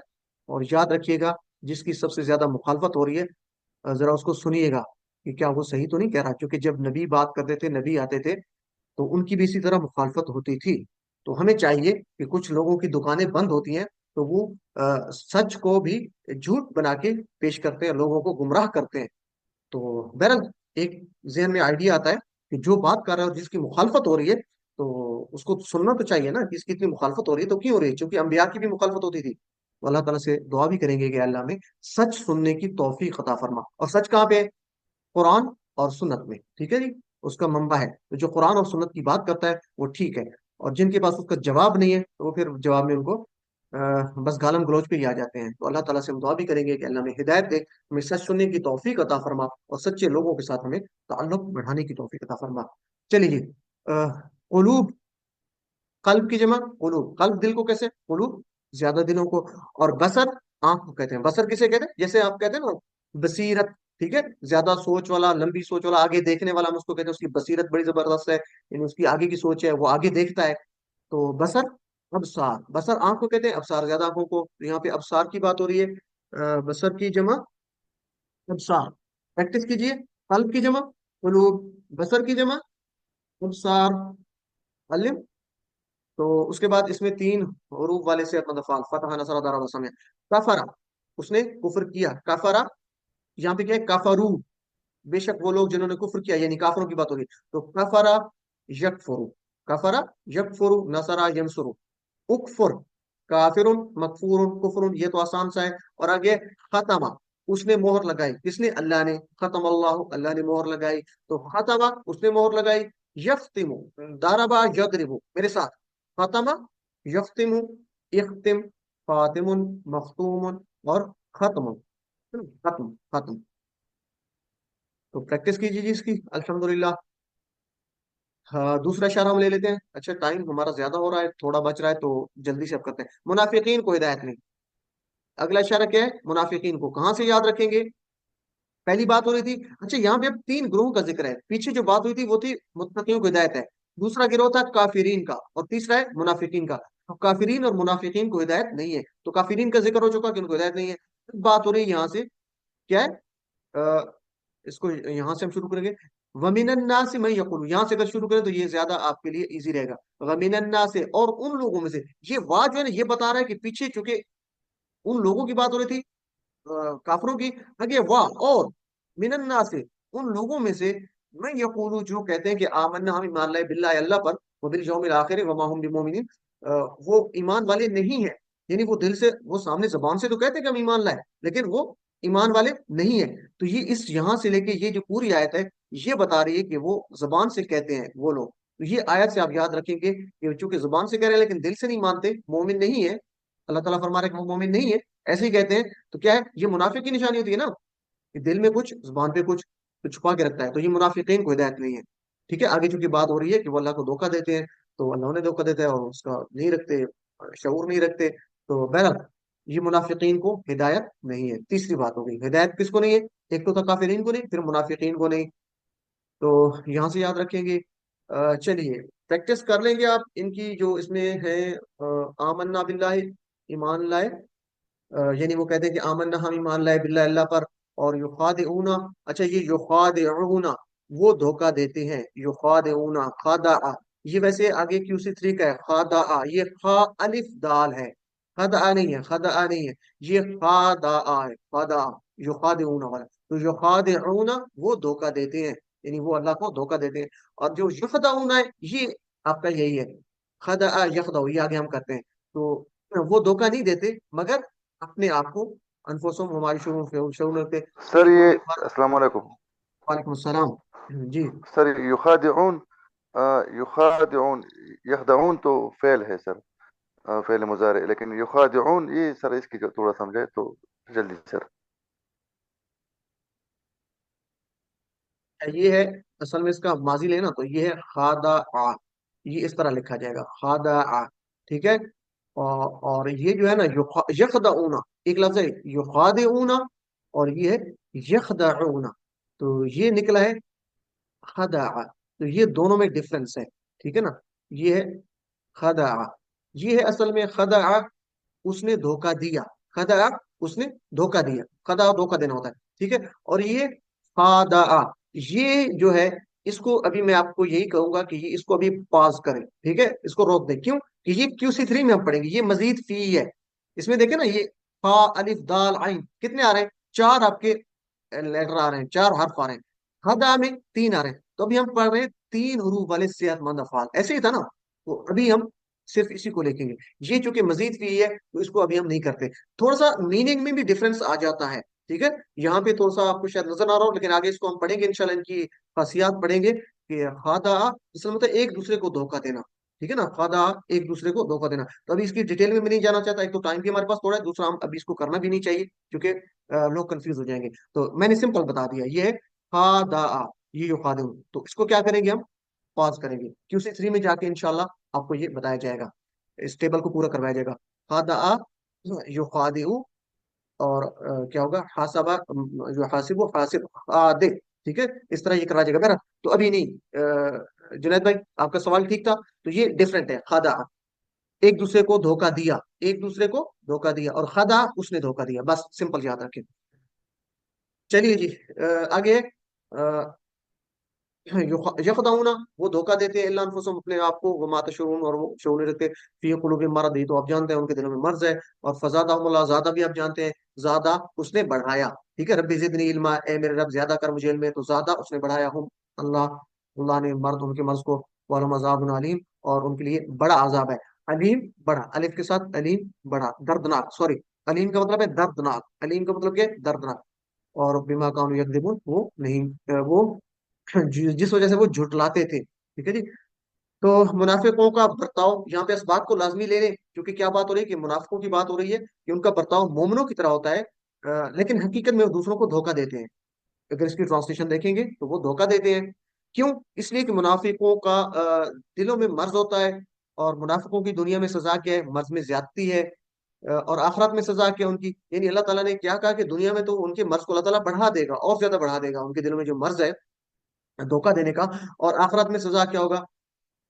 اور یاد رکھیے گا جس کی سب سے زیادہ مخالفت ہو رہی ہے ذرا اس کو سنیے گا کہ کیا وہ صحیح تو نہیں کہہ رہا. کیونکہ جب نبی بات کرتے تھے، نبی آتے تھے، تو ان کی بھی اسی طرح مخالفت ہوتی تھی. تو ہمیں چاہیے کہ کچھ لوگوں کی دکانیں بند ہوتی ہیں تو وہ سچ کو بھی جھوٹ بنا کے پیش کرتے ہیں، لوگوں کو گمراہ کرتے ہیں. تو بہرحال ایک ذہن میں آئیڈیا آتا ہے کہ جو بات کر رہا ہے اور جس کی مخالفت ہو رہی ہے تو اس کو سننا تو چاہیے نا. کہ اس کی اتنی مخالفت ہو رہی ہے تو کیوں ہو رہی ہے؟ چونکہ انبیاء کی بھی مخالفت ہوتی تھی. تو اللہ تعالیٰ سے دعا بھی کریں گے کہ اللہ میں سچ سننے کی توفیق عطا فرما. اور سچ کہاں پہ ہے؟ قرآن اور سنت میں. ٹھیک ہے جی. اس کا منبع ہے. تو جو قرآن اور سنت کی بات کرتا ہے وہ ٹھیک ہے. اور جن کے پاس اس کا جواب نہیں ہے تو وہ پھر جواب میں ان کو بس گالم گلوچ پہ ہی آ جاتے ہیں. تو اللہ تعالیٰ سے ہم دعا بھی کریں گے کہ اللہ میں ہدایت دے، ہمیں سچ سننے کی توفیق عطا فرما، اور سچے لوگوں کے ساتھ ہمیں تعلق بڑھانے کی توفیق عطا فرما. چلیے جی. قلوب، قلب کی جمع قلوب. قلب دل کو کیسے؟ قلوب زیادہ دلوں کو. اور بصر آنکھ کو کہتے ہیں. بصر کسے کہتے ہیں؟ جیسے آپ کہتے ہیں نا بصیرت، ٹھیک ہے، زیادہ سوچ والا، لمبی سوچ والا، آگے دیکھنے والا ہم اس کو کہتے ہیں. اس کی بصیرت بڑی زبردست ہے، یعنی اس کی آگے کی سوچ ہے، وہ آگے دیکھتا ہے. تو بصر، ابصار. بصر آنکھ کو کہتے ہیں، ابصار زیادہ آنکھوں کو. یہاں پہ ابصار کی بات ہو رہی ہے. بصر کی جمع ابصار. پریکٹس کیجئے. قلب کی جمع قلوب، بصر کی جمع ابصار. علم. تو اس کے بعد اس میں تین حروف والے سے افعال، فتح، نصر، ضرب، سمع. کفر، اس نے کفر کیا. کفر، یہاں پہ کیا ہے؟ کفرو، بے شک وہ لوگ جنہوں نے کفر کیا، یعنی کافروں کی بات ہو رہی ہے. تو کفر یکفرو، کفر یکفرو، نصر ینصرو. اکفر کافر، مکفور، کفر، یہ تو آسان سا ہے. اور آگے ختمہ، اس نے مہر لگائی. کس نے؟ اللہ نے. ختم اللہ، اللہ نے مہر لگائی. تو ختمہ اس نے مہر لگائی. یختم، ضربہ یضرب، میرے ساتھ. ختمہ یختم، اختم، خاتم، مختوم، اور ختم. खत्म खत्म। तो प्रैक्टिस कीजिए जी इसकी, अल्हम्दुलिल्लाह। हाँ, दूसरा इशारा हम ले लेते हैं। अच्छा, टाइम हमारा ज्यादा हो रहा है, थोड़ा बच रहा है, तो जल्दी से अब करते हैं। मुनाफिकीन को हिदायत नहीं। अगला इशारा क्या है? मुनाफिकीन को कहाँ से याद रखेंगे? पहली बात हो रही थी, अच्छा यहाँ पे अब तीन ग्रोह का जिक्र है। पीछे जो बात हुई थी वो थी मुत्तकियों को हिदायत है, दूसरा गिरोह था काफिरीन का, और तीसरा है मुनाफिकीन का। तो काफिरीन और मुनाफिकीन को हिदायत नहीं है, तो काफिरीन का जिक्र हो चुका कि उनको हिदायत नहीं है। बात हो रही है यहाँ से, क्या है? इसको यहाँ से हम शुरू करेंगे। वमिनन्ना से मैं यकुल, यहाँ से अगर शुरू करें तो ये ज्यादा आपके लिए इजी रहेगा। वमिनन्ना से, और उन लोगों में से। ये वाह जो है ना, ये बता रहा है कि पीछे चूंकि उन लोगों की बात हो रही थी, काफरों की, आगे वाह और मिनन्ना से, उन लोगों में से, मैं यकूलू जो कहते हैं कि आमन्ना, हम ईमान लाए बिल्लाह अल्लाह पर, व बिल यौमिल आखिर व मा हुम बिमुमिनीन, वो ईमान वाले नहीं है। यानी वो दिल से, वो सामने जबान से तो कहते हैं कि हम ईमान लाए, लेकिन वो ईमान वाले नहीं है। तो ये इस यहाँ से लेके ये जो पूरी आयत है, ये बता रही है कि वो जबान से कहते हैं वो लोग। तो ये आयत से आप याद रखेंगे कि चूंकि जुबान से कह रहे हैं लेकिन दिल से नहीं मानते, मोमिन नहीं है। अल्लाह ताला फरमा रहे हैं कि वो मोमिन नहीं है, ऐसे ही कहते हैं। तो क्या है? ये मुनाफिक की निशानी होती है ना, कि दिल में कुछ, जुबान पे कुछ, तो छुपा के रखता है। तो ये मुनाफिकीन को हिदायत नहीं है। ठीक है, आगे चूंकि बात हो रही है कि वो अल्लाह को धोखा देते हैं, तो अल्लाह उन्हें धोखा देता है और उसका नहीं रखते, शऊर नहीं रखते। तो बहरहाल ये मुनाफिकीन को हिदायत नहीं है। तीसरी बात हो गई, हिदायत किसको नहीं है? एक तो था काफिरीन को नहीं, फिर मुनाफिकीन को नहीं। तो यहाँ से याद रखेंगे। चलिए प्रैक्टिस कर लेंगे आप इनकी, जो इसमें है आमन्ना बिल्लाहि, ईमान लाए। यानी वो कहते हैं कि आमन्ना, हम ईमान लाए बिल्लाह अल्लाह पर। और युखादिऊना, अच्छा ये युखादिऊना, वो धोखा देते हैं। युखादिऊना, खादा, ये वैसे आगे QC3 का है, खादा, ये खा अलिफ दाल है, खदा नहीं है, खदा नहीं है, ये खादा है, खादा, युखादिऊना वाला। तो युखादिऊना वो धोखा देते हैं, यानी वो अल्लाह को धोखा देते हैं। और जो यखदाऊना है, ये आपका यही है, खदा यखदा, ये आगे हम करते हैं। तो वो धोखा नहीं देते, मगर अपने आप को, अनफुसुहुम, हमारी शुरू पे सर फी ये कुल्लि मर्द। अस्सलाम वालेकुम। वालेकुम अस्सलाम जी। सर युखादिऊन, युखादिऊन, यखदाऊन तो फेल है सर, फेल मुजारे, लेकिन युखादिऊन ये सर इसकी जो थोड़ा समझाए तो जल्दी सर। ये है, असल में इसका माजी लेना तो ये है खादा आ, ये इस तरह लिखा जाएगा, खादा आ। ठीक है। और ये जो है ना, यखदाऊना, एक लफ्ज है युखादिऊना, और ये है यखदाऊना। तो ये निकला है खदा। तो ये दोनों में डिफरेंस है, ठीक है ना। ये है खदा, ये है असल में खदा, उसने धोखा दिया। खदा, उसने धोखा दिया, खदा धोखा देना होता है, ठीक है। और ये खादा, ये जो है, इसको अभी मैं आपको यही कहूंगा कि ये, इसको अभी पॉज करें, ठीक है, इसको रोक दें। क्यों? कि ये QC3 में हम पढ़ेंगे, ये मजीद फी है। इसमें देखें ना, ये फा अलिफ दाल आइन कितने आ रहे हैं? चार आपके लेटर आ रहे हैं, चार हर्फ आ रहे हैं। खदा में तीन आ रहे हैं। तो अभी हम पढ़ रहे हैं तीन हरूफ वाले सेहतमंद अफआल, ऐसे ही था ना। तो अभी हम सिर्फ इसी को लिखेंगे। ये चूंकि मजीद फी है, तो इसको अभी हम नहीं करते। थोड़ा सा मीनिंग में भी डिफरेंस आ जाता है, ठीक है। यहाँ पे थोड़ा सा आपको शायद नजर आ रहा हो, लेकिन आगे इसको हम पढ़ेंगे इंशाल्लाह, इनकी खासियात पढ़ेंगे कि खादा असल मतलब एक दूसरे को धोखा देना, ठीक है ना। खादा, एक दूसरे को धोखा देना। तो अभी इसकी डिटेल में मैं नहीं जाना चाहता, एक तो टाइम भी हमारे पास थोड़ा है, दूसरा हम अभी इसको करना भी नहीं चाहिए, क्योंकि लोग कंफ्यूज हो जाएंगे। तो मैंने सिंपल बता दिया, ये है खादा, ये जो खादे। तो इसको क्या करेंगे हम? पॉज करेंगे, QC3 में जाके इंशाल्लाह आपको ये बताया जाएगा, इस टेबल को पूरा करवाया जाएगा। खादा, यो खादे, और क्या होगा? हासबा, जो हासिब, हासिब आदे, ठीक है। इस तरह ये करा जाएगा मेरा। तो अभी नहीं, जुनैद भाई आपका सवाल ठीक था। तो ये डिफरेंट है, खादा, एक दूसरे को धोखा दिया, एक दूसरे को धोखा दिया, और खदा, उसने धोखा दिया, बस सिंपल याद रखें। चलिए जी, आगे। यखदाउना, वो धोखा देते हैं, इल्ला अनफुसहुम, अपने आप को, वो माता शुरून, और वो शऊर रखते फी कुलूबिहिम मरद, ये तो आप जानते हैं उनके दिलों में मर्ज है। और फज़ादहुमुल्लाह, ज़्यादा भी आप जानते हैं, ज़्यादा उसने बढ़ाया, ठीक है। रब्बी ज़िदनी इल्मा, ए मेरे रब ज्यादा कर मुझे इल्म, तो ज्यादा उसने बढ़ाया। हम अल्लाह, अल्लाह ने मर्द, उनके मर्ज को, वलहुम अज़ाबुन अलीम, और उनके लिए बड़ा अजाब है। अलीम, बड़ा, अलिफ के साथ अलीम, बड़ा, दर्दनाक, सॉरी, अलीम का मतलब है दर्दनाक, अलीम का मतलब क्या है? दर्दनाक। और बिमा कानू यकदिबुन, वो नहीं, वो जिस वजह से वो झुटलाते थे, ठीक है जी। तो मुनाफिकों का बर्ताव, यहाँ पे इस बात को लाजमी ले लें, क्योंकि क्या बात हो रही है कि मुनाफिकों की बात हो रही है कि उनका बर्ताव मोमिनों की तरह होता है। लेकिन हकीकत में वो दूसरों को धोखा देते हैं। अगर इसकी ट्रांसलेशन देखेंगे तो वो धोखा देते हैं। क्यों? इसलिए कि मुनाफिकों का दिलों में मर्ज होता है, और मुनाफिकों की दुनिया में सजा क्या है? मर्ज में ज्यादती है। और आखिरत में सजा क्या है उनकी? यानी अल्लाह ताला ने क्या कहा कि दुनिया में तो उनके मर्ज को अल्लाह ताला बढ़ा देगा, और ज्यादा बढ़ा देगा उनके दिलों में जो मर्ज है धोखा देने का। और आखिरत में सजा क्या होगा?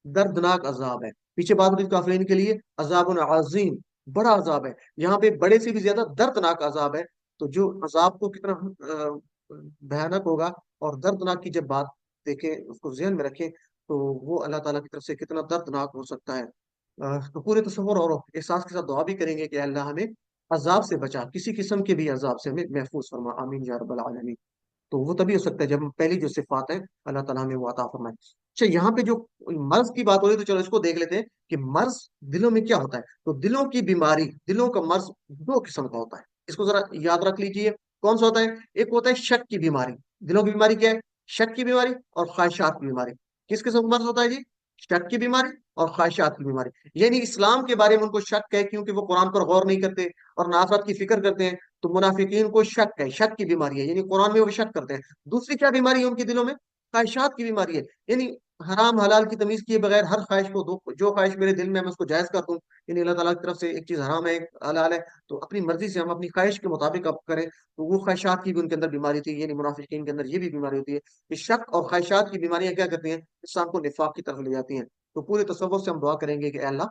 दर्दनाक अजाब है। पीछे बात हुई काफिरीन के लिए अजाब अजीम, बड़ा अजाब है। यहाँ पे बड़े से भी ज्यादा दर्दनाक अजाब है। तो जो अजाब को कितना भयानक होगा और दर्दनाक की जब बात देखें, उसको जहन में रखें, तो वो अल्लाह ताला की तरफ से कितना दर्दनाक हो सकता है। तो पूरे तसव्वुर और एहसास के साथ दुआ भी करेंगे कि अल्लाह हमें अजाब से बचा, किसी किस्म के भी अजाब से हमें महफूज फरमा, आमीन या रब्बल आलमीन। तो वो तभी हो सकता है जब हम पहली जो सिफात है अल्लाह ताला हमें वो अता फरमाए। अच्छा, यहाँ पे जो मर्ज की बात हो रही है, तो चलो इसको देख लेते हैं कि मर्ज दिलों में क्या होता है। तो दिलों की बीमारी, दिलों का मर्ज दो किस्म का होता है, इसको जरा याद रख लीजिए। कौन सा होता है? एक होता है शक की बीमारी। दिलों की बीमारी क्या है? शक की बीमारी और ख्वाहिशात की बीमारी। किस किस्म का मर्ज होता है जी? शक की बीमारी और ख्वाहिशात की बीमारी। यानी इस्लाम के बारे में उनको शक है, क्योंकि वो कुरान पर गौर नहीं करते और ना आखिरत की फिक्र करते हैं। तो मुनाफिकीन को शक है, शक की बीमारी है, यानी कुरान में वो शक करते हैं। दूसरी क्या बीमारी है उनके दिलों में? ख्वाहिशात की बीमारी है। यानी हराम हलाल की तमीज किए बगैर हर ख्वाहिश को दो, जो ख्वाहिश मेरे दिल में है मैं उसको जायज कर दूं। यानी अल्लाह ताला की तरफ से एक चीज हराम है, एक हलाल है, तो अपनी मर्जी से हम अपनी ख्वाहिश के मुताबिक अब करें। तो वो ख्वाहिशात की भी उनके अंदर बीमारी थी, यानी मुनाफिकीन के अंदर ये भी बीमारी होती है। ये शक और ख्वाहिशात की बीमारियां क्या करती हैं? इंसान को निफाक की तरफ ले जाती हैं। तो पूरे तसव्वुर से हम दुआ करेंगे कि ऐ अल्लाह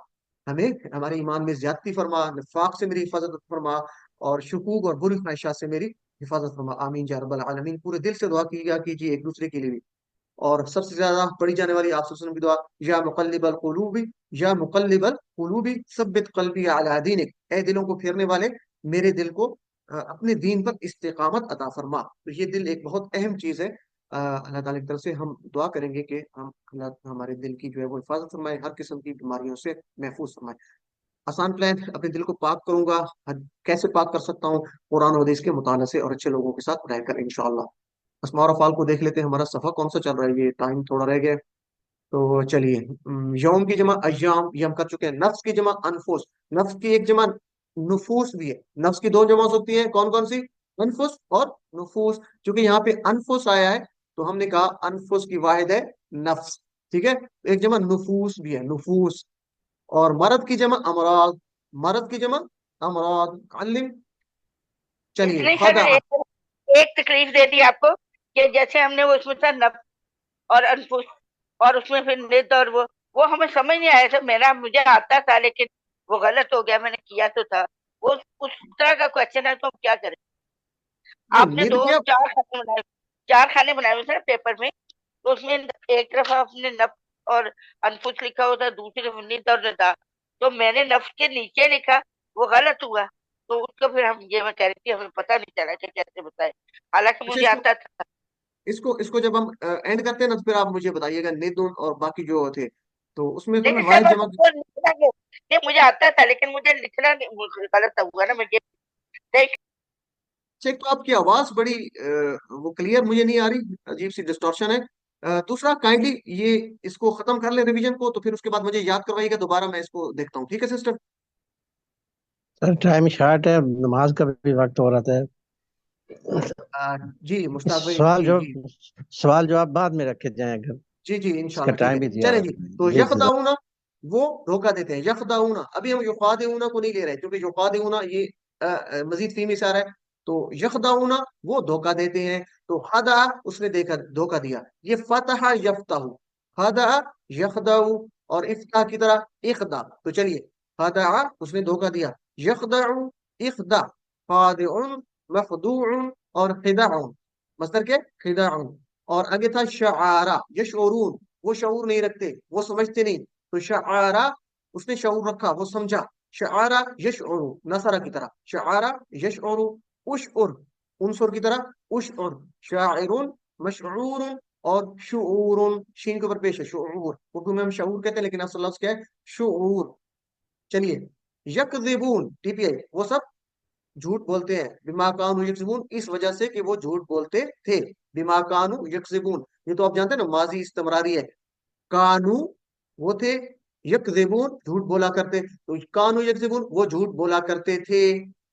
हमें हमारे ईमान में ज्यादती फरमा, निफाक से मेरी हिफाजत फरमा, और शुकूक और बुरी ख्वाहिशात से मेरी हिफाजत फरमा, आमीन या रब्बल आलमीन। पूरे दिल से दुआ कीजिए एक दूसरे के लिए भी। और सबसे ज्यादा पढ़ी जाने वाली आप सबसे की दुआ, या मुकल्लिबल कुलूबी, या मुकल्लिबल कुलूबी सब्बित कल्बी अला दीनिक, ए दिलों को फेरने वाले मेरे दिल को अपने दीन पर इस्तिकामत अता फरमा। तो ये दिल एक बहुत अहम चीज है। अल्लाह ताला की तरफ से हम दुआ करेंगे कि हम अल्लाह हमारे दिल की जो है वो हिफाजत फरमाए, हर किस्म की बीमारियों से महफूज फरमाए। आसान प्लान, अपने दिल को पाक करूंगा। कैसे पाक कर सकता हूँ? कुरान और हदीस के मुताले से और अच्छे लोगों के साथ रहकर इंशाअल्लाह। अस्मा और अफ़ाल को देख लेते हैं, हमारा सफा कौन सा चल रहा है, ये टाइम थोड़ा रह गया है। तो चलिए, यौम की जमा अय्याम ये हम कर चुके हैं। नफ्स की जमा अनफुस, नफ्स की एक जमा नुफूस भी है। नफ्स की दो जमा होती है, कौन कौन सी? अनफुस और नुफूस। क्योंकि यहाँ पे अनफुस आया है, तो हमने कहा अनफुस की वाहिद है नफ्स, ठीक है। एक जमा नुफूस भी है, नुफूस। और मरद की जमा अमराद, मरद की जमा अमराद। अल्लिम, चलिए, नहीं सर, खदा। एक तकलीफ दे दी आपको कि जैसे हमने वो उसमें था नफ और अनफुस, और उसमें फिर निद, और वो हमें समझ नहीं आया था। मेरा मुझे आता था लेकिन वो गलत हो गया, मैंने किया तो था। वो उस तरह का क्वेश्चन है, तो हम क्या करें? नहीं, आपने निद दो क्या? चार खाने बनाए हुए थे ना पेपर में, तो उसमें एक तरफ आपने नफ और अनफुस लिखा हुआ था, दूसरी तरफ निद और निदा। तो मैंने नफ के नीचे लिखा, वो गलत हुआ। तो उसको फिर हम, ये मैं कह रही थी, हमें पता नहीं चला कि कैसे बताए, हालांकि अच्छा, मुझे इसको आता था। इसको इसको जब हम एंड करते हैं ना, तो फिर आप मुझे बताइएगा निदुन और बाकी जो थे, तो उसमें तो नहीं मैं नहीं सर, वाहिद जमा। वो लिखना नहीं, मुझे आता था लेकिन मुझे लिखना गलत हुआ ना मुझे। चेक, तो आपकी आवाज बड़ी वो क्लियर मुझे नहीं आ रही, अजीब सी डिस्टॉर्शन है। दूसरा, काइंडली ये इसको खत्म कर ले रिवीजन को, तो फिर उसके बाद मुझे याद करवाइएगा दोबारा, मैं इसको देखता हूँ, ठीक है सिस्टर? सर टाइम शॉर्ट है, नमाज का भी वक्त हो रहा है। जी मुश्ताक भाई, सवाल जी जो जी। सवाल जवाब बाद में रखे जाएं अगर, जी जी इसका इंशाल्लाह, ठीक है, टाइम भी दिया चले हुआ जी। तो है। जी यखदाऊना, वो धोखा देते हैं। यखदाऊना, अभी हम युखादिऊना को नहीं ले रहे, क्योंकि युखादिऊना ये मजीद फीमी से आ रहा है। तो यखदाऊना वो धोखा देते हैं। तो हदा, उसने देखा धोखा दिया। ये फतहा यफ्ताहु, हदा यखदाऊ, और इफ्ता की तरह इखदा। तो चलिए, हदा उसने धोखा दिया, यखदाऊ इखदा, खादिउन मखदूउन और खिदाउन, मस्दर के खिदाउन। और आगे था शआरा यशऊरून, वो शऊर नहीं रखते, वो समझते नहीं। तो शआरा, उसने शऊर रखा, वो समझा। शआरा यशऊरू, नसरा की तरह, शआरा यशऊरू। उशउर, उनसुर की तरह, उशउर। शाइरुन मशऊरुन और शुऊरुन, शीन के ऊपर पेश है शुऊर। उर्दू में हम शऊर कहते हैं, लेकिन असल लफ्ज क्या है? शुऊर। चलिए, यकज़िबून, टीपीआई, वो सब झूठ बोलते हैं। बिमा कानू यकज़िबून, इस वजह से कि वो झूठ बोलते थे। बिमा कानू यकज़िबून, ये तो आप जानते हैं ना, माजी इस्तमरारी है। कानू वो थे, यकज़िबून झूठ बोला करते, तो कानू यकज़िबून वो झूठ बोला करते थे।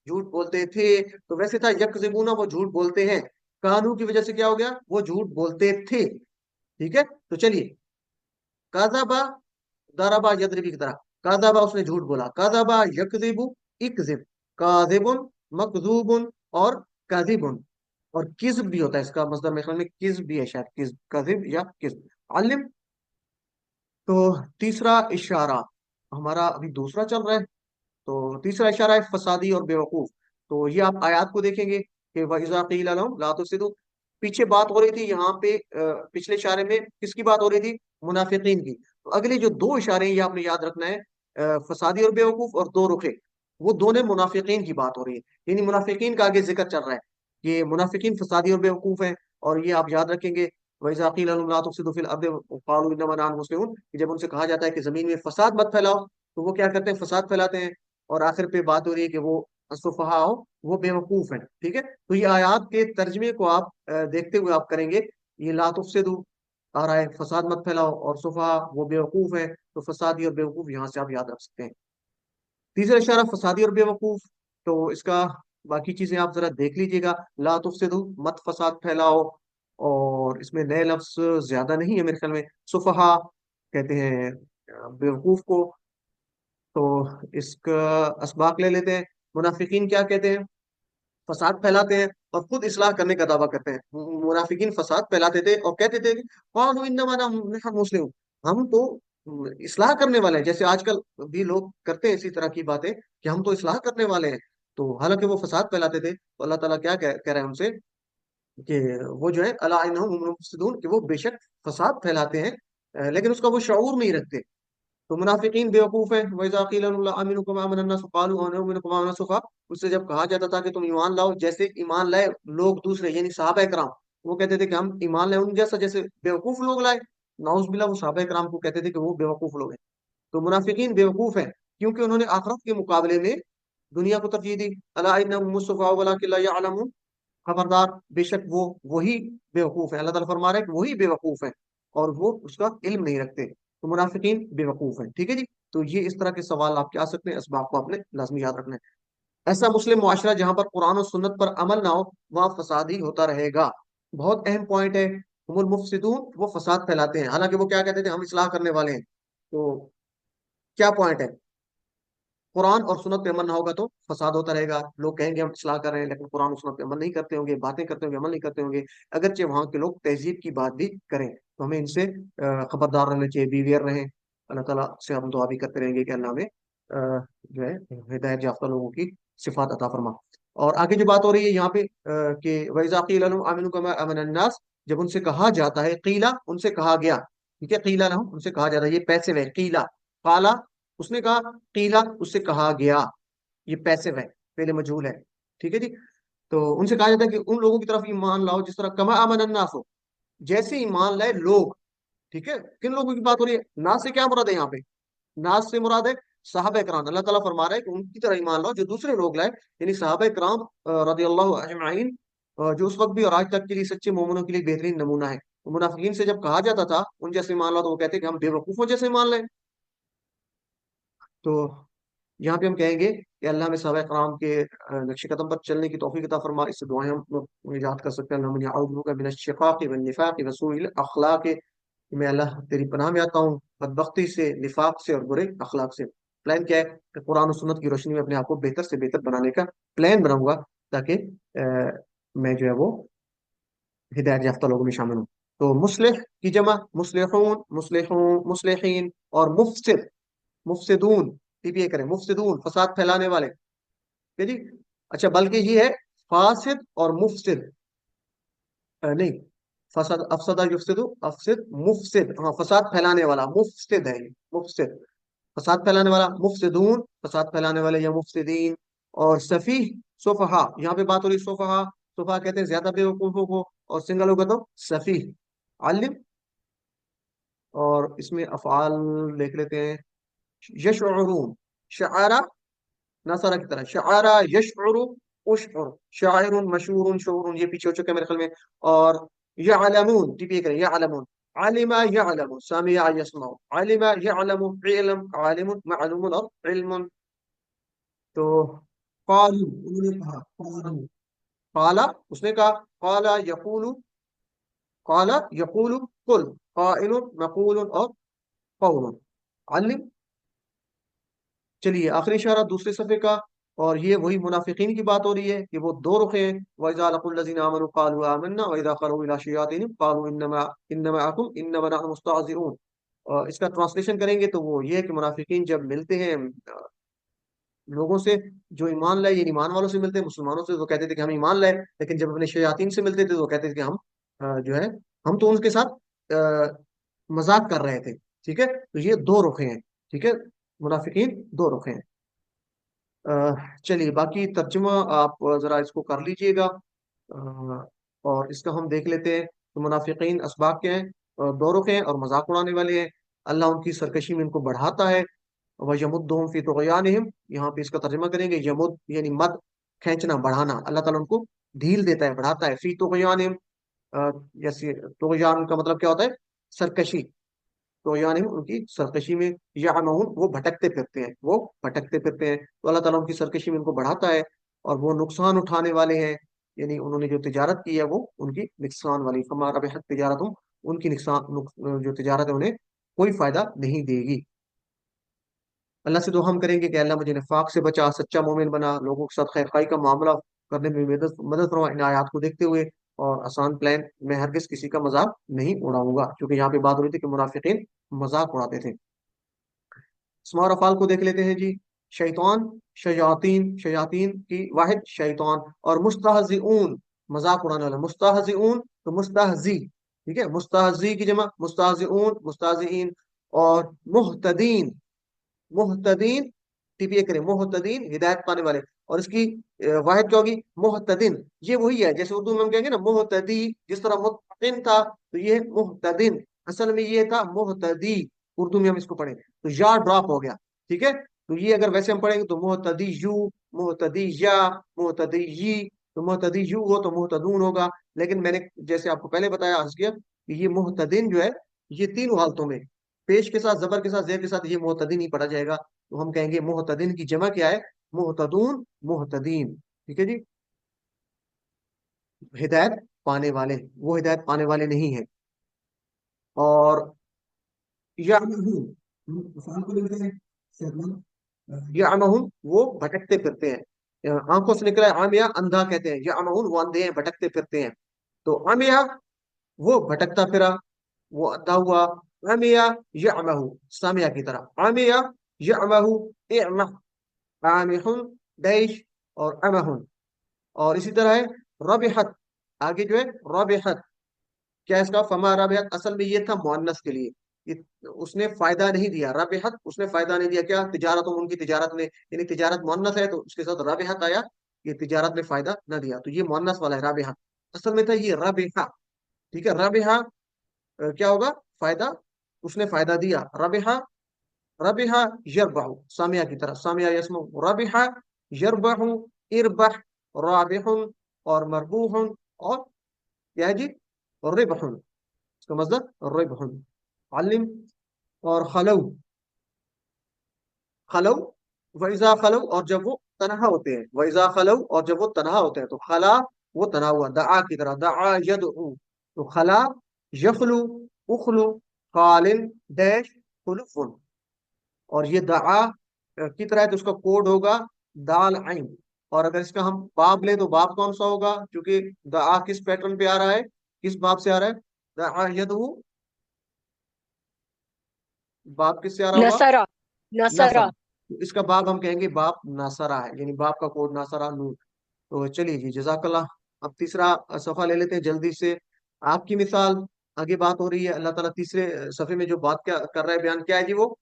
झूठ बोलते थे। तो वैसे था यकज़िबूना, वो झूठ बोलते हैं। कानू की वजह से क्या हो गया, वो झूठ बोलते थे। ठीक है, तो चलिए, काज़ाबा दरबा यदरिबी की तरह, काज़ाबा उसने झूठ बोला, काज़ाबा यकज़िबु इकज़िब, काज़िबुन मकज़ूबुन और काज़िबुन। और किज़्ब भी होता है इसका मसदर, मेरे ख्याल में किज़्ब भी है शायद, किज़्ब, काज़िब या किज़्ब। अलिम, तो तीसरा इशारा हमारा अभी दूसरा चल रहा है। तो तीसरा इशारा है फसादी और बेवकूफ। तो ये आप आयत को देखेंगे कि वइज़ा क़ील लहुम ला तुफ़सिदू, पीछे बात हो रही थी यहाँ पे पिछले इशारे में किसकी बात हो रही थी, मुनाफिकीन की। तो अगले जो दो इशारे हैं ये आपने याद रखना है, फसादी और बेवकूफ और दो रुखे, वो दोनों मुनाफिकीन की बात हो रही है। यानी मुनाफिकीन का आगे जिक्र चल रहा है, ये मुनाफिकीन फसादी और बेवकूफ है। और ये आप याद रखेंगे, वइज़ा क़ील लहुम ला तुफ़सिदू फ़िल अर्दि क़ालू इन्नमा नहनु मुस्लिमून, कि जब उनसे कहा जाता है कि जमीन में फसाद मत फैलाओ, तो वो क्या करते हैं, फसाद फैलाते हैं। और आखिर पे बात हो रही है कि वो सुफहा हो, वो बेवकूफ है। ठीक है, तो ये आयात के तर्जमे को आप देखते हुए आप करेंगे। ये ला तुफसिदू आ रहा है, फसाद मत फैलाओ, और सुफहा वो बेवकूफ है, तो फसादी और बेवकूफ यहाँ से आप याद रख सकते हैं। तीसरा इशारा फसादी और बेवकूफ, तो इसका बाकी चीजें आप जरा देख लीजिएगा। ला तुफसिदू, मत फसाद फैलाओ, और इसमें नए लफ्ज ज्यादा नहीं है मेरे ख्याल में। सुफहा कहते हैं बेवकूफ को। तो इसका असबाक ले लेते हैं। मुनाफिकीन क्या कहते हैं, फसाद फैलाते हैं और खुद इस्लाह करने का दावा करते हैं। मुनाफिकीन फसाद फैलाते थे और कहते थे कि क़ालू इन्नमा नहनु मुस्लिमून, हम तो इस्लाह करने वाले हैं। जैसे आजकल भी लोग करते हैं इसी तरह की बातें कि हम तो इस्लाह करने वाले हैं। तो हालांकि वो फसाद फैलाते थे, तो अल्लाह ताला क्या कह रहे हैं उनसे कि वो जो है अला इन्नहुम हुमुल मुफसिदून, कि वो बेशक फसाद फैलाते हैं, लेकिन उसका वो शऊर नहीं रखते। तो मुनाफिकीन बेवकूफ है। वइज़ा क़ील लहुम ला आमिनू कमा आमन अन्नास क़ालू अनुमिनु कमा आमन सुफ़हा, उससे जब कहा जाता था कि तुम ईमान लाओ जैसे ईमान लाए लोग दूसरे, यानी सहाबा इकराम, वो कहते थे कि हम ईमान लाए उन जैसा जैसे बेवकूफ लोग लाए। नाउज़ बिल्लाह, वो सहाबा इकराम को कहते थे कि वो बेवकूफ लोग हैं। तो मुनाफिकीन बेवकूफ है क्योंकि उन्होंने आखिरत के मुकाबले में दुनिया को तरजीह दी। अला इन्नहुम मुस्तफ़ा वलाकिन ला यअलमून, खबरदार बेशक वो वही बेवकूफ है। अल्लाह ताला फरमा रहा है कि वही बेवकूफ है और वो उसका इल्म नहीं रखते। तो मुनाफिकीन बेवकूफ है। ठीक है जी, तो ये इस तरह के सवाल आपके आ सकते हैं, इस बात को आपने लाजमी याद रखना है। ऐसा मुस्लिम मुआशरा जहां पर कुरान और सुन्नत पर अमल ना हो, वहां फसाद ही होता रहेगा। बहुत अहम पॉइंट है, हुमुल मुफसिदून, वो फसाद फैलाते हैं। हालांकि वो क्या कहते थे, हम इस्लाह करने वाले हैं। तो क्या पॉइंट है, कुरान और सुन्नत पे अमल ना होगा तो फसाद होता रहेगा। लोग कहेंगे हम इस्लाह कर रहे हैं, लेकिन कुरान और सुन्नत पे अमल नहीं करते होंगे, बातें करते होंगे, अमल नहीं करते होंगे। अगरचे वहां के लोग तहजीब की बात भी करें, तो हमें इनसे खबरदार रहना चाहिए, बीवियर रहें। अल्लाह ताला से हम दुआ भी करते रहेंगे कि अल्लाह में जो है हिदायत याफ्ता लोगों की सिफात अता फरमा। और आगे जो बात हो रही है यहाँ पे कि वइज़ा क़ील लहुम आमिनू कमा आमन अन्नास, जब उनसे कहा जाता है, क़ीला उनसे कहा गया, ठीक है, क़ीला लहुम उनसे कहा जाता है, ये पैसिव है। क़ीला, क़ाला उसने कहा, क़ीला उससे कहा गया, ये पैसिव है, पहले मजहूल है। ठीक है जी, तो उनसे कहा जाता है कि उन लोगों की तरफ ईमान लाओ जिस तरह कमा आमन अन्नास हो, जैसे ईमान लाए लोग। ठीक है, किन लोगों की बात हो रही है, नास से क्या मुराद है यहाँ पे, नास से मुराद है साहबा इकराम। अल्लाह ताला फरमा रहा है कि उनकी तरह ईमान लाओ जो दूसरे लोग लाए, यानी साहबा इकराम रदियल्लाहु अजमईन, जो उस वक्त भी और आज तक के लिए सच्चे मोमिनों के लिए बेहतरीन नमूना है। तो मुनाफिकीन से जब कहा जाता था उन जैसे ईमान लाओ, तो वो कहते कि हम बेवकूफों जैसे ईमान लाए। तो यहाँ पे हम कहेंगे कि अल्लाह में साहबा इकराम के नक्शे कदम पर चलने की तौफीक अता फरमा। इससे दुआएं हम लोग याद कर सकते हैं, अल्लाहुम्मा इन्नी अऊज़ु बिका मिनश शिक़ाक़ि वन निफ़ाक़ि व सूइल अख़लाक़, कि मैं अल्लाह तेरी पनाह में आता हूँ बदबख्ती से, निफाक से और बुरे अखलाक से। प्लान क्या है कि कुरान और सुन्नत की रोशनी में अपने आप को बेहतर से बेहतर बनाने का प्लान बनाऊंगा, ताकि मैं जो है वो हिदायत याफ्ता लोगों में शामिल हूँ। तो मुस्लिह की जमा मुस्लिहून, मुस्लिहून, मुस्लिहीन, और मुफसिद, मुफसिदून, टीपीए करें, मुफसिदून फसाद फैलाने वाले। ठीक है जी, अच्छा, बल्कि ये है फासिद और मुफसिद, नहीं, फसाद अफसदा युफसिदु, अफसिद मुफसिद, हाँ, फसाद फैलाने वाला मुफसिद है ये, मुफसिद फसाद फैलाने वाला, मुफसिदून फसाद फैलाने वाले या मुफसिदीन। और सफीह, सुफहा, यहाँ पे बात हो रही सुफहा, सुफहा कहते हैं ज्यादा बेवकूफों को, और सिंगल होगा तो सफीह। आलिम, और इसमें अफआल देख लेते हैं। यशउरून, शआरा, नसरा की तरह, शआरा यशउरु, उशउर, शाइरुन, मशहूरुन, शऊरुन, ये पीछे हो चुके हैं मेरे ख्याल में। और यअलमून, टीपी करें, यअलमून, आलिमा यअलमु, समिया यस्माउ, आलिमा यअलमु, इल्म, आलिमुन, मालूमुन और इल्मुन। तो قالو انہوں نے کہا، قالو قالا اس نے کہا، قالا یقول، قالا یقول قل، قائل مقول اور قول. علم. چلیے آخری اشارہ دوسرے صفحے کا، اور یہ وہی منافقین کی بات ہو رہی ہے کہ وہ دو رخے ہیں. وَإِذَا لَقُوا الَّذِينَ آمَنُوا قَالُوا آمَنَّا وَإِذَا خَلَوْا إِلَىٰ شَيَاطِينِهِمْ قَالُوا إِنَّ مَعَكُمْ إِنَّمَا نَحْنُ مُسْتَهْزِئُونَ. اور اس کا ٹرانسلیشن کریں گے تو وہ یہ ہے کہ منافقین جب ملتے ہیں لوگوں سے جو ایمان لائے، یعنی ایمان والوں سے ملتے ہیں، مسلمانوں سے، تو کہتے تھے کہ ہم ایمان لائے، لیکن جب اپنے شیاطین سے ملتے تھے تو وہ کہتے تھے کہ ہم جو ہے ہم تو ان کے ساتھ مذاق کر رہے تھے. ٹھیک ہے، تو یہ دو رخے ہیں. ٹھیک ہے، منافقین دو رخے ہیں. چلیے باقی ترجمہ آپ ذرا اس کو کر لیجئے گا، اور اس کا ہم دیکھ لیتے ہیں. تو منافقین اسباق کے ہیں، دو رخے ہیں اور مذاق اڑانے والے ہیں. اللہ ان کی سرکشی میں ان کو بڑھاتا ہے. وَيَمُدُّهُمْ فِي طُغْيَانِهِمْ، یہاں پہ اس کا ترجمہ کریں گے یمد یعنی مد، کھینچنا، بڑھانا. اللہ تعالیٰ ان کو ڈھیل دیتا ہے، بڑھاتا ہے. فی طغیانہم، جیسے طغیان کا مطلب کیا ہوتا ہے؟ سرکشی. طغیانہم ان کی سرکشی میں، یعمہون وہ بھٹکتے پھرتے ہیں، وہ بھٹکتے پھرتے ہیں. تو اللہ تعالیٰ ان کی سرکشی میں ان کو بڑھاتا ہے، اور وہ نقصان اٹھانے والے ہیں. یعنی انہوں نے جو تجارت کی ہے وہ ان کی نقصان والی. فما ربحت تجارتہم، ان کی نقصان جو تجارت ہے انہیں کوئی فائدہ نہیں دے گی. اللہ سے دعا ہم کریں گے کہ اللہ مجھے نفاق سے بچا، سچا مومن بنا، لوگوں کے ساتھ خیر خائی کا معاملہ کرنے میں مدد فرما. ان آیات کو دیکھتے ہوئے اور آسان پلان میں ہرگز کسی کا مذاق نہیں اڑاؤں گا، کیونکہ یہاں پہ بات ہو رہی تھی کہ منافقین مذاق اڑاتے تھے. اسماء اور افعال کو دیکھ لیتے ہیں جی. شیطان، شیاطین، شیاطین کی واحد شیطان. اور مستہزئون مذاق اڑانے والا. مستہزئون تو مستہزی، ٹھیک ہے، مستہزی کی جمع مستہزئون، مستہزئین. اور محتدین، محتدین ٹی پی اے کریں، محتدین ہدایت پانے والے. اور اس کی واحد کیا ہوگی؟ محتدن. یہ وہی ہے جیسے اردو میں ہم کہیں گے نا محتدی، جس طرح متقن تھا تو یہ محتدن، اصل میں یہ تھا محتدی. اردو میں ہم اس کو پڑھیں تو یا ڈراپ ہو گیا. ٹھیک ہے، تو یہ اگر ویسے ہم پڑھیں گے تو محتدی یو، محتدی یا، محتدی یی. تو محتدی یو ہو تو محتدون ہوگا. لیکن میں نے جیسے آپ کو پہلے بتایا عرض کیا کہ یہ محتدن جو ہے یہ تینوں حالتوں میں، پیش کے ساتھ، زبر کے ساتھ، زیر کے ساتھ، یہ محتدین ہی پڑھا جائے گا. تو ہم کہیں گے محتدین کی جمع کیا ہے؟ محتدون، محتدین. ٹھیک ہے جی، ہدایت پانے والے، وہ ہدایت پانے والے نہیں ہیں. اور یعمہون وہ بھٹکتے پھرتے ہیں. آنکھوں سے نکلا ہے عامیہ، اندھا کہتے ہیں. یعمہون وہ اندھے ہیں، بھٹکتے پھرتے ہیں. تو عامیہ وہ بھٹکتا پھرا، وہ اندھا ہوا. عامیہ یعمہ، سامیہ کی طرح. عامیہ یعمہ، اعمہ، عامہن دیش، اور امہن. اور اسی طرح ہے ربحت، آگے جو ہے ربحت، کیا اس کا فما ربحت اصل میں یہ تھا مؤنث کے لیے، اس نے فائدہ نہیں دیا. ربحت اس نے فائدہ نہیں دیا. کیا؟ تجارت، ان کی تجارت میں، یعنی تجارت مؤنث ہے تو اس کے ساتھ ربحت آیا، یہ تجارت میں فائدہ نہ دیا. تو یہ مؤنث والا ہے ربحت، اصل میں تھا یہ ربحہ. ٹھیک ہے، ربحہ کیا ہوگا؟ فائدہ، اس نے فائدہ دیا. ربحہ، ربحہ یربح، سامیہ کی طرح. سامیہ یسمع، ربحہ یربح، اربح، رابح، اور مربوح، اور کیا ہے جی؟ ربح، اس کا مطلب ربح. علم. اور خلو، خلو وَإِذَا خلو، اور جب وہ تنہا ہوتے ہیں. وَإِذَا خلو، اور جب وہ تنہا ہوتے ہیں. تو خلا وہ تنہا ہوا، دعا کی طرح. دعا یدعو، تو خلا یخلو، اخلو، قالن ڈیش خلف. اور یہ دعا کی طرح ہے تو اس کا کوڈ ہوگا دال عین. اور اگر اس کا ہم باب لیں تو باب کون سا ہوگا؟ کیونکہ دعا کس پیٹرن پہ آ رہا ہے، کس باب سے آ رہا ہے؟ دعا یدعو، باب کس سے آ رہا ہوگا؟ نصرہ، نصرہ. نصرہ. اس کا باب ہم کہیں گے باب ناصرہ ہے، یعنی باب کا کوڈ ناصرہ نون. تو چلیے جی، جزاک اللہ. اب تیسرا صفحہ لے لیتے ہیں جلدی سے. آپ کی مثال، آگے بات ہو رہی ہے. اللہ تعالیٰ تیسرے صفحے میں جو بات کیا کر رہا ہے، بیان کیا ہے جی؟ وہ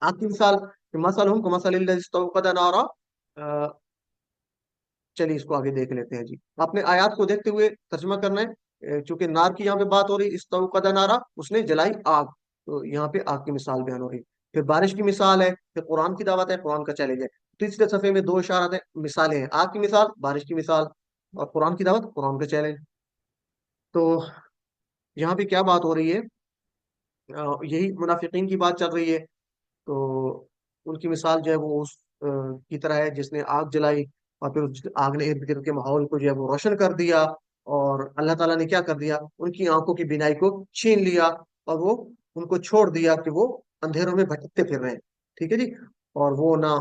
آپ کی مثال، مثلہم کمثل الذی استوقد نارا. چلیے اس کو آگے دیکھ لیتے ہیں جی. آپ نے آیات کو دیکھتے ہوئے ترجمہ کرنا ہے، چونکہ نار کی یہاں پہ بات ہو رہی ہے. استوقد نارا، اس نے جلائی آگ، تو یہاں پہ آگ کی مثال بیان ہو رہی ہے. پھر بارش کی مثال ہے، پھر قرآن کی دعوت ہے، قرآن کا چیلنج ہے. تیسرے صفحے میں دو اشارات ہیں، مثالیں ہیں. آگ کی مثال، بارش کی مثال، اور قرآن کی دعوت، قرآن کا چیلنج. تو یہاں پہ کیا بات ہو رہی ہے؟ یہی منافقین کی بات چل رہی ہے. تو ان کی مثال جو ہے وہ اس کی طرح ہے جس نے آگ جلائی اور پھر اس آگ نے ارد گرد کے ماحول کو جو ہے وہ روشن کر دیا، اور اللہ تعالیٰ نے کیا کر دیا، ان کی آنکھوں کی بینائی کو چھین لیا اور وہ ان کو چھوڑ دیا کہ وہ اندھیروں میں بھٹکتے پھر رہے ہیں، ٹھیک ہے جی۔ اور وہ نہ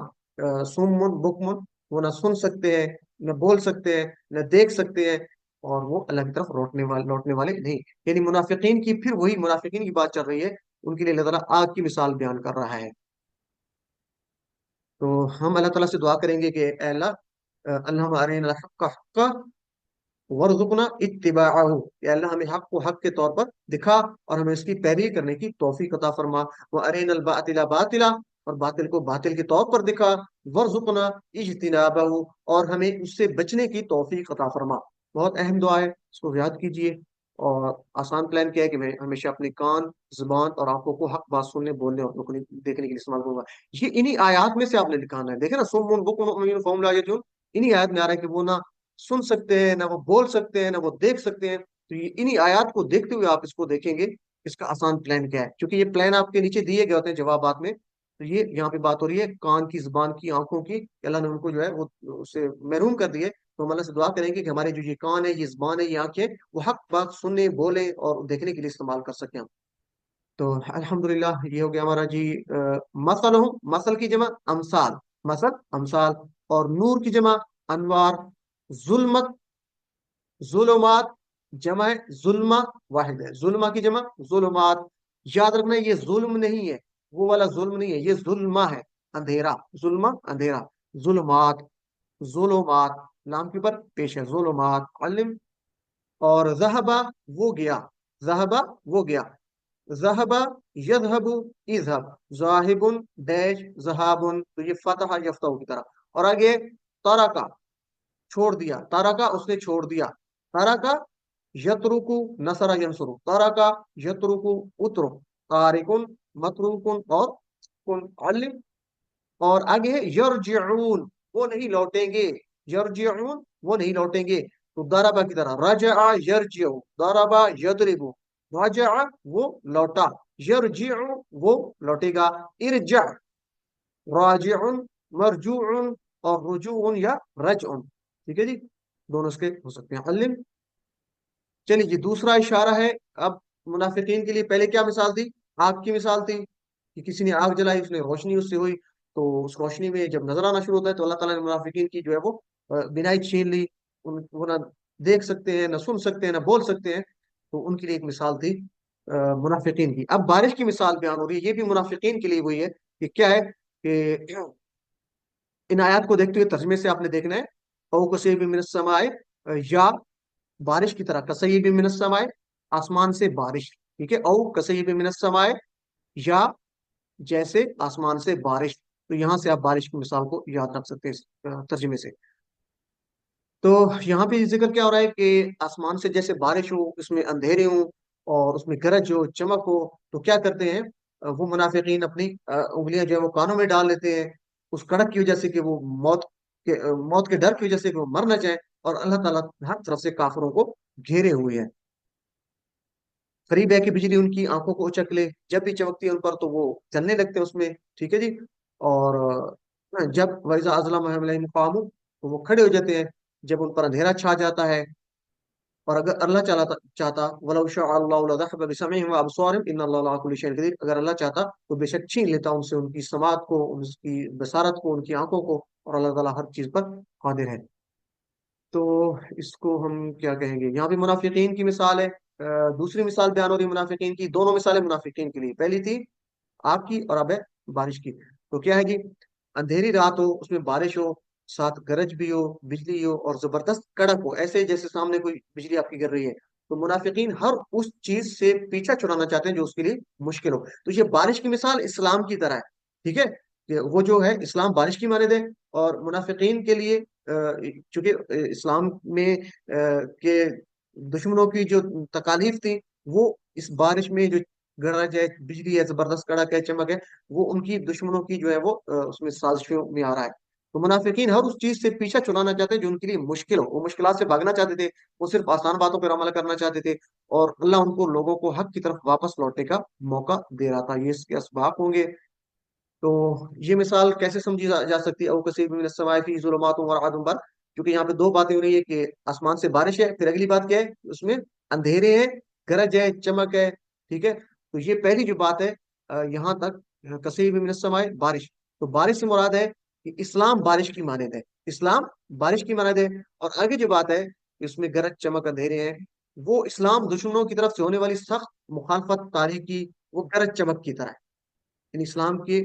سمن بکمن، وہ نہ سن سکتے ہیں، نہ بول سکتے ہیں، نہ دیکھ سکتے ہیں، اور وہ اللہ کی طرف لوٹنے والے نہیں۔ یعنی منافقین کی، پھر وہی منافقین کی بات چل رہی ہے، ان کے لیے اللہ تعالیٰ آگ کی مثال بیان کر رہا ہے۔ تو ہم اللہ تعالیٰ سے دعا کریں گے کہ اے اللہ، اللہم ارنا الحق حقا وارزقنا اتباعہ، یا اللہ ہمیں حق کو حق کے طور پر دکھا اور ہمیں اس کی پیروی کرنے کی توفیق عطا فرما، وارنا الباطل باطلا، اور باطل کو باطل کے طور پر دکھا، وارزقنا اجتنابہ، اور ہمیں اس سے بچنے کی توفیق عطا فرما۔ بہت اہم دعا ہے، اس کو یاد کیجئے۔ اور آسان پلان کیا ہے کہ میں ہمیشہ اپنے کان، زبان اور آنکھوں کو حق بات سننے، بولنے اور دیکھنے کے لیے استعمال کروں گا۔ یہ انہی آیات میں سے آپ نے لکھانا ہے، دیکھیں نا، سم بکم عمیٌ فہم لا یعقلون، انہی آیات میں آ رہا ہے کہ وہ نہ سن سکتے ہیں، نہ وہ بول سکتے ہیں، نہ وہ دیکھ سکتے ہیں۔ تو یہ انہی آیات کو دیکھتے ہوئے آپ اس کو دیکھیں گے، اس کا آسان پلان کیا ہے، کیونکہ یہ پلان آپ کے نیچے دیے گئے ہوتے ہیں جوابات میں۔ تو یہ یہاں پہ بات ہو رہی ہے کان کی، زبان کی، آنکھوں کی، اللہ نے ان کو جو ہے وہ اس سے محروم کر دیے۔ تو ہم اللہ سے دعا کریں گے کہ ہمارے جو یہ کان ہے، یہ زبان ہے، یہ آنکھیں، وہ حق بات سننے، بولے اور دیکھنے کے لیے استعمال کر سکیں ہم۔ تو الحمدللہ یہ ہو گیا ہمارا جی مثل، مثل کی جمع امثال، مثل امثال، اور نور کی جمع انوار، ظلمت ظلمات، جمع ظلمہ واحد ہے، ظلمہ کی جمع ظلمات۔ یاد رکھنا یہ ظلم نہیں ہے، وہ والا ظلم نہیں ہے، یہ ظلمہ ہے، اندھیرا، ظلمہ اندھیرا، ظلمات، ظلمات لام کے اوپر پیش ہے، ظلمات علم۔ اور ذہبہ وہ گیا، ذہبہ وہ گیا، ذہبہ یذہب اذہب، ذاہب ڈیش ذہابن، تو یہ فتح یفتح کی طرح۔ اور آگے ترکا چھوڑ دیا، ترکا اس نے چھوڑ دیا، ترکا یترکو نصر ینصرو، ترکا یترکو اترک، تارکن متروکن اور کن علم۔ اور آگے ہے یرجعون، وہ نہیں لوٹیں گے، یرجعون وہ نہیں لوٹیں گے، تو ضربہ کی طرح، رجع یرجع، ضربہ یضرب، رجع وہ لوٹا، یرجع وہ لوٹے گا، ارجع راجع مرجوع اور رجوع یا رجع، ٹھیک ہے جی، دونوں اس کے ہو سکتے ہیں۔ علم۔ چلیے جی دوسرا اشارہ ہے اب منافقین کے لیے۔ پہلے کیا مثال تھی؟ آگ کی مثال تھی کہ کسی نے آگ جلائی، اس نے روشنی اس سے ہوئی، تو اس روشنی میں جب نظر آنا شروع ہوتا ہے تو اللہ تعالیٰ نے منافقین کی جو ہے وہ بینائی چھین لی، وہ نہ دیکھ سکتے ہیں، نہ سن سکتے ہیں، نہ بول سکتے ہیں۔ تو ان کے لیے ایک مثال تھی منافقین کی۔ اب بارش کی مثال بیان ہو رہی ہے، یہ بھی منافقین کے لیے وہی ہے کہ کیا ہے کہ ان آیات کو دیکھتے ہوئے ترجمے سے آپ نے دیکھنا ہے، او کصیب من السماء، یا بارش کی طرح، کصیب من السماء آسمان سے بارش، ٹھیک ہے، او کصیب من السماء یا جیسے آسمان سے بارش۔ تو یہاں سے آپ بارش کی مثال کو یاد رکھ سکتے ہیں ترجمے سے۔ تو یہاں پہ ذکر کیا ہو رہا ہے کہ آسمان سے جیسے بارش ہو، اس میں اندھیرے ہوں اور اس میں گرج ہو، چمک ہو، تو کیا کرتے ہیں وہ منافقین اپنی انگلیاں جو ہے وہ کانوں میں ڈال لیتے ہیں، اس کڑک کی وجہ سے کہ وہ موت کے ڈر کی وجہ سے کہ وہ مر نہ جائیں، اور اللہ تعالیٰ ہر طرف سے کافروں کو گھیرے ہوئے ہیں۔ قریب ہے کہ بجلی ان کی آنکھوں کو اچک لے، جب بھی چمکتی ہے ان پر تو وہ چلنے لگتے ہیں اس میں، ٹھیک ہے جی۔ اور جب وَإِذَا أَظْلَمَ عَلَيْهِمْ قَامُوا، تو وہ کھڑے ہو جاتے ہیں جب ان پر اندھیرا چھا جاتا ہے۔ اور اگر اللہ چاہتا وَلَوْ شَاءَ اللَّهُ لَذَهَبَ بِسَمْعِهِمْ وَأَبْصَارِهِمْ إِنَّ اللَّهَ عَلَىٰ كُلِّ شَيْءٍ قَدِيرٌ، اگر اللہ چاہتا تو بے شک چھین لیتا ان سے ان کی سماعت کو، ان کی بصارت کو، ان کی آنکھوں کو، اور اللہ تعالیٰ ہر چیز پر قادر ہے۔ تو اس کو ہم کیا کہیں گے؟ یہاں پہ منافقین کی مثال ہے، دوسری مثال بیان ہو رہی ہے منافقین کی، دونوں مثالیں منافقین کے لیے، پہلی تھی آگ کی اور اب ہے بارش کی۔ تو کیا ہے جی؟ اندھیری رات ہو، اس میں بارش ہو، ساتھ گرج بھی ہو، بجلی ہو اور زبردست کڑک ہو، ایسے جیسے سامنے کوئی بجلی آپ کی گر رہی ہے، تو منافقین ہر اس چیز سے پیچھا چھڑانا چاہتے ہیں جو اس کے لیے مشکل ہو۔ تو یہ بارش کی مثال اسلام کی طرح ہے، ٹھیک ہے، کہ وہ جو ہے اسلام بارش کی مانند ہے، اور منافقین کے لیے چونکہ اسلام میں کہ دشمنوں کی جو تکالیف تھی وہ اس بارش میں جو گرج ہے، بجلی ہے، زبردست کڑک ہے، چمک ہے، وہ ان کی دشمنوں کی جو ہے وہ اس میں سازشوں میں آ رہا ہے۔ تو منافقین ہر اس چیز سے پیچھا چھڑانا چاہتے ہیں جو ان کے لیے مشکل ہو، وہ مشکلات سے بھاگنا چاہتے تھے، وہ صرف آسان باتوں پر عمل کرنا چاہتے تھے، اور اللہ ان کو لوگوں کو حق کی طرف واپس لوٹنے کا موقع دے رہا تھا۔ یہ اس کے اسباب ہوں گے تو یہ مثال کیسے سمجھی جا سکتی ہے؟ او کثیر من السماء فی ظلمات و رعد برق، کیونکہ یہاں پہ دو باتیں ہو رہی ہے کہ آسمان سے بارش ہے، پھر اگلی بات کیا ہے؟ اس میں اندھیرے ہیں، گرج ہے، چمک ہے، ٹھیک ہے؟ تو یہ پہلی جو بات ہے یہاں تک کثیر من السماء بارش، تو بارش سے مراد ہے کہ اسلام بارش کی مانند ہے، اسلام بارش کی مانند ہے، اور آگے جو بات ہے کہ اس میں گرج چمک اندھیرے ہیں، وہ اسلام دشمنوں کی طرف سے ہونے والی سخت مخالفت تاریخ کی وہ گرج چمک کی طرح ہے، یعنی اسلام کے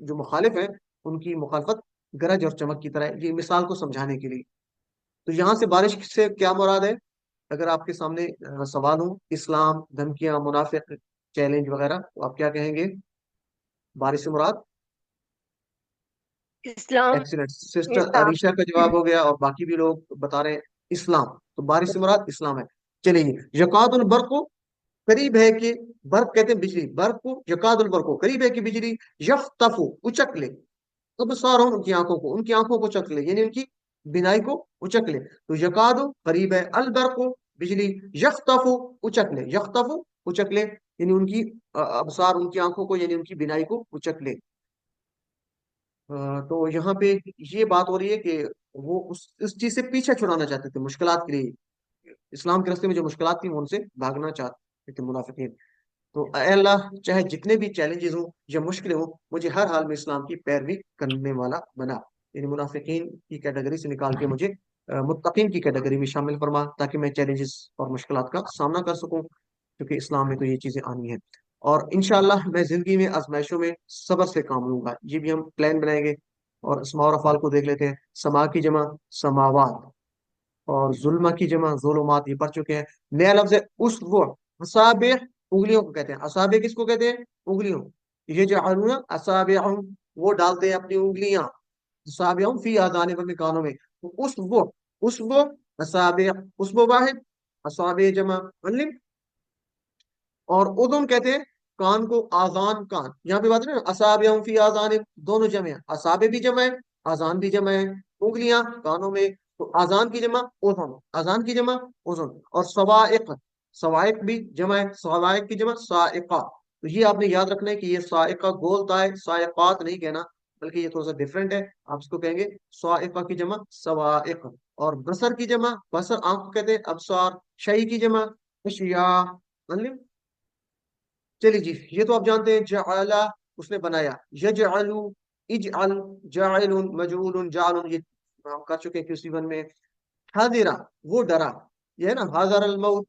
جو مخالف ہیں ان کی مخالفت گرج اور چمک کی طرح ہے، یہ مثال کو سمجھانے کے لیے۔ تو یہاں سے بارش سے کیا مراد ہے؟ اگر آپ کے سامنے سوال ہو، اسلام، دھمکیاں، منافق، چیلنج وغیرہ، تو آپ کیا کہیں گے؟ بارش سے مراد اسلام، ایکسیلنٹ، سسٹر عریشہ کا جواب ہو گیا، اور باقی بھی لوگ بتا رہے ہیں اسلام، تو بارش سے مراد اسلام ہے۔ چلیے، یقاد البرق کو قریب ہے کہ، برق کہتے ہیں بجلی، برق کو یقاد البرق کو قریب ہے کہ بجلی یختفو اچک لے، ابصارہم ان کی آنکھوں کو، ان کی آنکھوں کو اچک لے، یعنی ان کی بینائی کو اچک لے، تو یقاد قریب ہے، البرق بجلی، یختفو اچک لے، یختفو اچک لے، یعنی ان کی ابصار، ان کی آنکھوں کو، یعنی ان کی بینائی کو اچک لے۔ تو یہاں پہ یہ بات ہو رہی ہے کہ وہ اس چیز سے پیچھا چھڑانا چاہتے تھے، مشکلات کے لیے، اسلام کے راستے میں جو مشکلات تھیں وہ ان سے بھاگنا چاہتے تھے منافقین۔ تو اے اللہ، چاہے جتنے بھی چیلنجز ہوں یا مشکلیں ہوں، مجھے ہر حال میں اسلام کی پیروی کرنے والا بنا، یعنی منافقین کی کیٹیگری سے نکال کے مجھے متقین کی کیٹیگری میں شامل فرما، تاکہ میں چیلنجز اور مشکلات کا سامنا کر سکوں، کیونکہ اسلام میں تو یہ چیزیں آنی ہیں۔ اور انشاءاللہ میں زندگی میں آزمائشوں میں صبر سے کام لوں گا، یہ بھی ہم پلان بنائیں گے۔ اور اسماء اور افعال کو دیکھ لیتے ہیں، سما کی جمع سماوات، اور ظلمہ کی جمع ظلمات، یہ پڑھ چکے ہیں۔ نیا لفظ ہے اسبوع، اصابع انگلیوں کو کہتے ہیں، اصابع کس کو کہتے ہیں؟ انگلیوں، یہ جو اصابعہم، وہ ڈالتے ہیں اپنی انگلیاں، اصابعہم فی آذانہم، اپنے کانوں میں، اسبوع، اسبوع، اصابع، اسبوع واحد، اصابع جمع علم، اور اذن کہتے ہیں کان کو، آذان کان، یہاں پہ بات ہے نا اصابعہم فی آذانہم، دونوں جمع ہیں، اصابع بھی جمع ہے، آذان بھی جمع ہے، انگلیاں کانوں میں، تو آذان کی جمع اذن، آذان کی جمع اذن، اور صواعق، صواعق بھی جمع ہے، صواعق کی جمع صاعقہ، تو یہ آپ نے یاد رکھنا ہے کہ یہ صاعقہ گولتا ہے، صاعقات نہیں کہنا، بلکہ یہ تھوڑا سا ڈفرینٹ ہے، آپ اس کو کہیں گے صاعقہ کی جمع صواعق، اور بصر کی جمع بصر، آنکھ کو کہتے ہیں ابصار، شیء کی جمع اشیاء، چلیے جی، یہ تو آپ جانتے ہیں، جعل اس نے بنایا، یجعل، اجعل، جاعل، مجعول، جعل، یہ ہم کر چکے ہیں QC1 میں۔ حاضرہ، وہ ڈرا، یہ ہے نا حاضر الموت،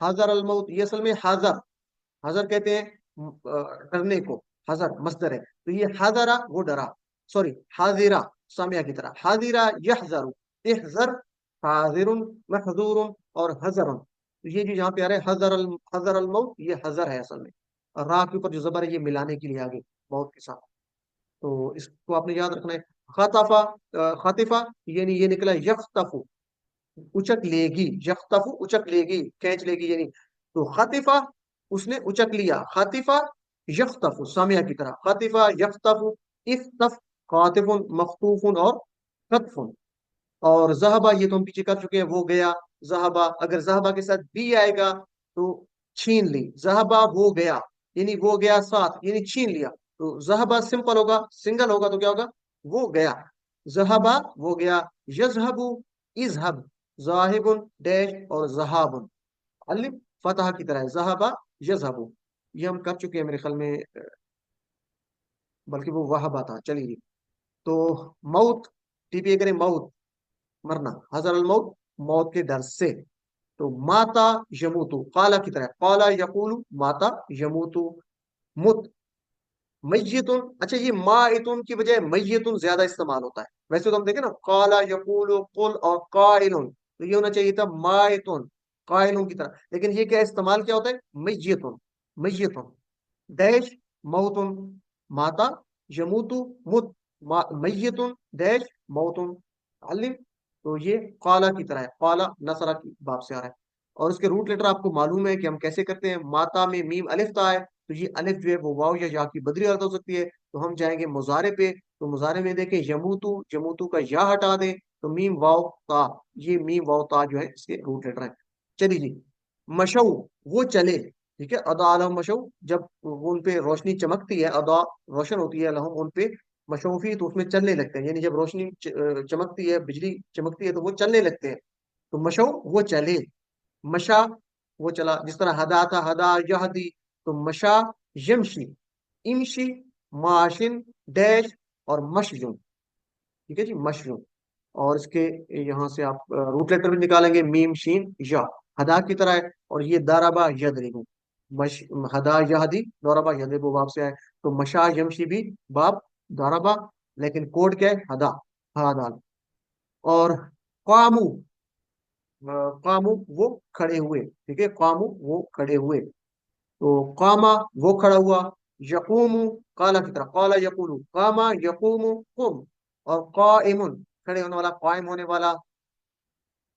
حاضر الموت، یہ اصل میں حاضر، حاضر کہتے ہیں ڈرنے کو، حاضر مصدر ہے، تو یہ حاضرہ وہ ڈرا، سوری حاضرہ سامیہ کی طرح، حاضرہ یحذر، احذر، حاضر، محذور، اور حذر، تو یہ جو یہاں پہ آ رہا ہے حذر الموت، یہ حذر ہے اصل میں، اور راہ کے اوپر جو زبر ہے یہ ملانے کے لیے آگے موت کے ساتھ، تو اس کو آپ نے یاد رکھنا ہے۔ خطفہ، خطفہ یعنی یہ نکلا یختفو، اچک لے گی، یختفو اچک لے گی، کھینچ لے گی، یعنی تو خطفہ اس نے اچک لیا، خطفہ یختفو سامیہ کی طرح، خطفہ یختفو، اختف خاطف مخطوف اور خطف، اور ذہبہ یہ تو ہم پیچھے کر چکے ہیں، وہ گیا، ذہبہ اگر ذہبہ کے ساتھ بھی آئے گا تو چھین لی، ذہبہ وہ گیا، یعنی وہ گیا ساتھ، یعنی چھین لیا، تو ذہبہ سمپل ہوگا، سنگل ہوگا تو کیا ہوگا؟ وہ گیا، ذہبہ وہ گیا، یذہب، اذہب، ذاہب ڈیش، اور ذہاب الف فتح کی طرح ہے، ذہبہ یذہب، یہ ہم کر چکے ہیں میرے خیال میں، بلکہ وہ وہبہ تھا۔ چلیے، تو موت، ٹی پی اے کریں، موت مرنا، حضر الموت موت کے ڈر سے، تو ماتا یموتو قالا کی طرح، قالا یقول ماتا یموتو، مت، میتن، اچھا یہ مائتن کی بجائے میتن زیادہ استعمال ہوتا ہے، ویسے تو ہم دیکھیں نا قالا یقول قل اور قائلن، تو یہ ہونا چاہیے تھا مائتن قائلن کی طرح، لیکن یہ کیا استعمال کیا ہوتا ہے؟ میتن، میتن ڈیش موتن، ماتا یموتو مت، میتن ڈیش موتن علم، تو یہ قالا کی طرح ہے، قالا نصرہ کی باب سے آ رہا ہے، اور اس کے روٹ لیٹر آپ کو معلوم ہے کہ ہم کیسے کرتے ہیں، ماتا میں میم الف تا ہے، تو یہ الف جو ہے وہ واو یا یا کی بدری عرض ہو سکتی ہے، تو ہم جائیں گے مضارع پہ، تو مضارع میں دیکھیں یموتو، یموتو کا یا ہٹا دیں تو میم واو تا، یہ میم واو تا جو ہے اس کے روٹ لیٹر ہے۔ چلیے جی، مشو وہ چلے، ठीक है। अदा अलहम मशौ, जब वो उन पे रोशनी चमकती है, अदा रोशन होती है, लहम उन पे, मशौफी तो उसमें चलने लगते हैं, यानी जब रोशनी चमकती है, बिजली चमकती है तो वो चलने लगते हैं। तो मशौ वो चले, मशा वो चला, जिस तरह हदा था, हदा यहदी, तो मशा यमशी, इमशी, माशिन, डैश, और मशरूम, ठीक है जी, मशरूम। और इसके यहाँ से आप रूट लेटर भी निकालेंगे, मीम शीन या, हदा की तरह है। और ये दाराबा यदरिबु, मश हदा यहदी, दाराबा यदरिबु बाब से आए। तो मशा यमशी भी बाब दाराबा, लेकिन कोड क्या है, हदा, हादाल। और कामू, कामू वो खड़े हुए, ठीक है, कामू वो खड़े हुए। तो कामा वो खड़ा हुआ, यकूमु काला की तरह, काला यकूलु, कामा यकूमु कुम। और काइमुन खड़े होने वाला, कायम होने वाला,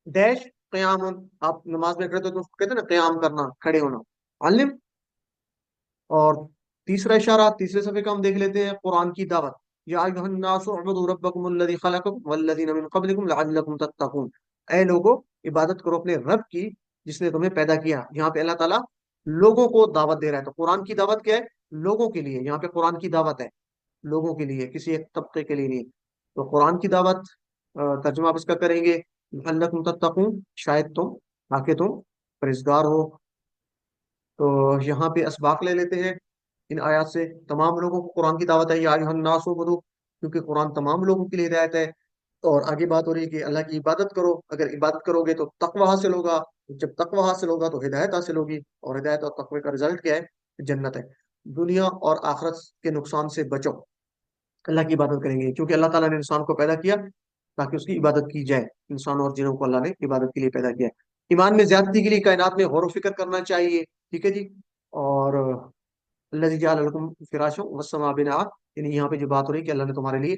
डैश क़यामुन, आप नमाज में खड़े तो उसको कहते हैं ना क़याम करना, खड़े होना, अलिम। और तीसरा इशारा, तीसरे सफे का हम देख लेते हैं, कुरान की दावत। या अय्युहन्नासु उअ्बुदू रब्बकुमुल्लज़ी खलक़कुम वल्लज़ीना मिन क़ब्लिकुम लअल्लकुम तत्तक़ून। ऐ लोगो, इबादत करो अपने रब की जिसने तुम्हें पैदा किया। यहाँ पे अल्लाह ताला लोगों को दावत दे रहा है। तो कुरान की दावत क्या है, लोगों के लिए, यहाँ पे कुरान की दावत है लोगों के लिए, किसी एक तबके के लिए नहीं। तो कुरान की दावत, तर्जुमा आप इसका करेंगे, लअल्लकुम तत्तक़ून, शायद तुम, ताकि तुम परहेज़गार हो। तो यहाँ पे असबाक ले लेते हैं इन आयत से। तमाम लोगों को कुरान की दावत है, या अय्युहन्नास उअ्बुदू, क्योंकि कुरान तमाम लोगों के लिए हिदायत है। और आगे बात हो रही है कि अल्लाह की इबादत करो, अगर इबादत करोगे तो तकवा हासिल होगा, जब तकवा हासिल होगा तो हिदायत हासिल होगी, और हिदायत और तकवे का रिजल्ट क्या है, जन्नत है। दुनिया और आखिरत के नुकसान से बचो, अल्लाह की इबादत करेंगे, क्योंकि अल्लाह ताला ने इंसान को पैदा किया ताकि उसकी इबादत की जाए। इंसान और जिन्हों को अल्लाह ने इबादत के लिए पैदा किया है। ईमान में ज्यादती के लिए कायनात में गौर व फिक्र करना चाहिए, ठीक है जी। और अल्लाज़ी जअल लकुम फिराशा वस्समा बिना, यानी यहाँ पे जो बात हो रही है कि अल्लाह ने तुम्हारे लिए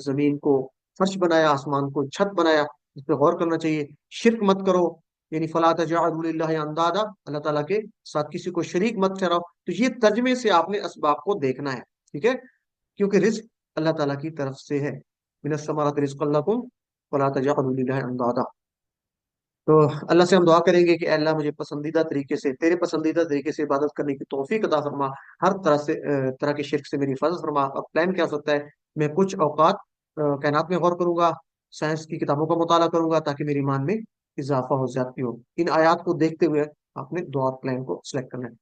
जमीन को फर्श बनाया, आसमान को छत बनाया, इस पे गौर करना चाहिए। शिरक मत करो, यानी फला तजअलू लिल्लाहि अंदादा, अल्लाह ताला के साथ किसी को शरीक मत ठहराओ। तो ये तर्जमे से आपने असबाब को देखना है, ठीक है, क्योंकि रिज्क अल्लाह ताला की तरफ से है। मिनस समारात रिज़्क़न लकुम फला तजअलू लिल्लाहि अंदादा। तो अल्लाह से हम दुआ करेंगे कि अल्लाह मुझे पसंदीदा तरीके से, तेरे पसंदीदा तरीके से इबादत करने की तौफीक अता फरमा, हर तरह से तरह के शिर्क से मेरी हिफाजत फरमा। अब प्लान क्या हो सकता है, मैं कुछ औकात कायनात में गौर करूंगा, साइंस की किताबों का मुताला करूंगा, ताकि मेरी ईमान में इजाफा हो, ज्यादती हो। इन आयात को देखते हुए आपने दुआ प्लान को सिलेक्ट करना है।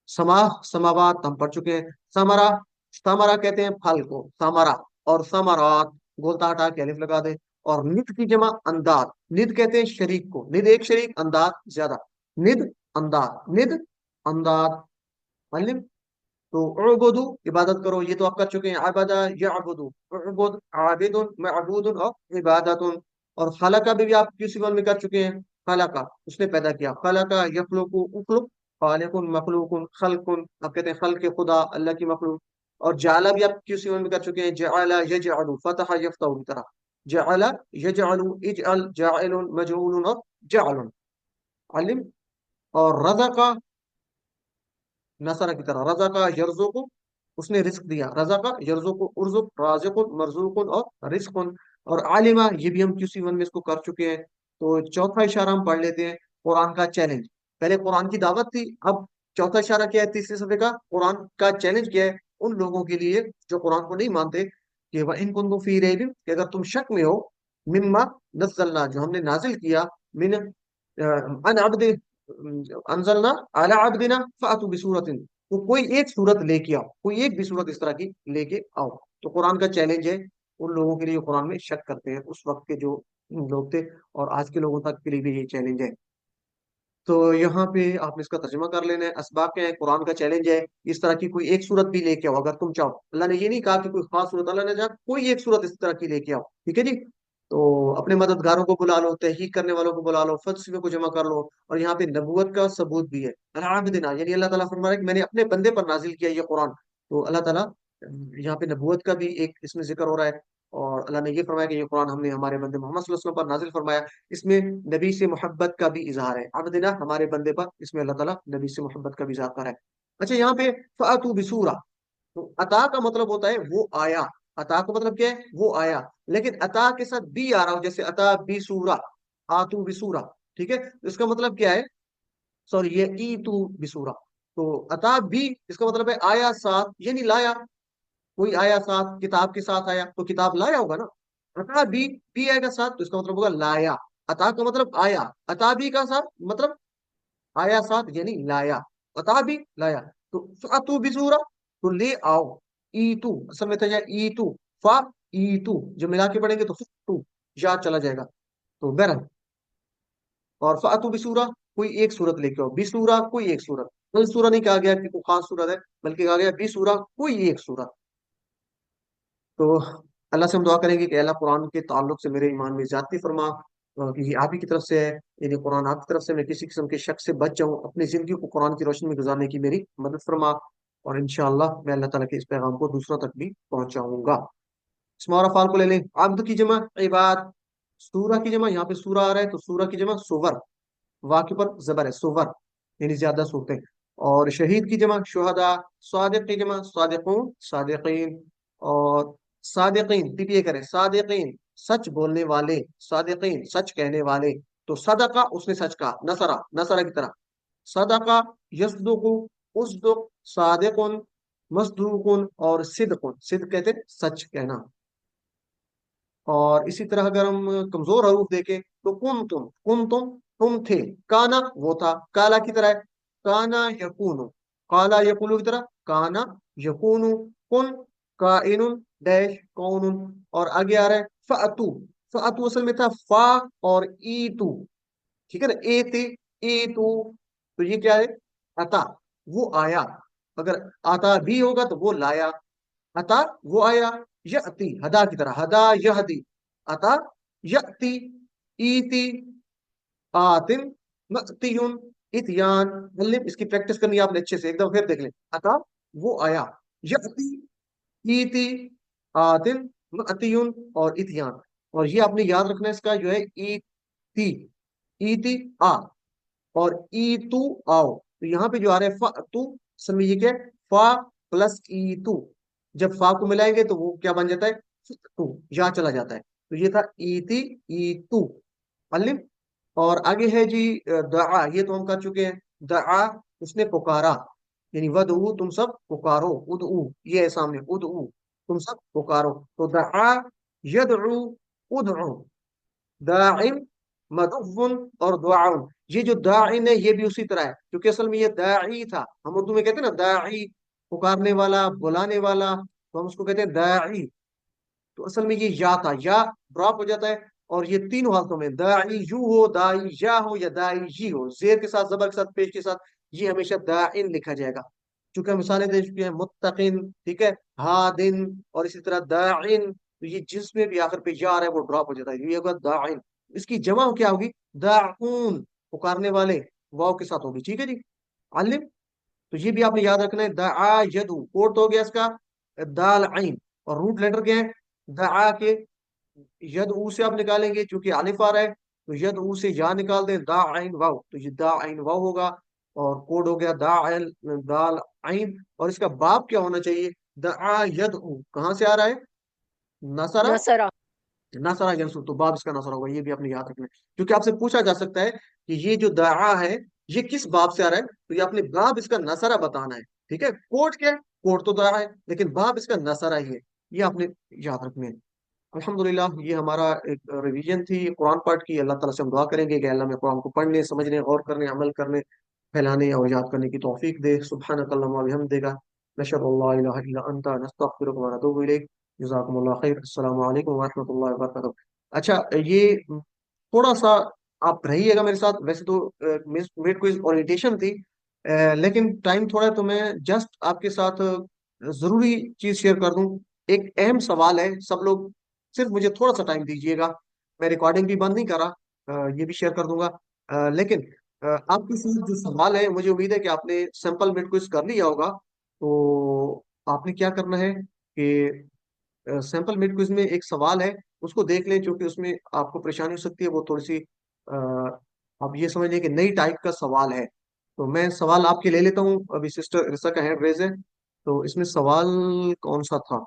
समा, समावात हम पढ़ चुके हैं। समरा, समरा कहते हैं फल को, समरा। और समरात, गोलता हटा के अलिफ लगा दे। और निद की जमा अंदाज, निद कहते हैं शरीक को, निद एक शरीक, अंदाज ज्यादा, निद अंदाज, निद अंदाज, मालूम। तो उबुदु इबादत करो, ये तो आप कर चुके हैं, अबदा यअबुदु, उबुद आबिदुन मअबूदुन और इबादतुन। और खलका भी आप किसी वन में कर चुके हैं, खलका उसने पैदा किया, खलका यखलुकु उखलुक, खालिकुन मखलूकुन खल्कुन, आप कहते हैं खल्क खुदा, अल्लाह की मखलूक। और जाला भी आप किसी वन में कर चुके हैं, जअला यजअलु, फतह यफ्तहु की तरह, जअला यजअलु, इजअल जाइलुन मजऊलुन और जअलुन, अलिम। और रज़का, नसरा की तरह, रजा का यरजुकु, उसने रिस्क दिया, रजा का यरजुकु, उर्जुक, राजिकुन, मरजुकुन और रिस्कुन। और आलिमा, ये भी हम किसी वन में इसको कर चुके हैं। तो चौथा इशारा हम पढ़ लेते हैं, कुरान का चैलेंज। पहले कुरान की दावत थी, अब चौथा इशारा क्या है, तीसरे सफे का, कुरान का चैलेंज क्या है उन लोगों के लिए जो कुरान को नहीं मानते, कि वह इन कुंतुम फी रैबिन, कि अगर तुम शक में हो, मिम्मा नज़्ज़लना, जो हमने नाजिल किया, मिन अन अब्द अंजलना अला अब्दिना फातु बिसूरतिन, तो कोई एक सूरत लेके आओ, कोई एक भी सूरत इस तरह की लेके आओ। तो कुरान का चैलेंज है उन लोगों के लिए कुरान में शक करते हैं, उस वक्त के जो लोग थे, और आज के लोगों तक के लिए भी ये चैलेंज है। तो यहाँ पे आपने इसका तर्जुमा कर लेना है, असबाब क्या है, कुरान का चैलेंज है, इस तरह की कोई एक सूरत भी लेके आओ अगर तुम चाहो। अल्लाह ने ये नहीं कहा कि कोई खास सूरत, अल्लाह ने कहा कोई एक सूरत इस तरह की लेके आओ, ठीक है जी। तो अपने मददगारों को बुला लो, तहकीक करने वालों को बुला लो, फलसफे को जमा कर लो। और यहाँ पे नबूवत का सबूत भी है, अल-आबिदीना, यानी अल्लाह ताला फरमा रहा है कि मैंने अपने बंदे पर नाजिल किया ये कुरान। तो अल्लाह ताला यहाँ पे नबूवत का भी एक इसमें जिक्र हो रहा है। और अल्लाह ने ये फरमाया कि ये कुरान हमने हमारे बंदे मोहम्मद सल्लल्लाहु अलैहि वसल्लम पर नाजिल फरमाया। इसमें नबी से मोहब्बत का भी इजहार है, अब्दिना, हमारे बंदे पर, इसमें अल्लाह ताला नबी से मोहब्बत का भी इजहार कर रहा है। अच्छा, यहाँ पे फातू बिसूरा, तो अता का मतलब होता है वो आया, अता का मतलब क्या है, वो आया। लेकिन अता के साथ बी आ रहा हो, जैसे अता बी सूरा, आतू बिसूरा, ठीक है, तो इसका मतलब क्या है, सॉरी, ये ई तू बिसूरा, تو अता भी इसका मतलब है आया साथ, यानी लाया। कोई आया साथ, किताब के साथ आया तो किताब लाया होगा ना। अता भी आएगा साथ तो इसका मतलब होगा लाया। अता का मतलब आया, अता भी का साथ मतलब आया साथ यानी लाया। अता भी लाया। तो फातू भी सूरा, तो ले आओ। ई टू असल में था ई टू, फा ई टू जब मिला के पढ़ेंगे तो टू या चला जाएगा। तो बहरहाल, और फातू भी सूरा, कोई एक सूरत लेके आओ। बी सूरा कोई एक सूरत, कल सूरा नहीं कहा गया कि कोई खास सूरत है, बल्कि कहा गया बी सूरा कोई एक सूरत। तो अल्लाह से हम दुआ करेंगे कि अल्लाह कुरान के ताल्लुक से मेरे ईमान में ज्यादती फरमा, कि ये आप ही की तरफ से है। यदि कुरान आपकी तरफ से, मैं किसी किस्म के शक से बच जाऊं, अपनी जिंदगी को कुरान की रोशनी में गुजारने की मेरी मदद फरमा। और इंशाअल्लाह मैं अल्लाह ताला के इस पैगाम को दूसरों तक भी पहुंचाऊंगा। इसमें और अफ़ाल को ले लें। अब्द की जमा इबाद, सूरा की जमा, यहाँ पे सूरा आ रहा है तो सूरा की जमा सुवर, वाक़ पर जबर है सुवर, यानी ज्यादा सूरतें। और शहीद की जमा शुहदा, सादिक की जमा सादिकून सादिकीन। और सादिकीन पीपीए करें, सादिकीन सच बोलने वाले, सादिकीन सच कहने वाले। तो सदका उसने सच कहा, नसरा नसरा की तरह। सदका यसदुकु उसदुक, सादिकुन मसदूकुन, और सिदकुन सिद्क कहते हैं सच कहना। और इसी तरह अगर हम कमजोर हरूफ देखें तो कुन तुम थे। काना वो था, काला की तरह है, काना यकूनु, काला यकूनु की तरह, काना यकूनु। कुन काइनुन डैश कौनुन। और आगे आ रहा है फातू, फातू असल में था फा और ई टू, ठीक है ना, ए थे ए टू। तो ये क्या है, अता वो आया। अगर आता भी होगा तो वो लाया। अता वो आया, यअती हदा की तरह, हदा यहदी, अता यअती, ईती आतिन, मअतियुन, इतियान। मतलब इसकी प्रैक्टिस करनी है आपने अच्छे से, एकदम फिर देख लें। अता वो आया, यअती, ईती, आतिन, मअतियुन, और इतियान। और ये आपने याद रखना है, इसका जो है ईती, ईती आ, और ई टू आओ। तो यहाँ पे जो आ रहा है फा तू, समय ये क्या है, फा प्लस ई टू। जब फा को मिलाएंगे तो वो क्या बन जाता है, टू, या चला जाता है। तो ये था ई ती ई टू, अलिफ। और आगे है जी दआ, ये तो हम कर चुके हैं। दआ उसने पुकारा, यानी वदऊ तुम सब पुकारो, उदऊ ये है सामने, उदऊ तुम सब पुकारो। तो दआ यदऊ उदऊ, दाइन मदउन और दुआउन। ये जो दाइन है ये भी उसी तरह है, क्योंकि असल में ये दाई था। हम उर्दू में कहते हैं ना दाई, पुकारने वाला बुलाने वाला, तो हम उसको कहते हैं दाई। तो असल में ये या था, या ड्रॉप हो जाता है। और ये तीनों हालतों में, दाई यू हो, दाई या हो, या दाई जी हो, जेर के साथ, जबर के साथ, पेश के साथ, ये हमेशा दाइन लिखा जाएगा। चूंकि हम मिसालें दे चुके हैं, मुत्तकिन, ठीक है, हादिन, और इसी तरह दाइन। तो ये जिसमें भी आखिर पे या आ रहा है वो ड्रॉप हो जाता है, ये होगा दाइन। इसकी जमा क्या होगी, दाऊन, पुकारने वाले, वाव के साथ होगी, ठीक है जी, अलिफ। तो ये भी आपने याद रखना है। दआ यदू, कोट हो गया इसका दाल आइन, और रूट लेटर क्या है, दआ के यद ऊ से आप निकालेंगे, क्योंकि अलिफ आ रहा है, तो यद ऊ से या निकाल दें, दा आइन वाव, तो ये दा आइन वाव होगा। और कोड हो गया दा आइन दाल आइन। और इसका बाप क्या होना चाहिए, दा यद ऊ, कहाँ से आ रहा है, नसरा, नसरा। नसरा यंसुर, तो बाप इसका नसरा होगा। ये भी आपने याद रखना है, क्योंकि आपसे पूछा जा सकता है कि ये जो दआ है ये किस बाप से आ रहा है, तो ये अपने बाप इसका नसरा बताना है। ठीक है, कोट क्या है, कोट तो दआ है, लेकिन बाप इसका नसरा ही है, ये आपने याद रखने हैं। अल्हम्दुलिल्लाह, ये हमारा एक रिवीजन थी कुरान पाठ की। अल्लाह ताला से हम दुआ करेंगे कि अल्लाह में कुरान को पढ़ने, समझने, गौर करने, अमल करने, फैलाने और याद करने की तौफीक दे। सुब्हानकल्लाहुम्मा व बिहम्दिका, नशहदु अल्ला इलाहा इल्ला अंता, नस्तगफिरुका व नतूबु इलैक। जज़ाकुमुल्लाह खैर। अस्सलामु अलैकुम व रहमतुल्लाहि व बरकातहू। अच्छा, ये थोड़ा सा आप रहिएगा मेरे साथ। वैसे तो मेरे कोई ओरिएंटेशन थी, लेकिन टाइम थोड़ा है, तो मैं जस्ट आपके साथ जरूरी चीज शेयर कर दूं। एक अहम सवाल है, सब लोग सिर्फ मुझे थोड़ा सा टाइम दीजिएगा। मैं रिकॉर्डिंग भी बंद नहीं कर रहा, ये भी शेयर कर दूंगा। लेकिन आपके साथ जो सवाल है, मुझे उम्मीद है कि आपने सैंपल मिड क्विज कर लिया होगा। तो आपने क्या करना है कि सैंपल मिड क्विज में एक सवाल है, उसको देख लें, क्योंकि उसमें आपको परेशानी हो सकती है। वो थोड़ी सी आप ये समझ लें कि नई टाइप का सवाल है। तो मैं सवाल आपके ले लेता हूँ। अभी सिस्टर रिसा का हैंड रेज है, तो इसमें सवाल कौन सा था,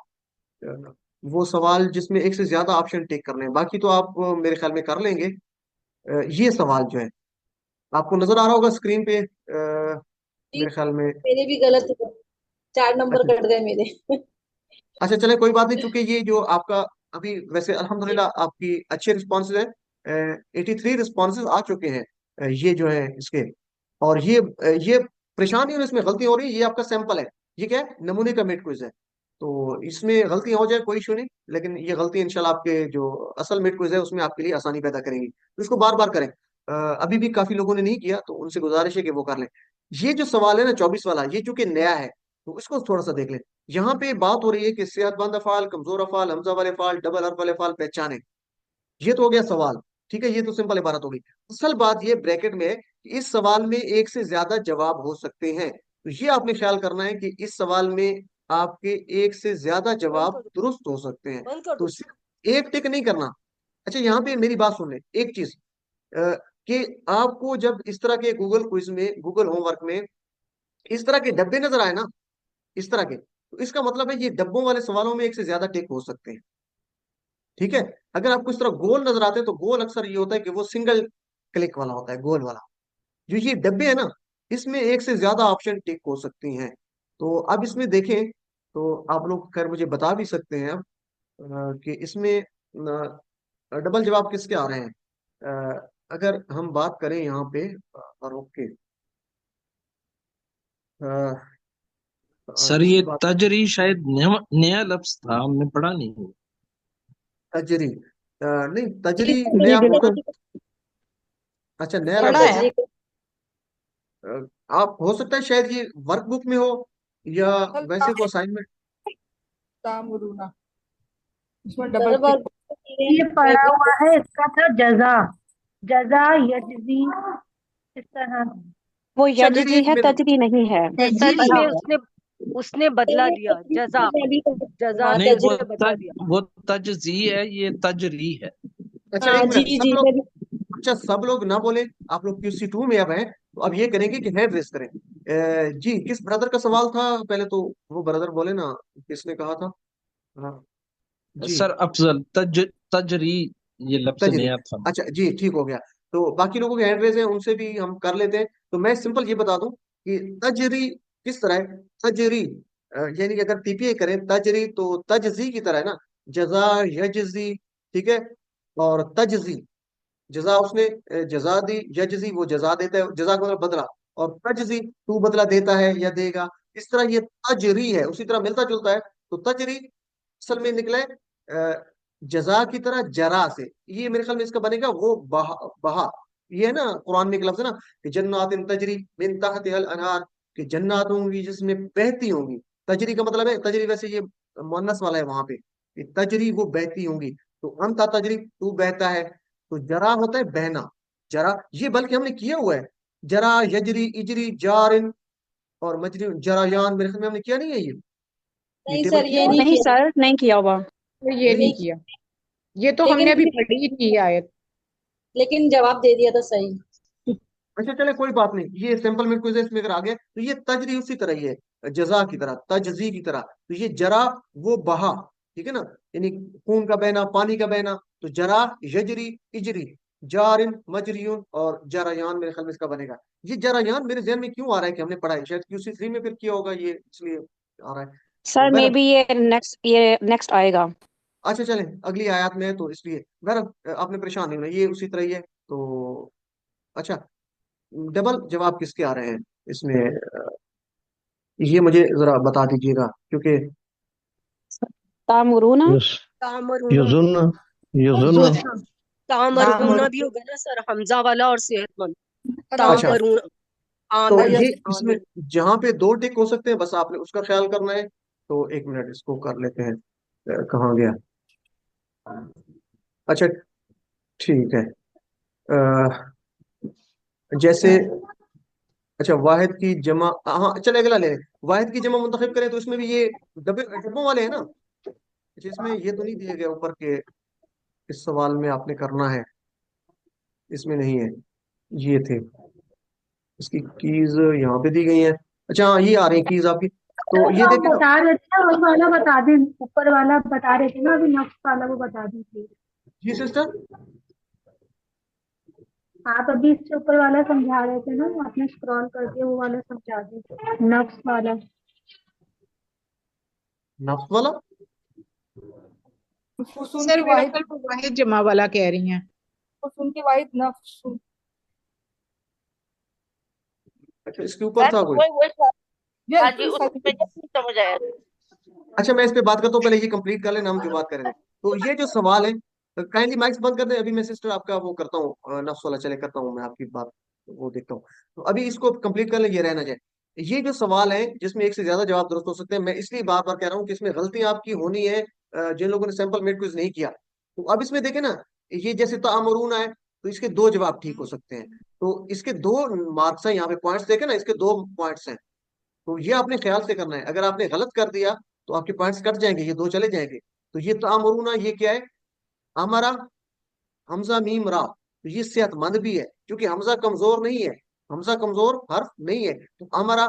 वो सवाल जिसमें एक से ज्यादा ऑप्शन टेक करने हैं, बाकी तो आप मेरे ख्याल में कर लेंगे। ये सवाल जो है आपको नजर आ रहा होगा स्क्रीन पे, मेरे ख्याल में। मेरे भी गलत हुआ, 4 नंबर अच्छा कट गए मेरे। अच्छा, चले कोई बात नहीं, चूंकि ये जो आपका अभी वैसे अल्हम्दुलिल्लाह आपकी अच्छे रिस्पॉन्सेज है, 83 रिस्पॉन्सेज आ चुके हैं, ये जो है इसके, और ये परेशान नहीं होना, इसमें गलतियां हो रही है, ये आपका सैंपल है, ये क्या है, नमूने का मिड क्विज है, तो इसमें गलतियां हो जाए कोई इशू नहीं, लेकिन ये गलती इंशाल्लाह आपके जो असल मिड क्विज है उसमें आपके लिए आसानी पैदा करेंगी, तो इसको बार बार करें। अभी भी काफी लोगों ने नहीं किया, तो उनसे गुजारिश है कि वो कर लें। ये जो सवाल है ना 24 वाला, ये चूंकि नया है, तो इसको थोड़ा सा देख लें। यहाँ पे बात हो रही है कि सेहतमंद अफाल, कमजोर अफाल, हमजा वाले फाल, डबल हर्फ वाले फाल पहचाने। ये तो हो गया सवाल, ठीक है, ये तो सिंपल इबारत हो गई। असल बात ये ब्रैकेट में है कि इस सवाल में एक से ज्यादा जवाब हो सकते हैं, तो ये आपने ख्याल करना है कि इस सवाल में आपके एक से ज्यादा बंद जवाब कर दो, दुरुस्त हो सकते हैं, बंद कर तो दो। सिर्फ एक टिक नहीं करना। अच्छा, यहाँ पे मेरी बात सुन ले एक चीज, अ, कि आपको जब इस तरह के गूगल क्विज में, गूगल होमवर्क में इस तरह के डब्बे नजर आए ना, इस तरह के, तो इसका मतलब है ये डब्बों वाले सवालों में एक से ज्यादा टिक हो सकते हैं, ठीक है। अगर आपको इस तरह गोल नजर आते हैं, तो गोल अक्सर ये होता है कि वो सिंगल क्लिक वाला होता है, गोल वाला। जो ये डब्बे है ना, इसमें एक से ज्यादा ऑप्शन टिक हो सकती हैं। तो अब इसमें देखें, तो आप लोग खैर मुझे बता भी सकते हैं अब, कि इसमें डबल जवाब किसके आ रहे हैं। अगर हम बात करें यहाँ पे, ओके, सर ये दूसरी बात, तजरी शायद नया लफ्ज था, हमने पढ़ा नहीं। तजरी, नहीं जी तजरी जी नया होगा। बिल्कुल अच्छा, नया हाँ, लफ्ज पढ़ा है। है। तजरी को आप हो सकता है शायद ये वर्कबुक में हो, या वैसे को असाइनमेंट। तामुरूना, इसमें डबल सर टिक। बार ये पढ़ा हुआ है, इसका था जजा, जजा यजजी, इस तरह। वो अच्छा मेरी यजजी एक है, मेरे, तजरी नहीं है। सर पढ़ा इसमें हुआ है। उसने बदला दिया, जजा, जजा हाँ से नहीं, तजरी। उसने बदला दिया। वो तजजी है, ये तजरी है। अच्छा हाँ एक जी मिनट, सब जी लोग, तभी। अच्छा सब लोग ना बोले, आप लोग QC2 में अब हैं, तो अब ये करेंगे कि हैंड रेस करें। जी, किस ब्रदर का सवाल था पहले, तो वो ब्रदर बोले ना, किसने कहा था। हाँ जी, सर अफजल, तजरी ये लफ्ज तजरी, नया था। अच्छा जी, ठीक हो गया। तो बाकी लोगों के हैंड रेस हैं, उनसे भी हम कर लेते हैं, तो मैं सिंपल ये बता दूं कि तजरी किस तरह है। तजरी, यानी कि अगर TPA करें तजरी, तो तजजी की तरह है ना, जजा, यजजी, ठीक है, और तजजी, जजा उसने जजा दी, यजजी वो जजा देता है, जजा का मतलब बदला, और तजजी तू बदला देता है या देगा, इस तरह ये तजरी है, उसी तरह मिलता जुलता है। तो तजरी असल में निकले जजा की तरह जरा से, ये मेरे ख्याल में इसका बनेगा वो बहा, बहा। ये है ना, कुरान में एक लफ्ज है ना कि जन्नातिन तजरी मिन तहतिहल अनहार, कि जन्नात होंगी जिसमें बहती होंगी। तजरी का मतलब है, तजरी वैसे ये मुअन्नस वाला है वहां पे, कि तजरी वो बहती होंगी, तो अंता तजरी तू बहता है, तो जरा होता है बहना, जरा, ये बल्कि हमने किया हुआ है, जरा, यजरी, इजरी, जारिन, और मजरी, जरायान, मेरे ख्याल में हमने किया नहीं है ये नहीं टेबल सर किया ये हुआ है? नहीं नहीं किया, सर, नहीं किया हुआ। तो ये नहीं, नहीं नहीं किया, ये तो हमने लेकिन अभी पढ़ी ही थी आयत। लेकिन जवाब दे दिया था सही। अच्छा चले कोई बात नहीं, ये सिंपल मिड क्विज इसमें अगर आ गए, तो ये तजरी उसी तरह ही है, जजा की तरह, तजजी की तरह, तो ये जरा वो बहा, ठीक है ना, यानी खून का बहना, पानी का बहना, तो जरा, यजरी, इजरी, जारिन, मजरियुन, और जरायान मेरे ख्याल में इसका बनेगा। ये जरायान मेरे जहन में क्यों आ रहा है कि हमने पढ़ा है, शायद QC3 में फिर किया होगा ये, इसलिए आ रहा है। तो सर मे बहरहाल, बी ये नेक्स्ट आएगा। अच्छा चलें, अगली आयत में है तो इसलिए बहरहाल आपने परेशान नहीं होना, ये उसी तरह ही है। तो अच्छा, डबल जवाब किसके आ रहे हैं इसमें, ये मुझे जरा बता दीजिएगा, क्योंकि तामुरूना, युस तामरूना, युजुन्ना, युजुन्ना। युजुन्ना, तामरूना भी तामुरूना, होगा ना सर, हमजा वाला और सेहतमंद। अच्छा, तामरूना, तो आमिर, ये इसमें आमिर। जहां पे दो टिक हो सकते हैं, बस आपने उसका ख्याल करना है। तो एक मिनट इसको कर लेते हैं, कहाँ गया। अच्छा ठीक है, अ, जैसे, अच्छा वाहिद की जमा, हाँ चले अगला ले लें। वाहिद की जमा मुंतखब करें, तो इसमें भी ये डब्बे डब्बों वाले हैं ना। अच्छा, इसमें ये तो नहीं दिए गए ऊपर के, इस सवाल में आपने करना है, इसमें नहीं है, ये थे इसकी कीज, यहाँ पे दी गई हैं। अच्छा हाँ, ये आ रही है कीज आपकी, तो ये आप देखें ना। बता रहे थे ना, वही वाला बता दें, ऊपर वाला बता रहे थे ना अभी, नेक्स्ट वाला वो बता दीजिए। जी सिस्टर, आप अभी इससे ऊपर वाला समझा रहे थे ना, आपने स्क्रॉल करके वो वाला समझा दीजिए, नफ्स वाला। नफ्स वाला फुसून सर की मेरा वाहिद, ख्याल वो वाहिद जमा वाला कह रही हैं। फुसून की वाहिद नफ्स। अच्छा, इसके ऊपर था कोई? वही हाँ जी, बिल्कुल उसमें सही। मुझे नहीं समझ आया। अच्छा, मैं इस पे बात करता हूँ, पहले ये कंप्लीट कर लेना हम जो बात कर रहे थे। तो ये जो सवाल है, काइंडली माइक्स बंद कर दे, अभी मैं सिस्टर आपका वो करता हूँ, नफ्स वाला चले करता हूँ, मैं आपकी बात वो देखता हूँ। तो अभी इसको कंप्लीट कर ले, ये रहना जाए। ये जो सवाल है जिसमें एक से ज्यादा जवाब दुरुस्त हो सकते हैं, मैं इसलिए बार बार कह रहा हूँ कि इसमें गलती आपकी होनी है, जिन लोगों ने सैंपल मेड क्विज नहीं किया। तो अब इसमें देखे ना, ये जैसे तामरून है, तो इसके दो जवाब ठीक हो सकते हैं। तो इसके दो मार्क्स हैं यहाँ पे, पॉइंट्स देखे ना, इसके दो पॉइंट्स हैं। तो ये आपने ख्याल से करना है, अगर आपने गलत कर दिया तो आपके पॉइंट्स कट जाएंगे, ये दो चले जाएंगे। तो ये तामरूना, ये क्या है? हमारा हमजा मीम रा, तो ये सेहतमंद भी है, क्योंकि हमजा कमजोर नहीं है, हमजा कमजोर हर्फ नहीं है। तो हमारा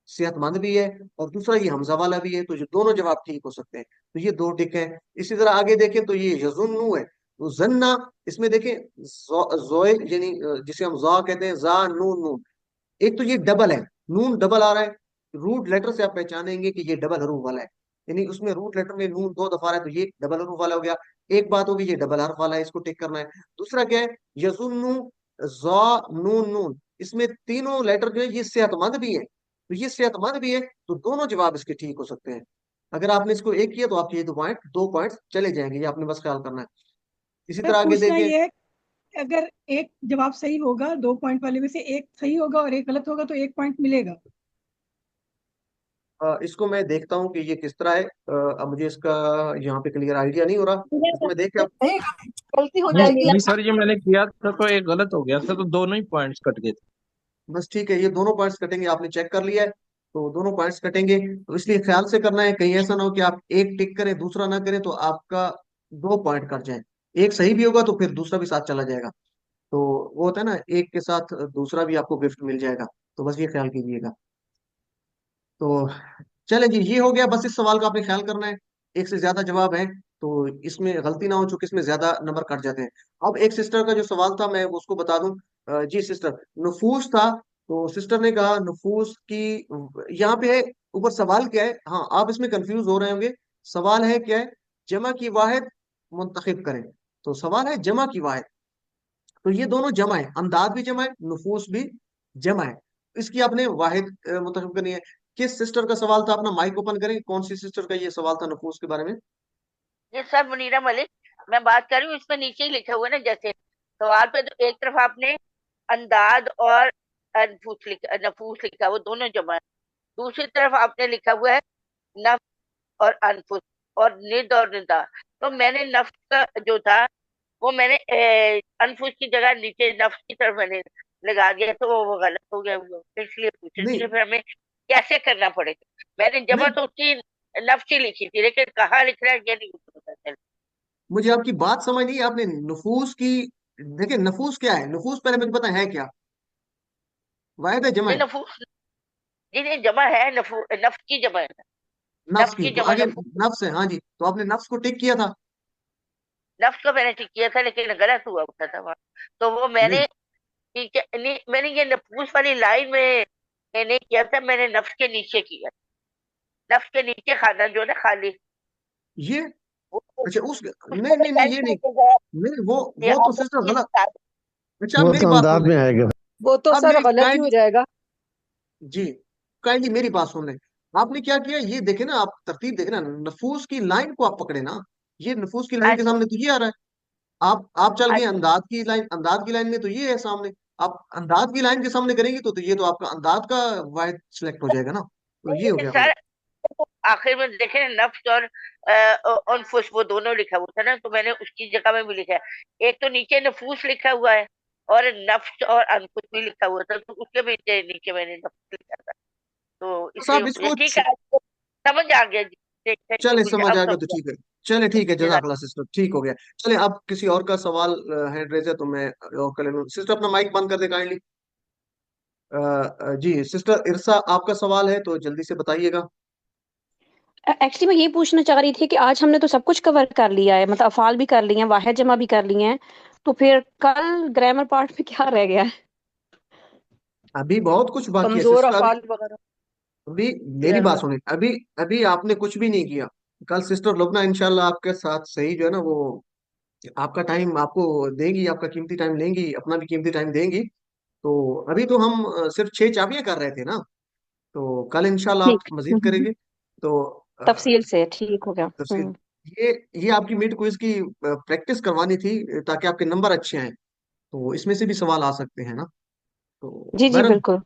सेहतमंद भी है, और दूसरा ये हमजा वाला भी है, तो ये दोनों जवाब ठीक हो सकते हैं। तो ये दो टिक है। इसी तरह आगे देखें तो ये यजुन्नु है, तो जन्ना, इसमें देखें जोए, यानी जिसे हम जा कहते हैं, जा नून नून, एक तो ये डबल है, नून डबल आ रहा है। रूट लेटर से आप पहचानेंगे कि ये डबल हरूफ वाला है, यानी उसमें रूट लेटर में नून दो दफा आ रहा है, तो ये डबल हरूफ वाला हो गया। एक बात होगी, ये डबल हर्फ वाला है, इसको टिक करना है। दूसरा क्या है? यजुन्नु, जा नून नून, इसमें तीनों लेटर जो है ये सेहतमंद भी है, तो ये सेहतमंद भी है, तो दोनों जवाब इसके ठीक हो सकते हैं। अगर आपने इसको एक किया तो आपके ये दो पॉइंट चले जाएंगे, ये आपने बस ख्याल करना है। इसी तरह आगे पूछना देखें। ये है कि अगर एक जवाब सही होगा, 2 पॉइंट वाले में से एक सही होगा और एक गलत होगा, तो 1 पॉइंट मिलेगा। इसको मैं देखता हूँ कि ये किस तरह है। अब मुझे इसका यहाँ पे क्लियर आइडिया नहीं हो रहा, इसको मैं देख के नहीं, गलती हो नहीं जाएगी। नहीं सर, ये मैंने किया था तो एक गलत हो गया था, तो दोनों ही पॉइंट्स कट गए थे। बस ठीक है, ये दोनों पॉइंट्स कटेंगे, आपने चेक कर लिया है, तो दोनों पॉइंट्स कटेंगे। तो इसलिए ख्याल से करना है, कहीं ऐसा ना हो कि आप एक टिक करें दूसरा ना करें, तो आपका 2 पॉइंट कट जाए। एक सही भी होगा तो फिर दूसरा भी साथ चला जाएगा, तो वो होता है ना, एक के साथ दूसरा भी आपको गिफ्ट मिल जाएगा। तो बस ये ख्याल कीजिएगा। तो चले जी, ये हो गया, बस इस सवाल का आपने ख्याल करना है। एक से ज्यादा जवाब है तो इसमें गलती ना हो, चूंकि इसमें ज्यादा नंबर कट जाते हैं। अब एक सिस्टर का जो सवाल था मैं उसको बता दूं। जी सिस्टर, नफूस था, तो सिस्टर ने कहा नफूस की, यहाँ पे है ऊपर सवाल क्या है, हाँ आप इसमें कंफ्यूज हो रहे होंगे। सवाल है क्या है? जमा की वाहिद मुंतखब करें। तो सवाल है जमा की वाहिद, तो ये दोनों जमा है, अमदाद भी जमा है, नफूस भी जमा है। इसकी आपने वाहिद मुंतखब करनी है। किस सिस्टर का सवाल था? अपना माइक ओपन करें, कौन सी सिस्टर का ये सवाल था नफूस के बारे में? ये सर मुनीरा मलिक, मैं बात कर रही हूँ, इसमें नीचे ही लिखा हुआ है ना, जैसे सवाल पे तो एक तरफ आपने अंदाज और नफूस लिखा, वो दोनों जमा है। दूसरी तरफ आपने लिखा हुआ है नफ और अनफुस और निद और निदा। तो मैंने नफ्स का जो था वो मैंने अनफुस की जगह नीचे नफ्स की तरफ मैंने लगा दिया, तो वो गलत हो गया। वो इसलिए पूछ रही थी नहीं कि फिर हमें कैसे करना पड़ेगा। मैंने जमा नहीं, तो उसकी नफ्स ही लिखी थी, लेकिन कहाँ लिख रहा है ये नहीं मुझे पता चला। मुझे आपकी बात समझ नहीं, आपने नफूस की, देखिए नफूस क्या है, नफूस पहले मुझे पता है क्या, वाहिद है जमा ये है? नफूस, जी नहीं, जमा है, नफ्स की जमा है, नफ्स नफ्स की, की तो जमा आगे नफूस। नफ्स है, हाँ जी, तो आपने नफ्स को टिक किया था। नफ्स को मैंने ठीक किया था, लेकिन गलत हुआ उठा था वहां। तो वो नहीं मैंने ठीक है, नहीं मैंने ये नफूस वाली लाइन में नहीं किया था, मैंने नफ्स के नीचे किया। नफ्स के नीचे खाना जो है ना खाली, ये, वो अच्छा उस, उसको नहीं मैं नहीं नहीं, ये कैंसिल नहीं, कर नहीं दिया। वो तो आप सिस्टर ये गलत। बता अच्छा, अब वो मेरी तो बात अंदाज सुन ले, में आएगा। वो तो अब सर मेरी गलत ही हो जाएगा। जी, काइंडली मेरी बात सुन ले। आपने क्या किया, ये देखे ना, आप तरतीब देखे ना, नफूस की लाइन को आप पकड़े ना, ये नफूस की लाइन के अच्छा सामने तो ये आ रहा है। आप चल गए अच्छा। अंदाज की लाइन, अंदाज की लाइन में तो ये है सामने। आप अंदाज की लाइन के सामने करेंगे तो ये तो आपका अंदाज का वाहिद सिलेक्ट हो जाएगा ना, तो नहीं ये हो लेकिन गया फिर। सर, तो आखिर में देखे ना, नफ्स और अनफुस वो दोनों लिखा हुआ था ना, तो मैंने उसकी जगह में भी लिखा है। एक तो नीचे नफूस लिखा हुआ है और नफ्स और अनफुस भी लिखा हुआ था, तो उसके भी नीचे मैंने नफ्स लिखा था। तो बस आप इसलिए इसको ठीक है, आपको समझ आ गया जी। थैंक यू, चले, मुझे समझ अब आ गया तो समझ ठीक है। चले ठीक है, आ जजाकल्ला सिस्टर, ठीक हो गया। चले, अब किसी और का सवाल हैंड रेज है तो मैं और कर लूँ। सिस्टर अपना माइक बंद कर दे काइंडली। जी सिस्टर इरसा, आपका सवाल है तो जल्दी से बताइएगा। एक्चुअली मैं ये पूछना चाह रही थी कि आज हमने तो सब कुछ कवर कर लिया है, मतलब अफ़ाल भी कर लिए हैं, वाहिद जमा भी कर लिए हैं, तो फिर कल ग्रामर पार्ट में क्या रह गया है? अभी बहुत कुछ बाकी है कमजोर सिस्टर। अफाल वगैरह। अभी मेरी बात ग्रामर। सुने, अभी अभी आपने कुछ भी नहीं किया। कल सिस्टर लोग ना इंशाल्लाह आपके साथ सही जो है ना वो आपका टाइम आपको देंगी, आपका कीमती टाइम लेंगी, अपना भी कीमती टाइम देंगी। तो अभी तो हम सिर्फ 6 चाबियां कर रहे थे ना, तो कल इंशाल्लाह आप ठीक। मजीद करेंगे। तो तफसील से ठीक हो गया। तफसील ये ये आपकी मिड क्विज की प्रैक्टिस करवानी थी ताकि आपके नंबर अच्छे आए। तो इसमें से भी सवाल आ सकते हैं ना। तो जी जी बहरहाल बिल्कुल।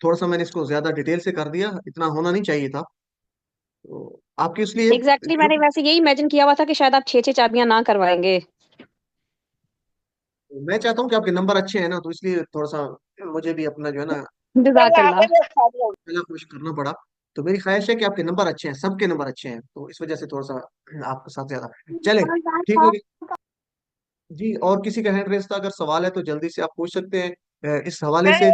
थोड़ा सा मैंने इसको ज्यादा डिटेल से कर दिया, इतना होना नहीं चाहिए था। तो आपकी इसलिए एग्जैक्टली जो मैंने वैसे यही इमेजिन किया हुआ था कि शायद आप 6 6 चाबियां ना करवाएंगे। मैं चाहता हूँ कि आपके नंबर अच्छे हैं ना, तो इसलिए थोड़ा सा मुझे भी अपना जो है ना जजाकल्ला। पहला कोशिश करना पड़ा। तो मेरी ख्वाहिश है कि आपके नंबर अच्छे हैं, सबके नंबर अच्छे हैं, तो इस वजह से थोड़ा सा आपके साथ ज्यादा चले। ठीक हो गया जी। और किसी का हैंड रेस था, अगर सवाल है तो जल्दी से आप पूछ सकते हैं इस हवाले से।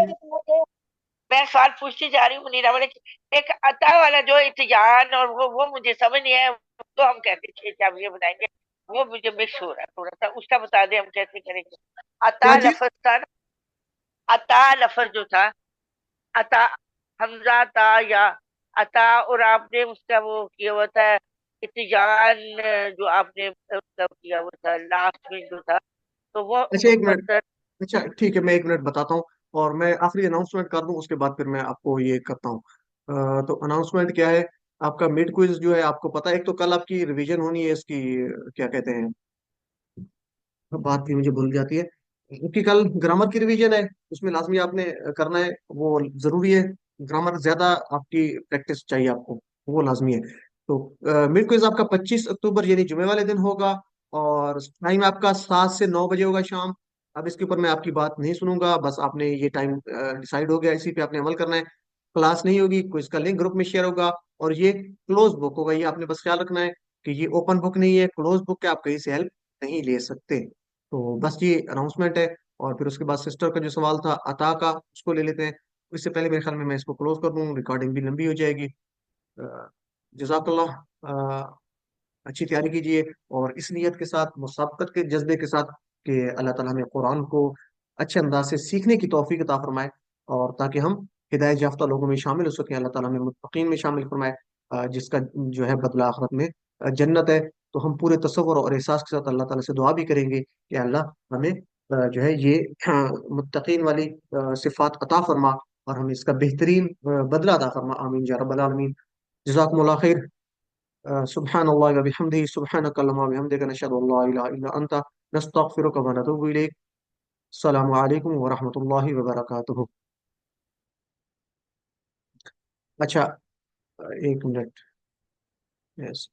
मैं सवाल पूछती जा रही हूँ मुनीरा वाले एक अता वाला जो इत्तिजान और वो मुझे समझ नहीं है, तो हम कैसे 6 चाबियां बनाएंगे? वो मुझे मिक्स हो रहा है थोड़ा सा, उसका बता दे हम कैसे करेंगे। क्या अता चीज? लफज था ना, अता लफज जो था, अता हमजा था या अता, और आपने उसका वो किया हुआ था इत्तिजान, जो आपने उसका किया हुआ था लास्ट में जो था, तो वो अच्छा एक मिनट। मुकद्दर। अच्छा ठीक है, मैं 1 मिनट बताता हूँ और मैं आखिरी अनाउंसमेंट कर दूं, उसके बाद फिर मैं आपको ये करता हूँ। तो अनाउंसमेंट क्या है? आपका मिड क्विज जो है आपको पता है, एक तो कल आपकी रिवीजन होनी है इसकी, क्या कहते हैं, बात भी मुझे भूल जाती है, क्योंकि कल ग्रामर की रिवीजन है, उसमें लाजमी आपने करना है, वो जरूरी है। ग्रामर ज्यादा आपकी प्रैक्टिस चाहिए आपको, वो लाजमी है। तो मिड क्विज आपका 25 अक्टूबर यानी जुमे वाले दिन होगा, और टाइम आपका 7 से 9 बजे होगा शाम। अब इसके ऊपर मैं आपकी बात नहीं सुनूंगा, बस आपने ये टाइम डिसाइड हो गया, इसी पे आपने अमल करना है। क्लास नहीं होगी, क्विज का लिंक ग्रुप में शेयर होगा, और ये क्लोज बुक होगा, ये आपने बस ख्याल रखना है कि ये ओपन बुक नहीं है, क्लोज बुक है, आप कहीं से हेल्प नहीं ले सकते। तो बस ये अनाउंसमेंट है। और फिर उसके बाद सिस्टर का जो सवाल था अता का, उसको ले लेते हैं। इससे पहले मेरे ख्याल में मैं इसको क्लोज कर दूं, रिकॉर्डिंग भी लंबी हो जाएगी। जजाकल्लाह। अच्छी तैयारी कीजिए, और इस नीयत के साथ, मुसाबकत के जज्बे के साथ कि अल्लाह ताला हमें कुरान को अच्छे अंदाज से सीखने की तौफीक अता फरमाए, और ताकि हम हिदायत याफ्ता लोगों में शामिल हो सकें। अल्लाह ताला हमें मुत्तकीन में शामिल फरमाए, जिसका जो है बदला आखिरत में जन्नत है। तो हम पूरे तसव्वुर और एहसास के साथ अल्लाह ताला से दुआ भी करेंगे कि अल्लाह हमें जो है ये मुत्तकीन वाली सिफात अता फरमा, और हमें इसका बेहतरीन बदला अता फरमा। आमीन या रब्बल आलमीन। जज़ाकुमुल्लाह खैर। सुब्हान अल्लाह व बिहम्दिही सुब्हानक अल्लाहुम्मा व बिहम्दिका नशहदु अल्ला इलाहा इल्ला अंता नस्तगफिरुका व नतूबु इलैक। अस्सलामु अलैकुम व रहमतुल्लाहि व बरकातुहू। अच्छा 1 मिनट। यस।